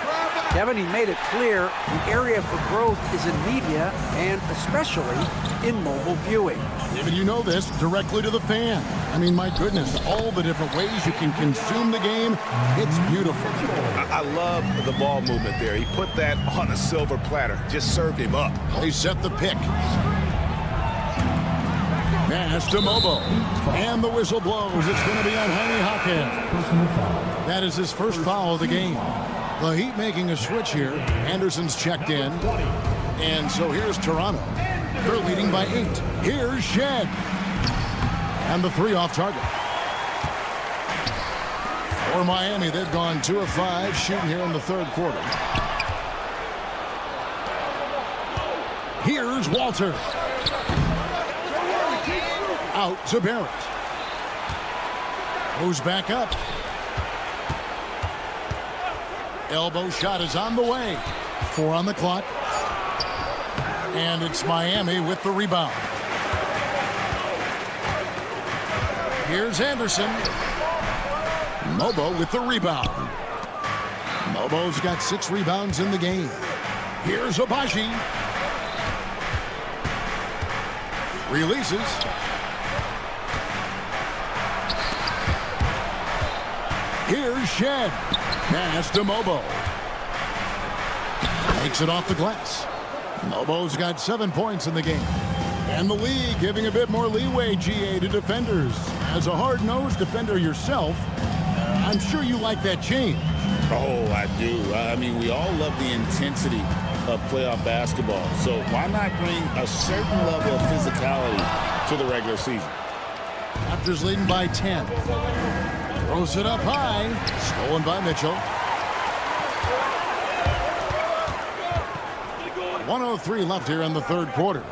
Kevin, he made it clear the area for growth is in media and especially in mobile viewing. David, you know this, directly to the fan. I mean, my goodness, all the different ways you can consume the game, it's beautiful. I love the ball movement there. He put that on a silver platter, just served him up. They set the pick. Pass to Mobo. And the whistle blows. It's going to be on Jaime Jaquez. That is his first foul of the game. The Heat making a switch here. Anderson's checked in. And so here's Toronto. They're leading by 8. Here's Shed. And the 3 off target. For Miami, they've gone 2 of 5 shooting here in the 3rd quarter. Here's Walter. Out to Barrett. Goes back up. Elbow shot is on the way. 4 on the clock. And it's Miami with the rebound. Here's Anderson. Mobo with the rebound. Mobo's got 6 rebounds in the game. Here's Abaji. Releases. Here's Shed. Pass to Mobo. Takes it off the glass. Mobo's got 7 points in the game. And the league giving a bit more leeway, GA, to defenders. As a hard-nosed defender yourself, I'm sure you like that change. Oh, I do. I mean, we all love the intensity of playoff basketball. So why not bring a certain level of physicality to the regular season? Raptors leading by 10. Throws it up high. Stolen by Mitchell. 1:03 left here in the 3rd quarter.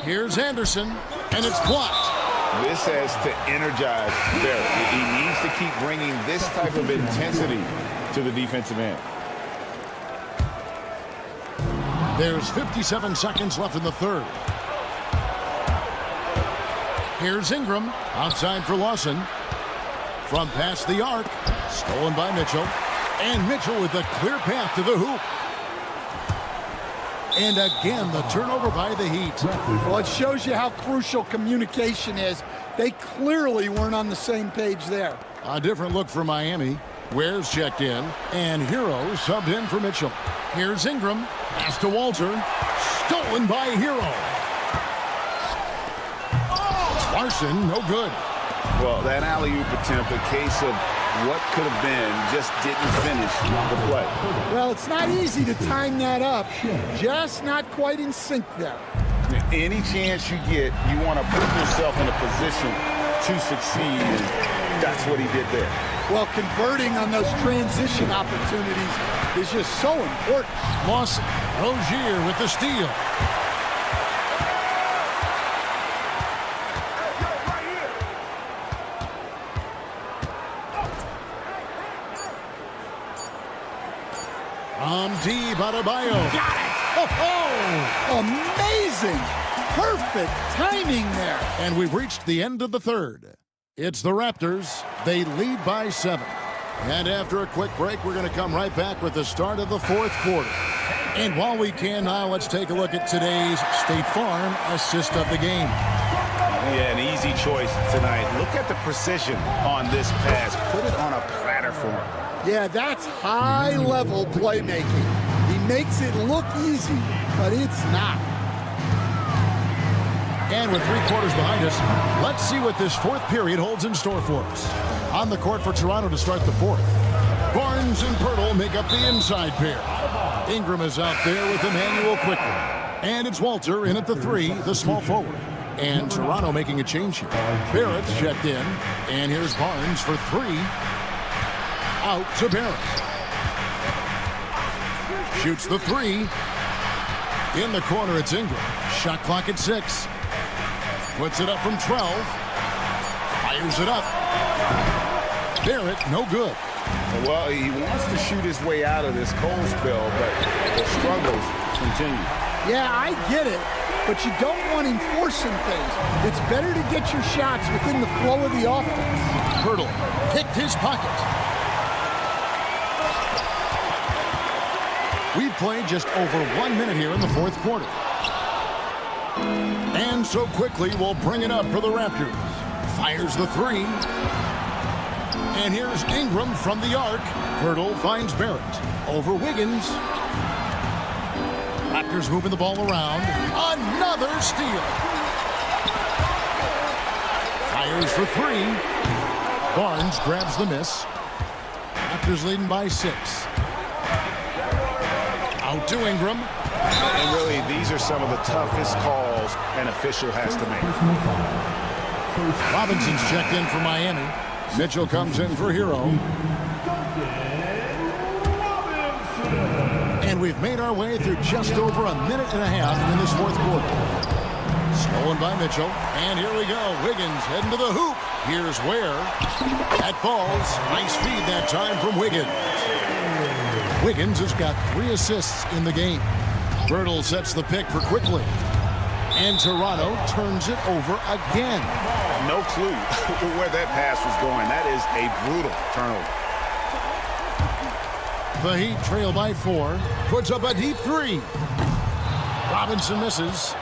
Here's Anderson, and it's blocked. This has to energize Barrett. He needs to keep bringing this type of intensity to the defensive end. There's 57 seconds left in the 3rd. Here's Ingram, outside for Lawson. From past the arc, stolen by Mitchell. And Mitchell with a clear path to the hoop. And again, the turnover by the Heat. Well, it shows you how crucial communication is. They clearly weren't on the same page there. A different look for Miami. Ware's checked in, and Hero subbed in for Mitchell. Here's Ingram. Pass to Walter. Stolen by Hero. Larson, no good. Well, that alley-oop attempt, a case of what could have been, just didn't finish the play. Well, it's not easy to time that up. Just not quite in sync there. Any chance you get, you want to put yourself in a position to succeed, and that's what he did there. Well, converting on those transition opportunities is just so important. Lawson, Rozier with the steal. Deep Adebayo. Got it! Oh, amazing! Perfect timing there. And we've reached the end of the 3rd. It's the Raptors. They lead by 7. And after a quick break, we're going to come right back with the start of the 4th quarter. And while we can now, let's take a look at today's State Farm assist of the game. Yeah, an easy choice tonight. Look at the precision on this pass. Put it on a platter for him. Yeah, that's high-level playmaking. He makes it look easy, but it's not. And with 3 quarters behind us, let's see what this 4th period holds in store for us. On the court for Toronto to start the 4th. Barnes and Pirtle make up the inside pair. Ingram is out there with Emmanuel quickly. And it's Walter in at the 3, the small forward. And Toronto making a change here. Barrett's checked in. And here's Barnes for 3. Out to Barrett. Shoots the 3. In the corner, it's Ingram. Shot clock at 6. Puts it up from 12. Fires it up. Barrett, no good. Well, he wants to shoot his way out of this cold spell, but the struggles continue. Yeah, I get it, but you don't want him forcing things. It's better to get your shots within the flow of the offense. Hurdle picked his pocket. We've played just over 1 minute here in the fourth quarter. And so quickly, we'll bring it up for the Raptors. Fires the 3. And here's Ingram from the arc. Hurdle finds Barrett. Over Wiggins. Raptors moving the ball around. Another steal. Fires for 3. Barnes grabs the miss. Raptors leading by 6. Out to Ingram. And really, these are some of the toughest calls an official has to make. Robinson's checked in for Miami. Mitchell comes in for Hero. And we've made our way through just over a minute and a half in this fourth quarter. Stolen by Mitchell. And here we go. Wiggins heading to the hoop. Here's Ware. That falls. Nice feed that time from Wiggins. Wiggins has got 3 assists in the game. Hurdle sets the pick for Quickly. And Toronto turns it over again. No clue where that pass was going. That is a brutal turnover. The Heat trail by 4. Puts up a deep 3. Robinson misses.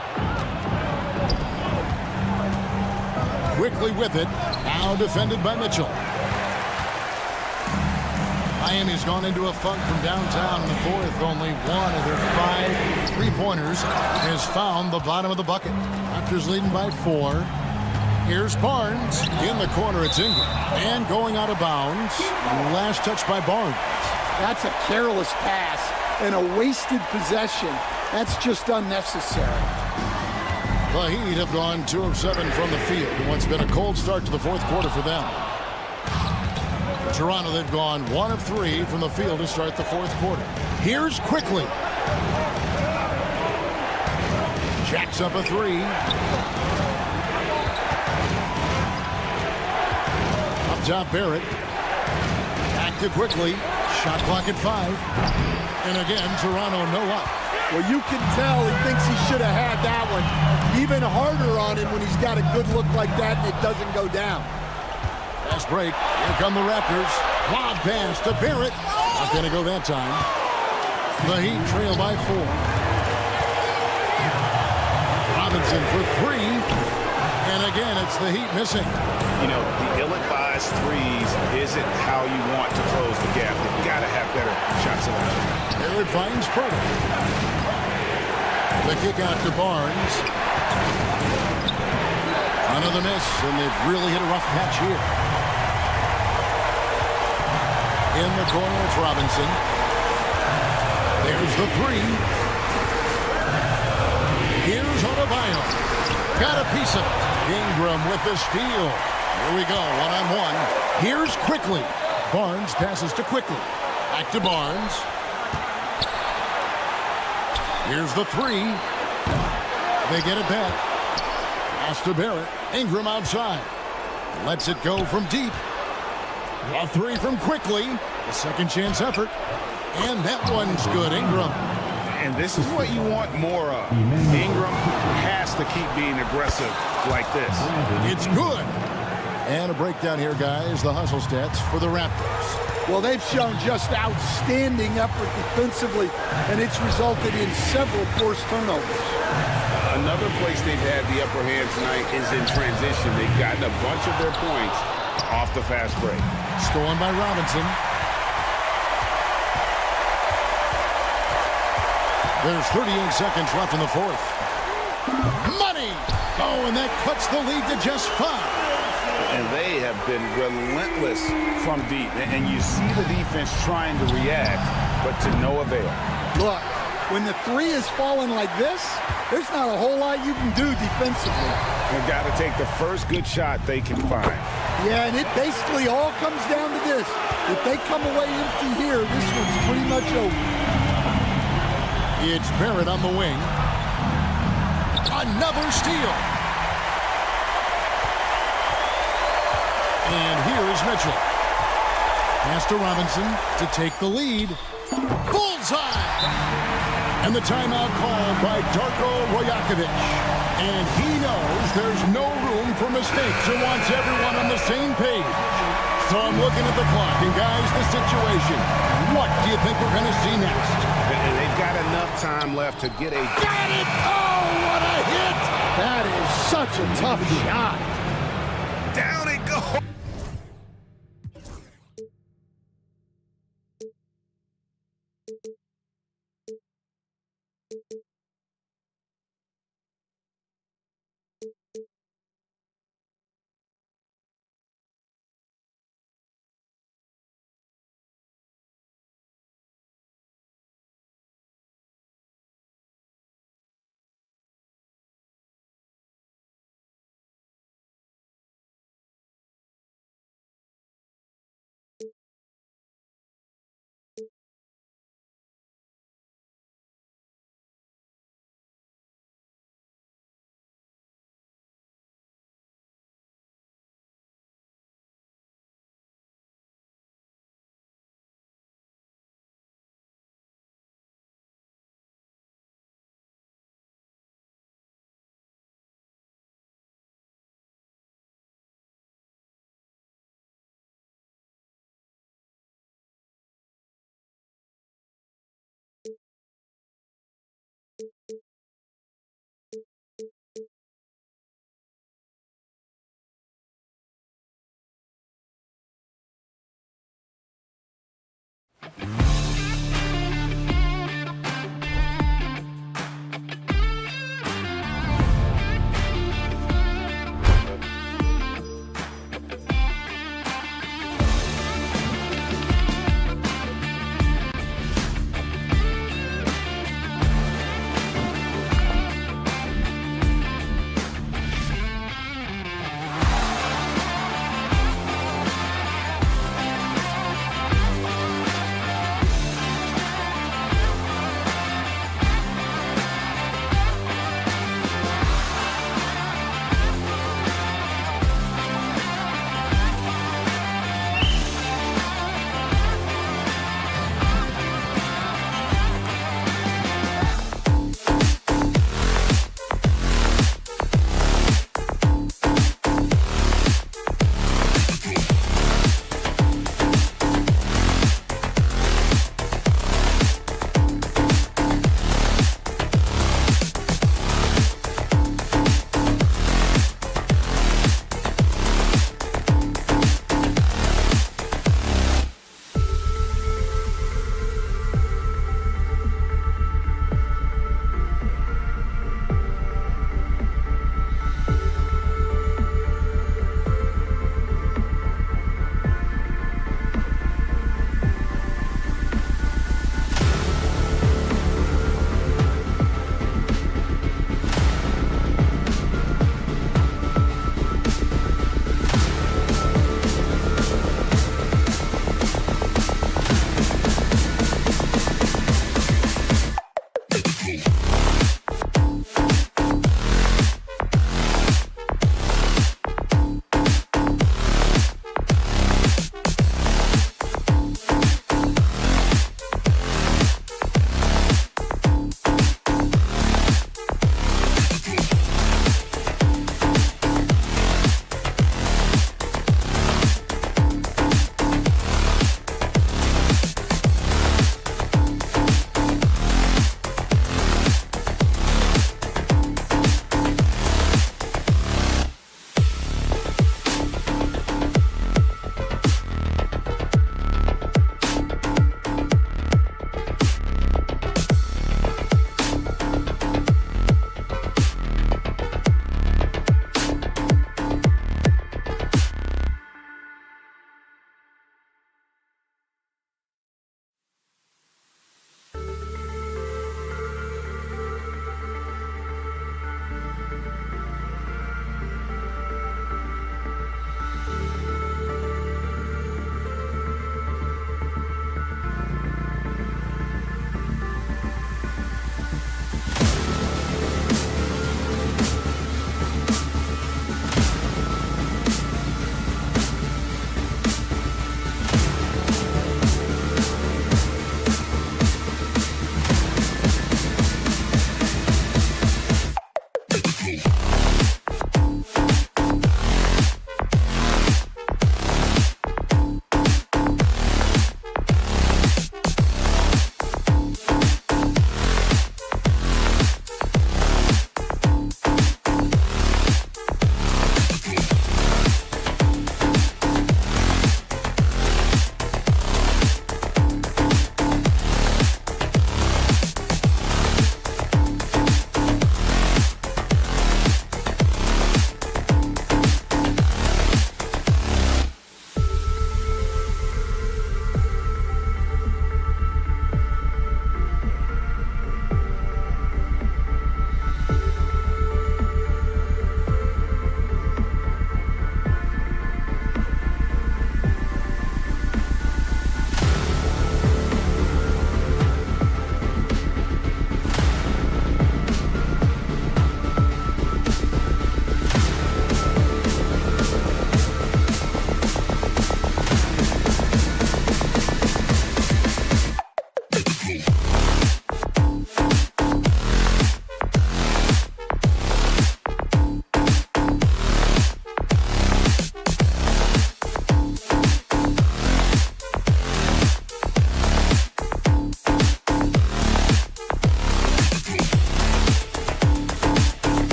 Quickly with it. Now defended by Mitchell. Miami's gone into a funk from downtown in the fourth. Only one of their 5 3-pointers has found the bottom of the bucket. Raptors leading by 4. Here's Barnes. In the corner, it's Ingram. And going out of bounds. Last touch by Barnes. That's a careless pass and a wasted possession. That's just unnecessary. The Heat have gone 2 of 7 from the field in what's been a cold start to the fourth quarter for them. Toronto, they've gone 1 of 3 from the field to start the fourth quarter. Here's Quickly. Jacks up a 3. Up top, Barrett. Back to Quickly. Shot clock at 5. And again, Toronto no up. Well, you can tell he thinks he should have had that one. Even harder on him when he's got a good look like that and it doesn't go down. Fast break. Here come the Raptors. Lob pass to Barrett. Not going to go that time. The Heat trail by 4. Robinson for 3. And again, it's the Heat missing. You know, the ill-advised threes isn't how you want to close the gap. You've got to have better shot selection. Barrett finds Prado. The kick out to Barnes. Another miss, and they've really hit a rough patch here. In the corner, it's Robinson. There's the 3. Here's Adebayo. Got a piece of it. Ingram with the steal. Here we go, 1-on-1. Here's Quickly. Barnes passes to Quickly. Back to Barnes. Here's the 3. They get it back. Pass to Barrett. Ingram outside. Lets it go from deep. A 3 from Quickly. A second chance effort. And that one's good. Ingram. And this is what you want more of. Ingram has to keep being aggressive like this. It's good. And a breakdown here, guys. The hustle stats for the Raptors. Well, they've shown just outstanding effort defensively, and it's resulted in several forced turnovers. Another place they've had the upper hand tonight is in transition. They've gotten a bunch of their points off the fast break. Stolen by Robinson. There's 38 seconds left in the fourth. Money! Oh, and that cuts the lead to just 5. And they have been relentless from deep. And you see the defense trying to react, but to no avail. Look, when the three is falling like this, there's not a whole lot you can do defensively. They've got to take the first good shot they can find. Yeah, and it basically all comes down to this. If they come away empty here, this one's pretty much over. It's Barrett on the wing. Another steal. And here is Mitchell. Pass to Robinson to take the lead. Bullseye! And the timeout called by Darko Rajakovic. And he knows there's no room for mistakes and wants everyone on the same page. So I'm looking at the clock, and guys, the situation. What do you think we're going to see next? And they've got enough time left to get a... Got it! Oh, what a hit! That is such a tough shot. Down it goes!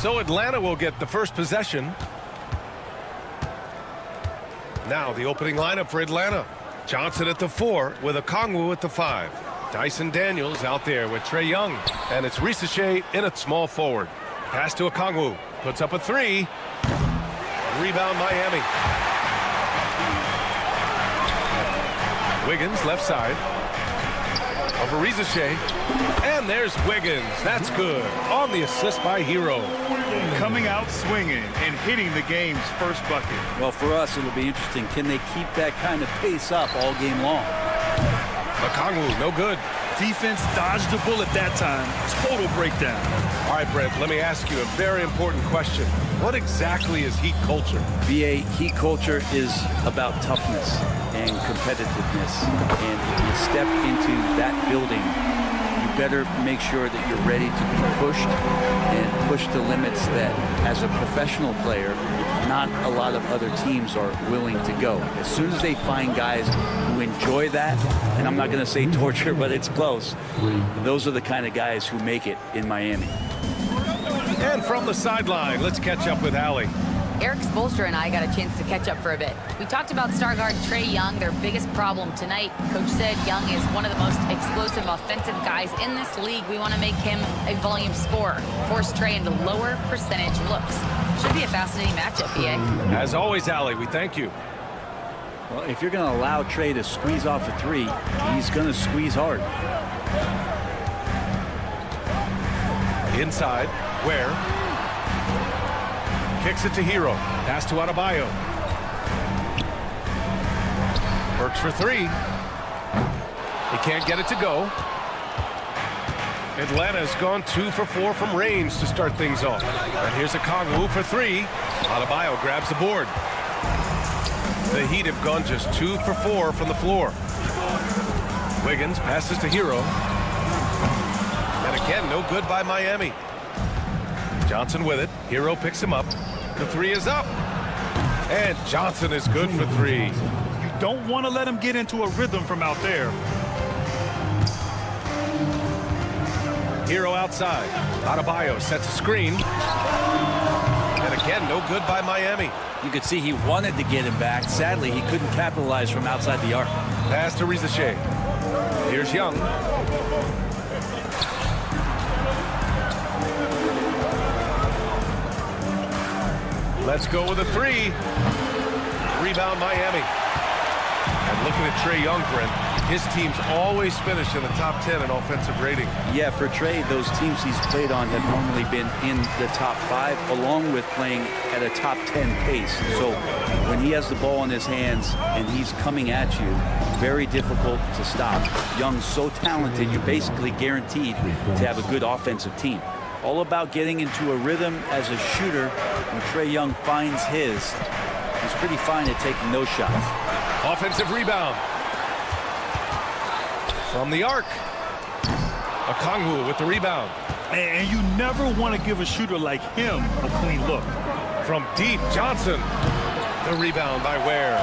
So Atlanta will get the first possession. Now the opening lineup for Atlanta. Johnson at the 4 with Okongwu at the 5. Dyson Daniels out there with Trae Young. And it's Risachet in at small forward. Pass to Okongwu. Puts up a 3. Rebound Miami. Wiggins left side. Over Risachet. And there's Wiggins. That's good. On the assist by Hero. Coming out swinging and hitting the game's first bucket. Well, for us, it'll be interesting. Can they keep that kind of pace up all game long? Okongwu, no good. Defense dodged the bullet that time. Total breakdown. All right, Brent, let me ask you a very important question. What exactly is Heat culture? BA, Heat culture is about toughness and competitiveness. And if you step into that building, you better make sure that you're ready to be pushed and push the limits that, as a professional player, not a lot of other teams are willing to go. As soon as they find guys who enjoy that, and I'm not going to say torture, but it's close, those are the kind of guys who make it in Miami. And from the sideline, let's catch up with Allie. Eric Spoelstra and I got a chance to catch up for a bit. We talked about star guard Trae Young, their biggest problem tonight. Coach said Young is one of the most explosive offensive guys in this league. We want to make him a volume scorer, force Trae into lower percentage looks. Should be a fascinating matchup, BA. As always, Allie, we thank you. Well, if you're going to allow Trae to squeeze off a 3, he's going to squeeze hard. Inside, Ware. Kicks it to Hero. Pass to Adebayo. Burks for 3. He can't get it to go. Atlanta's gone 2 for 4 from range to start things off. And here's Okongwu for 3. Adebayo grabs the board. The Heat have gone just 2 for 4 from the floor. Wiggins passes to Hero. And again, no good by Miami. Johnson with it. Hero picks him up. The 3 is up. And Johnson is good for 3. You don't want to let him get into a rhythm from out there. Hero outside. Adebayo sets a screen. And again, no good by Miami. You could see he wanted to get him back. Sadly, he couldn't capitalize from outside the arc. Pass to Risachet. Here's Young. Let's go with a 3. Rebound Miami. And looking at Trae Young, Brent, his teams always finish in the top 10 in offensive rating. Yeah, for Trae, those teams he's played on have normally been in the top 5, along with playing at a top 10 pace. So when he has the ball in his hands and he's coming at you, very difficult to stop. Young's so talented, you're basically guaranteed to have a good offensive team. All about getting into a rhythm as a shooter. When Trae Young finds his, he's pretty fine at taking those shots. Offensive rebound. From the arc. Okongwu with the rebound. And you never want to give a shooter like him a clean look. From deep, Johnson. The rebound by Ware.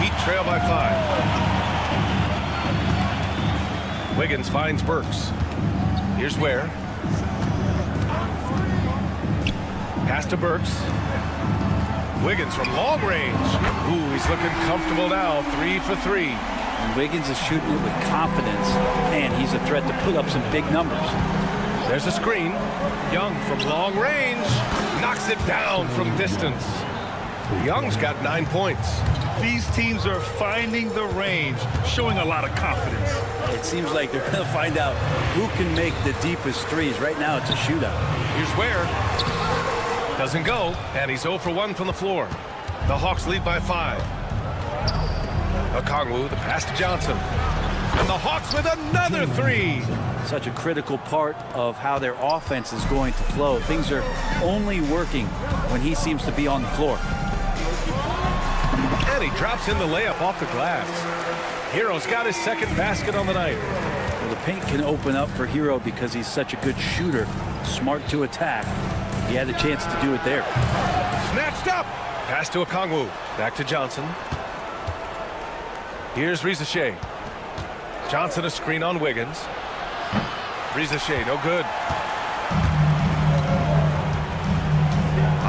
Heat trail by 5. Wiggins finds Burks. Here's Ware. Pass to Burks. Wiggins from long range. Ooh, he's looking comfortable now. 3 for 3. And Wiggins is shooting it with confidence. Man, he's a threat to put up some big numbers. There's a screen. Young from long range. Knocks it down from distance. Young's got 9 points. These teams are finding the range, showing a lot of confidence. It seems like they're going to find out who can make the deepest threes. Right now, it's a shootout. Here's Ware. Doesn't go, and he's 0 for 1 from the floor. The Hawks lead by 5. Okongwu, the pass to Johnson. And the Hawks with another 3. Such a critical part of how their offense is going to flow. Things are only working when he seems to be on the floor. And he drops in the layup off the glass. Hero's got his second basket on the night. Well, the paint can open up for Hero because he's such a good shooter. Smart to attack. He had a chance to do it there. Snatched up. Pass to Okongwu. Back to Johnson. Here's Risachet. Johnson a screen on Wiggins. Risachet, no good.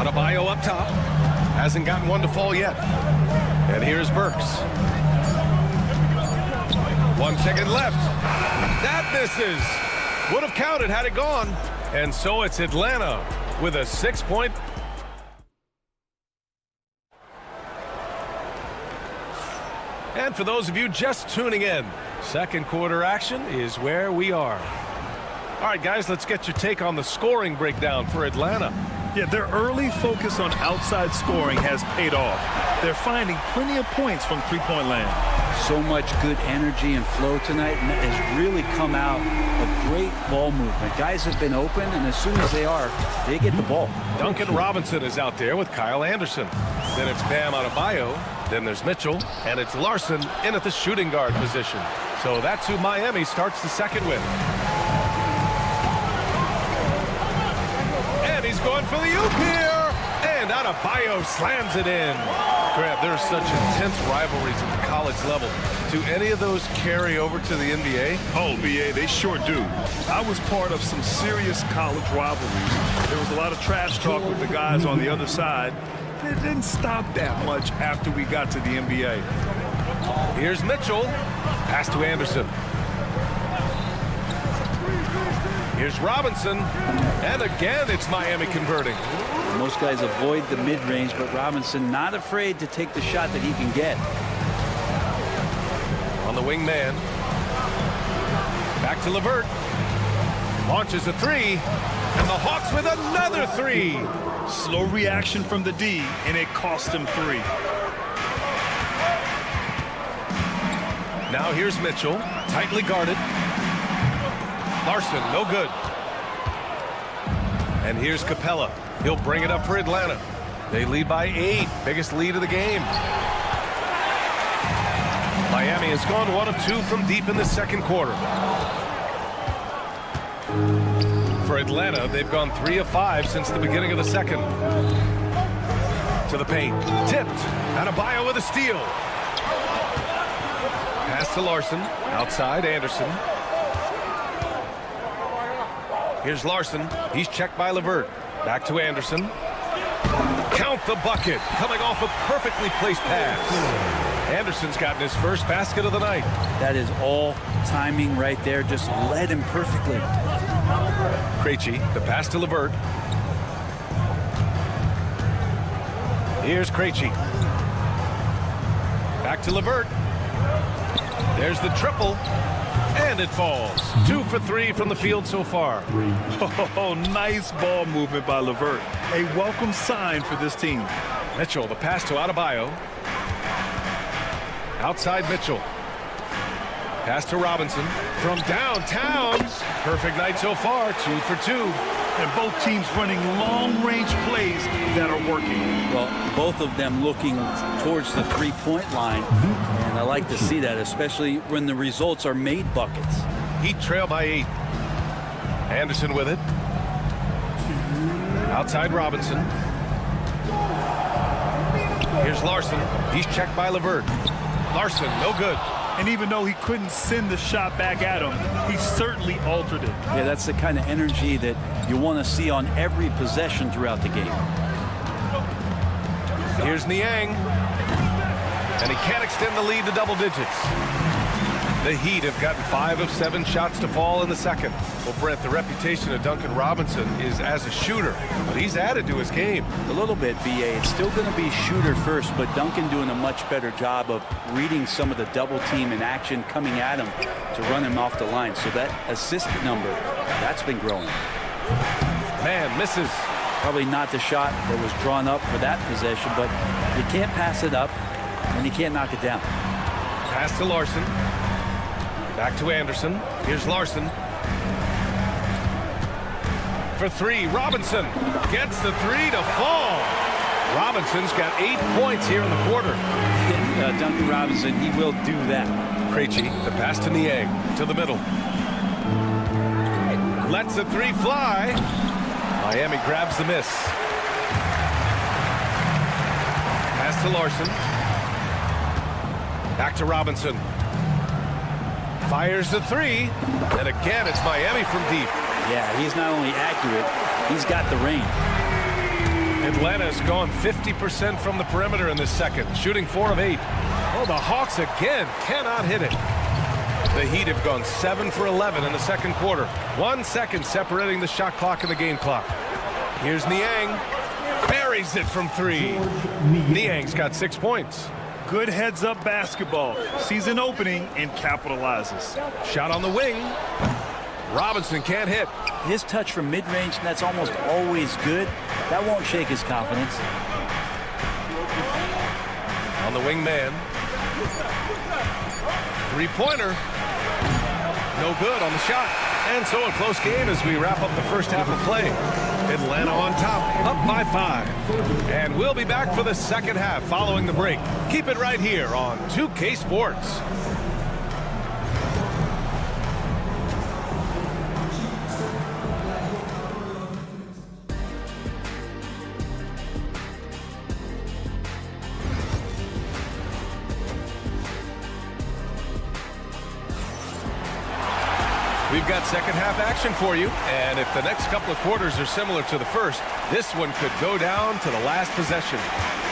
Adebayo up top. Hasn't gotten one to fall yet. And here's Burks. 1 second left. That misses. Would have counted had it gone. And so it's Atlanta with a 6-point. And for those of you just tuning in, second quarter action is where we are. All right, guys, let's get your take on the scoring breakdown for Atlanta. Yeah, their early focus on outside scoring has paid off. They're finding plenty of points from three-point land. So much good energy and flow tonight, and that has really come out of great ball movement. Guys have been open, and as soon as they are, they get the ball. Duncan Robinson is out there with Kyle Anderson. Then it's Bam Adebayo. Then there's Mitchell, and it's Larson in at the shooting guard position. So that's who Miami starts the second with. And he's going for the oop here. And Adebayo slams it in. Grant, there's such intense rivalries at the college level. Do any of those carry over to the NBA? Oh, BA, they sure do. I was part of some serious college rivalries. There was a lot of trash talk with the guys on the other side. It didn't stop that much after we got to the NBA. Here's Mitchell. Pass to Anderson. Here's Robinson. And again, it's Miami converting. Most guys avoid the mid-range, but Robinson not afraid to take the shot that he can get. On the wing man. Back to LeVert. Launches a three. And the Hawks with another three. Slow reaction from the D, and it cost him 3. Now here's Mitchell. Tightly guarded. Larson, no good. And here's Capella. He'll bring it up for Atlanta. They lead by 8. Biggest lead of the game. Miami has gone 1 of 2 from deep in the second quarter. For Atlanta, they've gone 3 of 5 since the beginning of the second. To the paint. Tipped. Adebayo with a steal. Pass to Larson. Outside, Anderson. Here's Larson. He's checked by LeVert. Back to Anderson. Count the bucket. Coming off a perfectly placed pass. Anderson's gotten his first basket of the night. That is all timing right there. Just led him perfectly. Krejci, the pass to LeVert. Here's Krejci. Back to LeVert. There's the triple. And it falls. 2 for 3 from the field so far. Oh, nice ball movement by LeVert. A welcome sign for this team. Mitchell, the pass to Adebayo. Outside Mitchell. Pass to Robinson. From downtown. Perfect night so far. 2 for 2. And both teams running long-range plays that are working. Well, both of them looking towards the three-point line. And I like to see that, especially when the results are made buckets. Heat trail by 8. Anderson with it. Outside Robinson. Here's Larson. He's checked by LeVert. Larson, no good. And even though he couldn't send the shot back at him, he certainly altered it. Yeah, that's the kind of energy that you want to see on every possession throughout the game. Here's Niang. And he can't extend the lead to double digits. The Heat have gotten 5 of 7 shots to fall in the second. Well, Brent, the reputation of Duncan Robinson is as a shooter, but he's added to his game. A little bit, BA. It's still going to be shooter first, but Duncan doing a much better job of reading some of the double team in action coming at him to run him off the line. So that assist number, that's been growing. Man, misses. Probably not the shot that was drawn up for that possession, but you can't pass it up, and you can't knock it down. Pass to Larson. Back to Anderson. Here's Larson. For 3, Robinson gets the 3 to fall. Robinson's got 8 points here in the quarter. And Duncan Robinson, he will do that. Krejci, the pass to Niang, to the middle. Lets the 3 fly. Miami grabs the miss. Pass to Larson. Back to Robinson. Fires the 3. And again, it's Miami from deep. Yeah, he's not only accurate, he's got the range. Atlanta's gone 50% from the perimeter in this second, shooting 4 of 8. Oh, the Hawks again cannot hit it. The Heat have gone 7 for 11 in the second quarter. 1 second separating the shot clock and the game clock. Here's Niang. Buries it from 3. Niang's got 6 points. Good heads-up basketball. Sees an opening and capitalizes. Shot on the wing. Robinson can't hit. His touch from mid-range, that's almost always good. That won't shake his confidence. On the wing man. Three-pointer. No good on the shot. And so a close game as we wrap up the first half of play. Atlanta on top, up by 5. And we'll be back for the second half following the break. Keep it right here on 2K Sports. We've got second half action for you, and if the next couple of quarters are similar to the first, this one could go down to the last possession.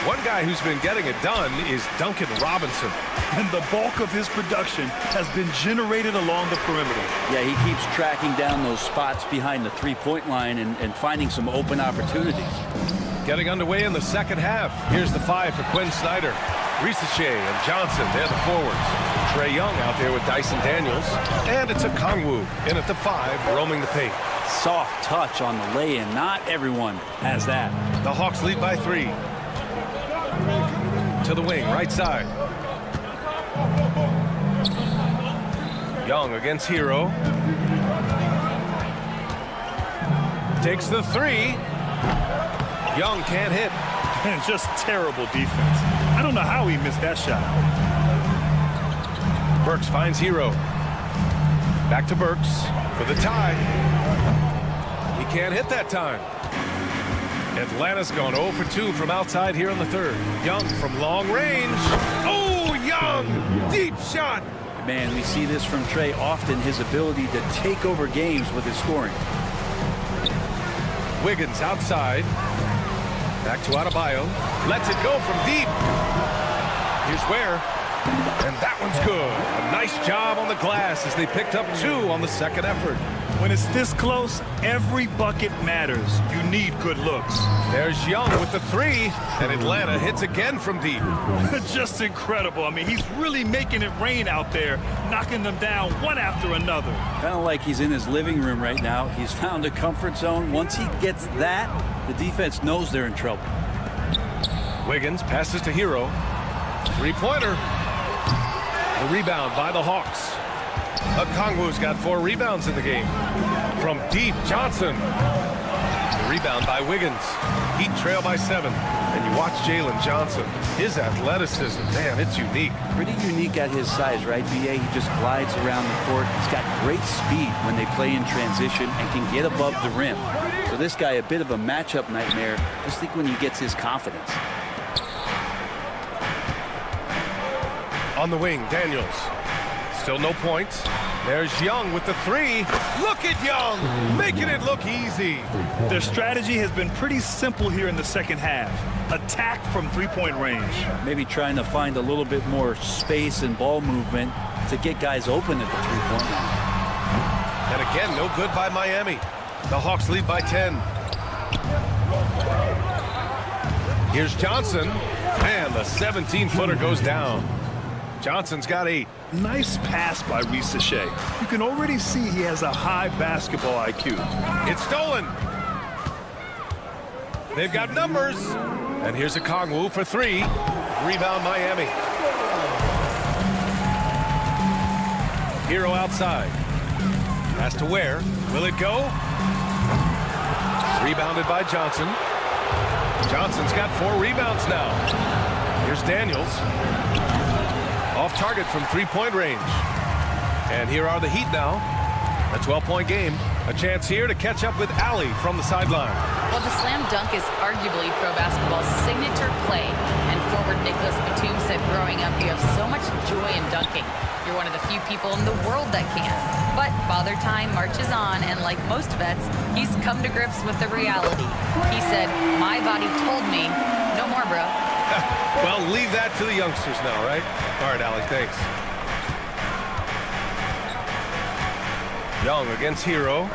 One guy who's been getting it done is Duncan Robinson. And the bulk of his production has been generated along the perimeter. Yeah, he keeps tracking down those spots behind the three-point line and finding some open opportunities. Getting underway in the second half. Here's the 5 for Quinn Snyder. Risache and Johnson, they're the forwards. Trae Young out there with Dyson Daniels. And it's a Kongwu in at the 5, roaming the paint. Soft touch on the lay-in. Not everyone has that. The Hawks lead by 3. To the wing, right side. Young against Hero. Takes the 3. Young can't hit. And just terrible defense. I don't know how he missed that shot. Burks finds Hero. Back to Burks for the tie. He can't hit that time. Atlanta's gone 0 for 2 from outside here in the third. Young from long range. Oh, Young! Deep shot! Man, we see this from Trae often, his ability to take over games with his scoring. Wiggins outside. Back to Adebayo. Lets it go from deep. Here's Ware. And that one's good. A nice job on the glass as they picked up 2 on the second effort. When it's this close, every bucket matters. You need good looks. There's Young with the 3. And Atlanta hits again from deep. Just incredible. I mean, he's really making it rain out there, knocking them down one after another. Kind of like he's in his living room right now. He's found a comfort zone. Once he gets that, the defense knows they're in trouble. Wiggins passes to Hero. Three-pointer. The rebound by the Hawks. Okongwu's got 4 rebounds in the game. From deep, Johnson. The rebound by Wiggins. Heat trail by 7. And you watch Jalen Johnson. His athleticism, man, it's unique. Pretty unique at his size, right, B.A.? He just glides around the court. He's got great speed when they play in transition and can get above the rim. So this guy, a bit of a matchup nightmare. Just think when he gets his confidence. On the wing, Daniels. Still no points. There's Young with the 3. Look at Young, making it look easy. Their strategy has been pretty simple here in the second half. Attack from three-point range. Maybe trying to find a little bit more space and ball movement to get guys open at the three-point line. And again, no good by Miami. The Hawks lead by 10. Here's Johnson. And the 17-footer goes down. Johnson's got 8. Nice pass by Risache. You can already see he has a high basketball IQ. It's stolen. They've got numbers. And here's a Kongwu for 3. Rebound Miami. Hero outside. Pass to Ware. Will it go? Rebounded by Johnson. Johnson's got 4 rebounds now. Here's Daniels. Off target from three-point range. And here are the Heat now. A 12-point game. A chance here to catch up with Allie from the sideline. Well, the slam dunk is arguably pro basketball's signature play. And forward Nicholas Batum said growing up, you have so much joy in dunking. You're one of the few people in the world that can. But Father Time marches on, and like most vets, he's come to grips with the reality. He said, "My body told me, no more, bro." Well, leave that to the youngsters now, right? All right, Alec, thanks. Young against Hero.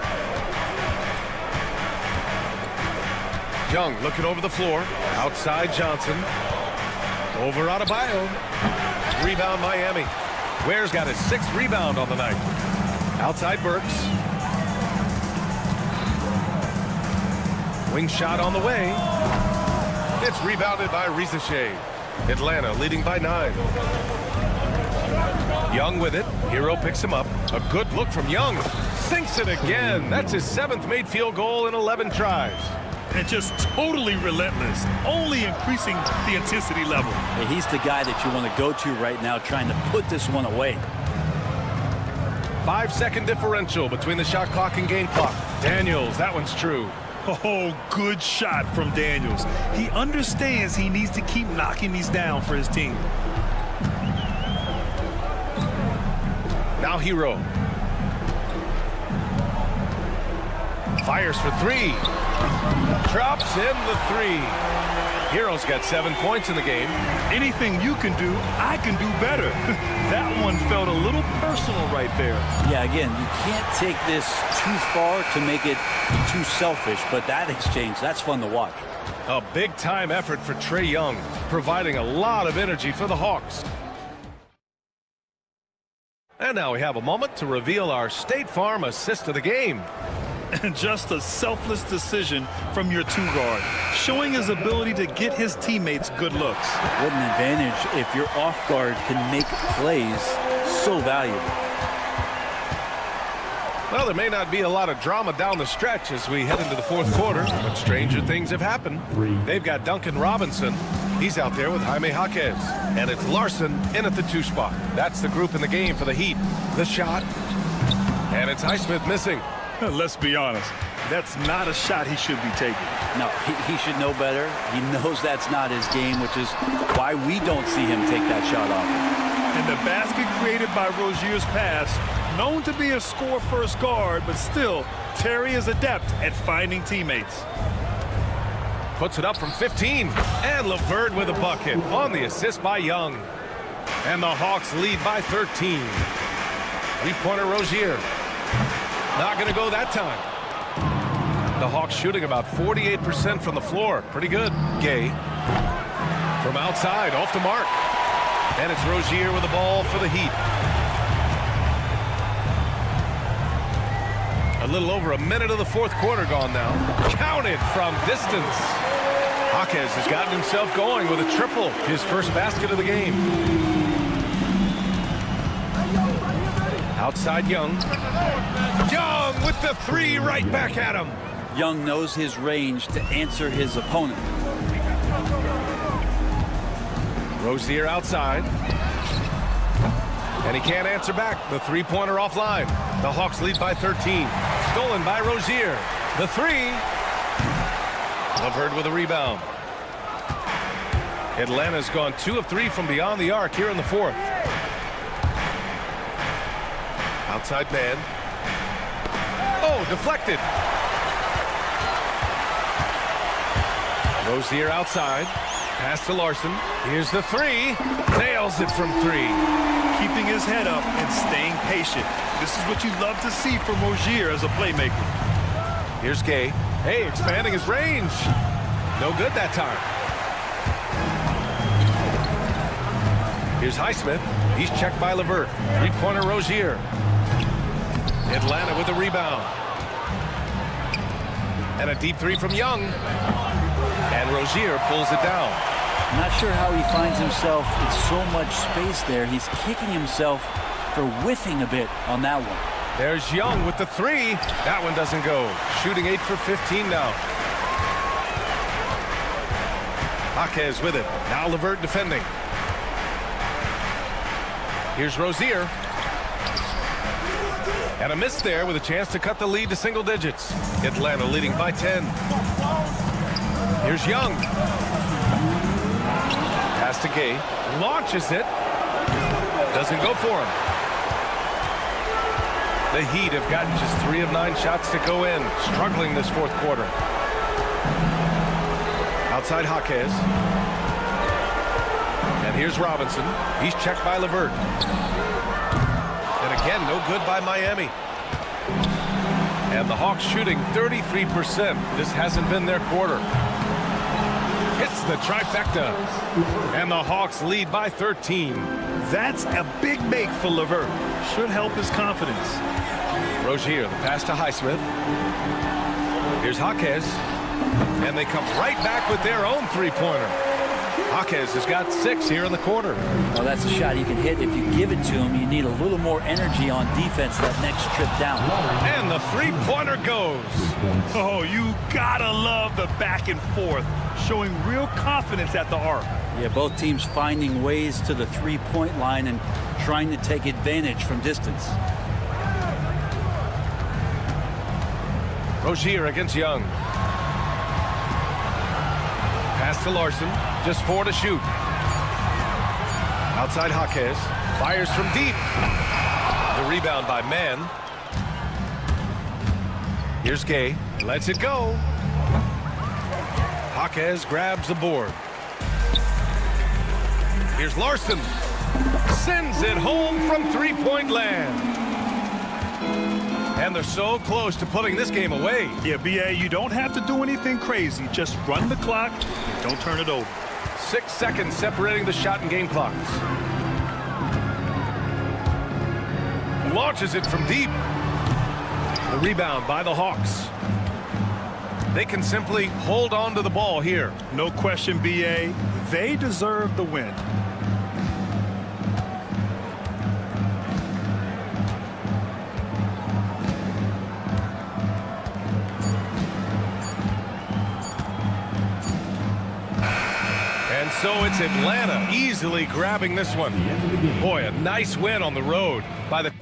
Young looking over the floor. Outside Johnson. Over Adebayo. Rebound Miami. Ware's got his 6th rebound on the night. Outside Burks. Wing shot on the way. It's rebounded by Rizachet. Atlanta leading by 9. Young with it. Hero picks him up. A good look from Young. Sinks it again. That's his 7th made field goal in 11 tries. And just totally relentless, only increasing the intensity level. Yeah, he's the guy that you want to go to right now, trying to put this one away. 5-second differential between the shot clock and game clock. Daniels, that one's true. Oh, good shot from Daniels. He understands he needs to keep knocking these down for his team. Now Hero. Fires for 3. Drops in the 3. Hero's got 7 points in the game. Anything you can do, I can do better. That one felt a little personal right there. Yeah, again, you can't take this too far to make it too selfish, but that exchange, that's fun to watch. A big-time effort for Trae Young, providing a lot of energy for the Hawks. And now we have a moment to reveal our State Farm assist of the game. And just a selfless decision from your 2-guard, showing his ability to get his teammates good looks. What an advantage if your off guard can make plays so valuable. Well, there may not be a lot of drama down the stretch as we head into the 4th quarter, but stranger things have happened. They've got Duncan Robinson. He's out there with Jaime Jaquez. And it's Larson in at the 2 spot. That's the group in the game for the Heat. The shot. And it's Highsmith missing. Let's be honest, that's not a shot he should be taking. No, he should know better. He knows that's not his game, which is why we don't see him take that shot off. And the basket created by Rozier's pass, known to be a score-first guard, but still, Terry is adept at finding teammates. Puts it up from 15. And LeVert with a bucket on the assist by Young. And the Hawks lead by 13. 3-pointer Rozier. Not going to go that time. The Hawks shooting about 48% from the floor. Pretty good. Gay. From outside, off the mark. And it's Rozier with the ball for the Heat. A little over a minute of the 4th quarter gone now. Counted from distance. Jaquez has gotten himself going with a triple. His first basket of the game. Outside Young. Young with the 3 right back at him. Young knows his range to answer his opponent. Rozier outside. And he can't answer back. The 3-pointer offline. The Hawks lead by 13. Stolen by Rozier. The 3. LeVert with a rebound. Atlanta's gone 2 of 3 from beyond the arc here in the 4th. Outside man. Oh, deflected. Rozier outside. Pass to Larson. Here's the 3. Nails it from 3. Keeping his head up and staying patient. This is what you love to see from Rozier as a playmaker. Here's Gay. Hey, expanding his range. No good that time. Here's Highsmith. He's checked by LeVert. 3-pointer Rozier. Atlanta with the rebound. And a deep 3 from Young. And Rozier pulls it down. I'm not sure how he finds himself in so much space there. He's kicking himself for whiffing a bit on that one. There's Young with the 3. That one doesn't go. Shooting 8 for 15 now. Jaquez with it. Now LeVert defending. Here's Rozier. And a miss there with a chance to cut the lead to single digits. Atlanta leading by 10. Here's Young. Pass to Gay. Launches it. Doesn't go for him. The Heat have gotten just 3 of 9 shots to go in, struggling this fourth quarter. Outside Jaquez. And here's Robinson. He's checked by LeVert. And again, no good by Miami. And the Hawks shooting 33%. This hasn't been their quarter. Hits the trifecta. And the Hawks lead by 13. That's a big make for LeVert. Should help his confidence. Rozier, the pass to Highsmith. Here's Jaquez. And they come right back with their own three-pointer. Jaquez has got 6 here in the quarter. Well, that's a shot he can hit. If you give it to him, you need a little more energy on defense that next trip down. And the three-pointer goes. Oh, you gotta love the back and forth, showing real confidence at the arc. Yeah, both teams finding ways to the three-point line and trying to take advantage from distance. Rozier against Young. Pass to Larson. Just 4 to shoot. Outside Jaquez. Fires from deep. The rebound by Mann. Here's Gay. Lets it go. Jaquez grabs the board. Here's Larson. Sends it home from three-point land. And they're so close to putting this game away. Yeah, BA, you don't have to do anything crazy. Just run the clock and don't turn it over. 6 seconds separating the shot and game clocks. Launches it from deep. The rebound by the Hawks. They can simply hold on to the ball here. No question, BA. They deserve the win. So it's Atlanta easily grabbing this one. Boy, a nice win on the road by the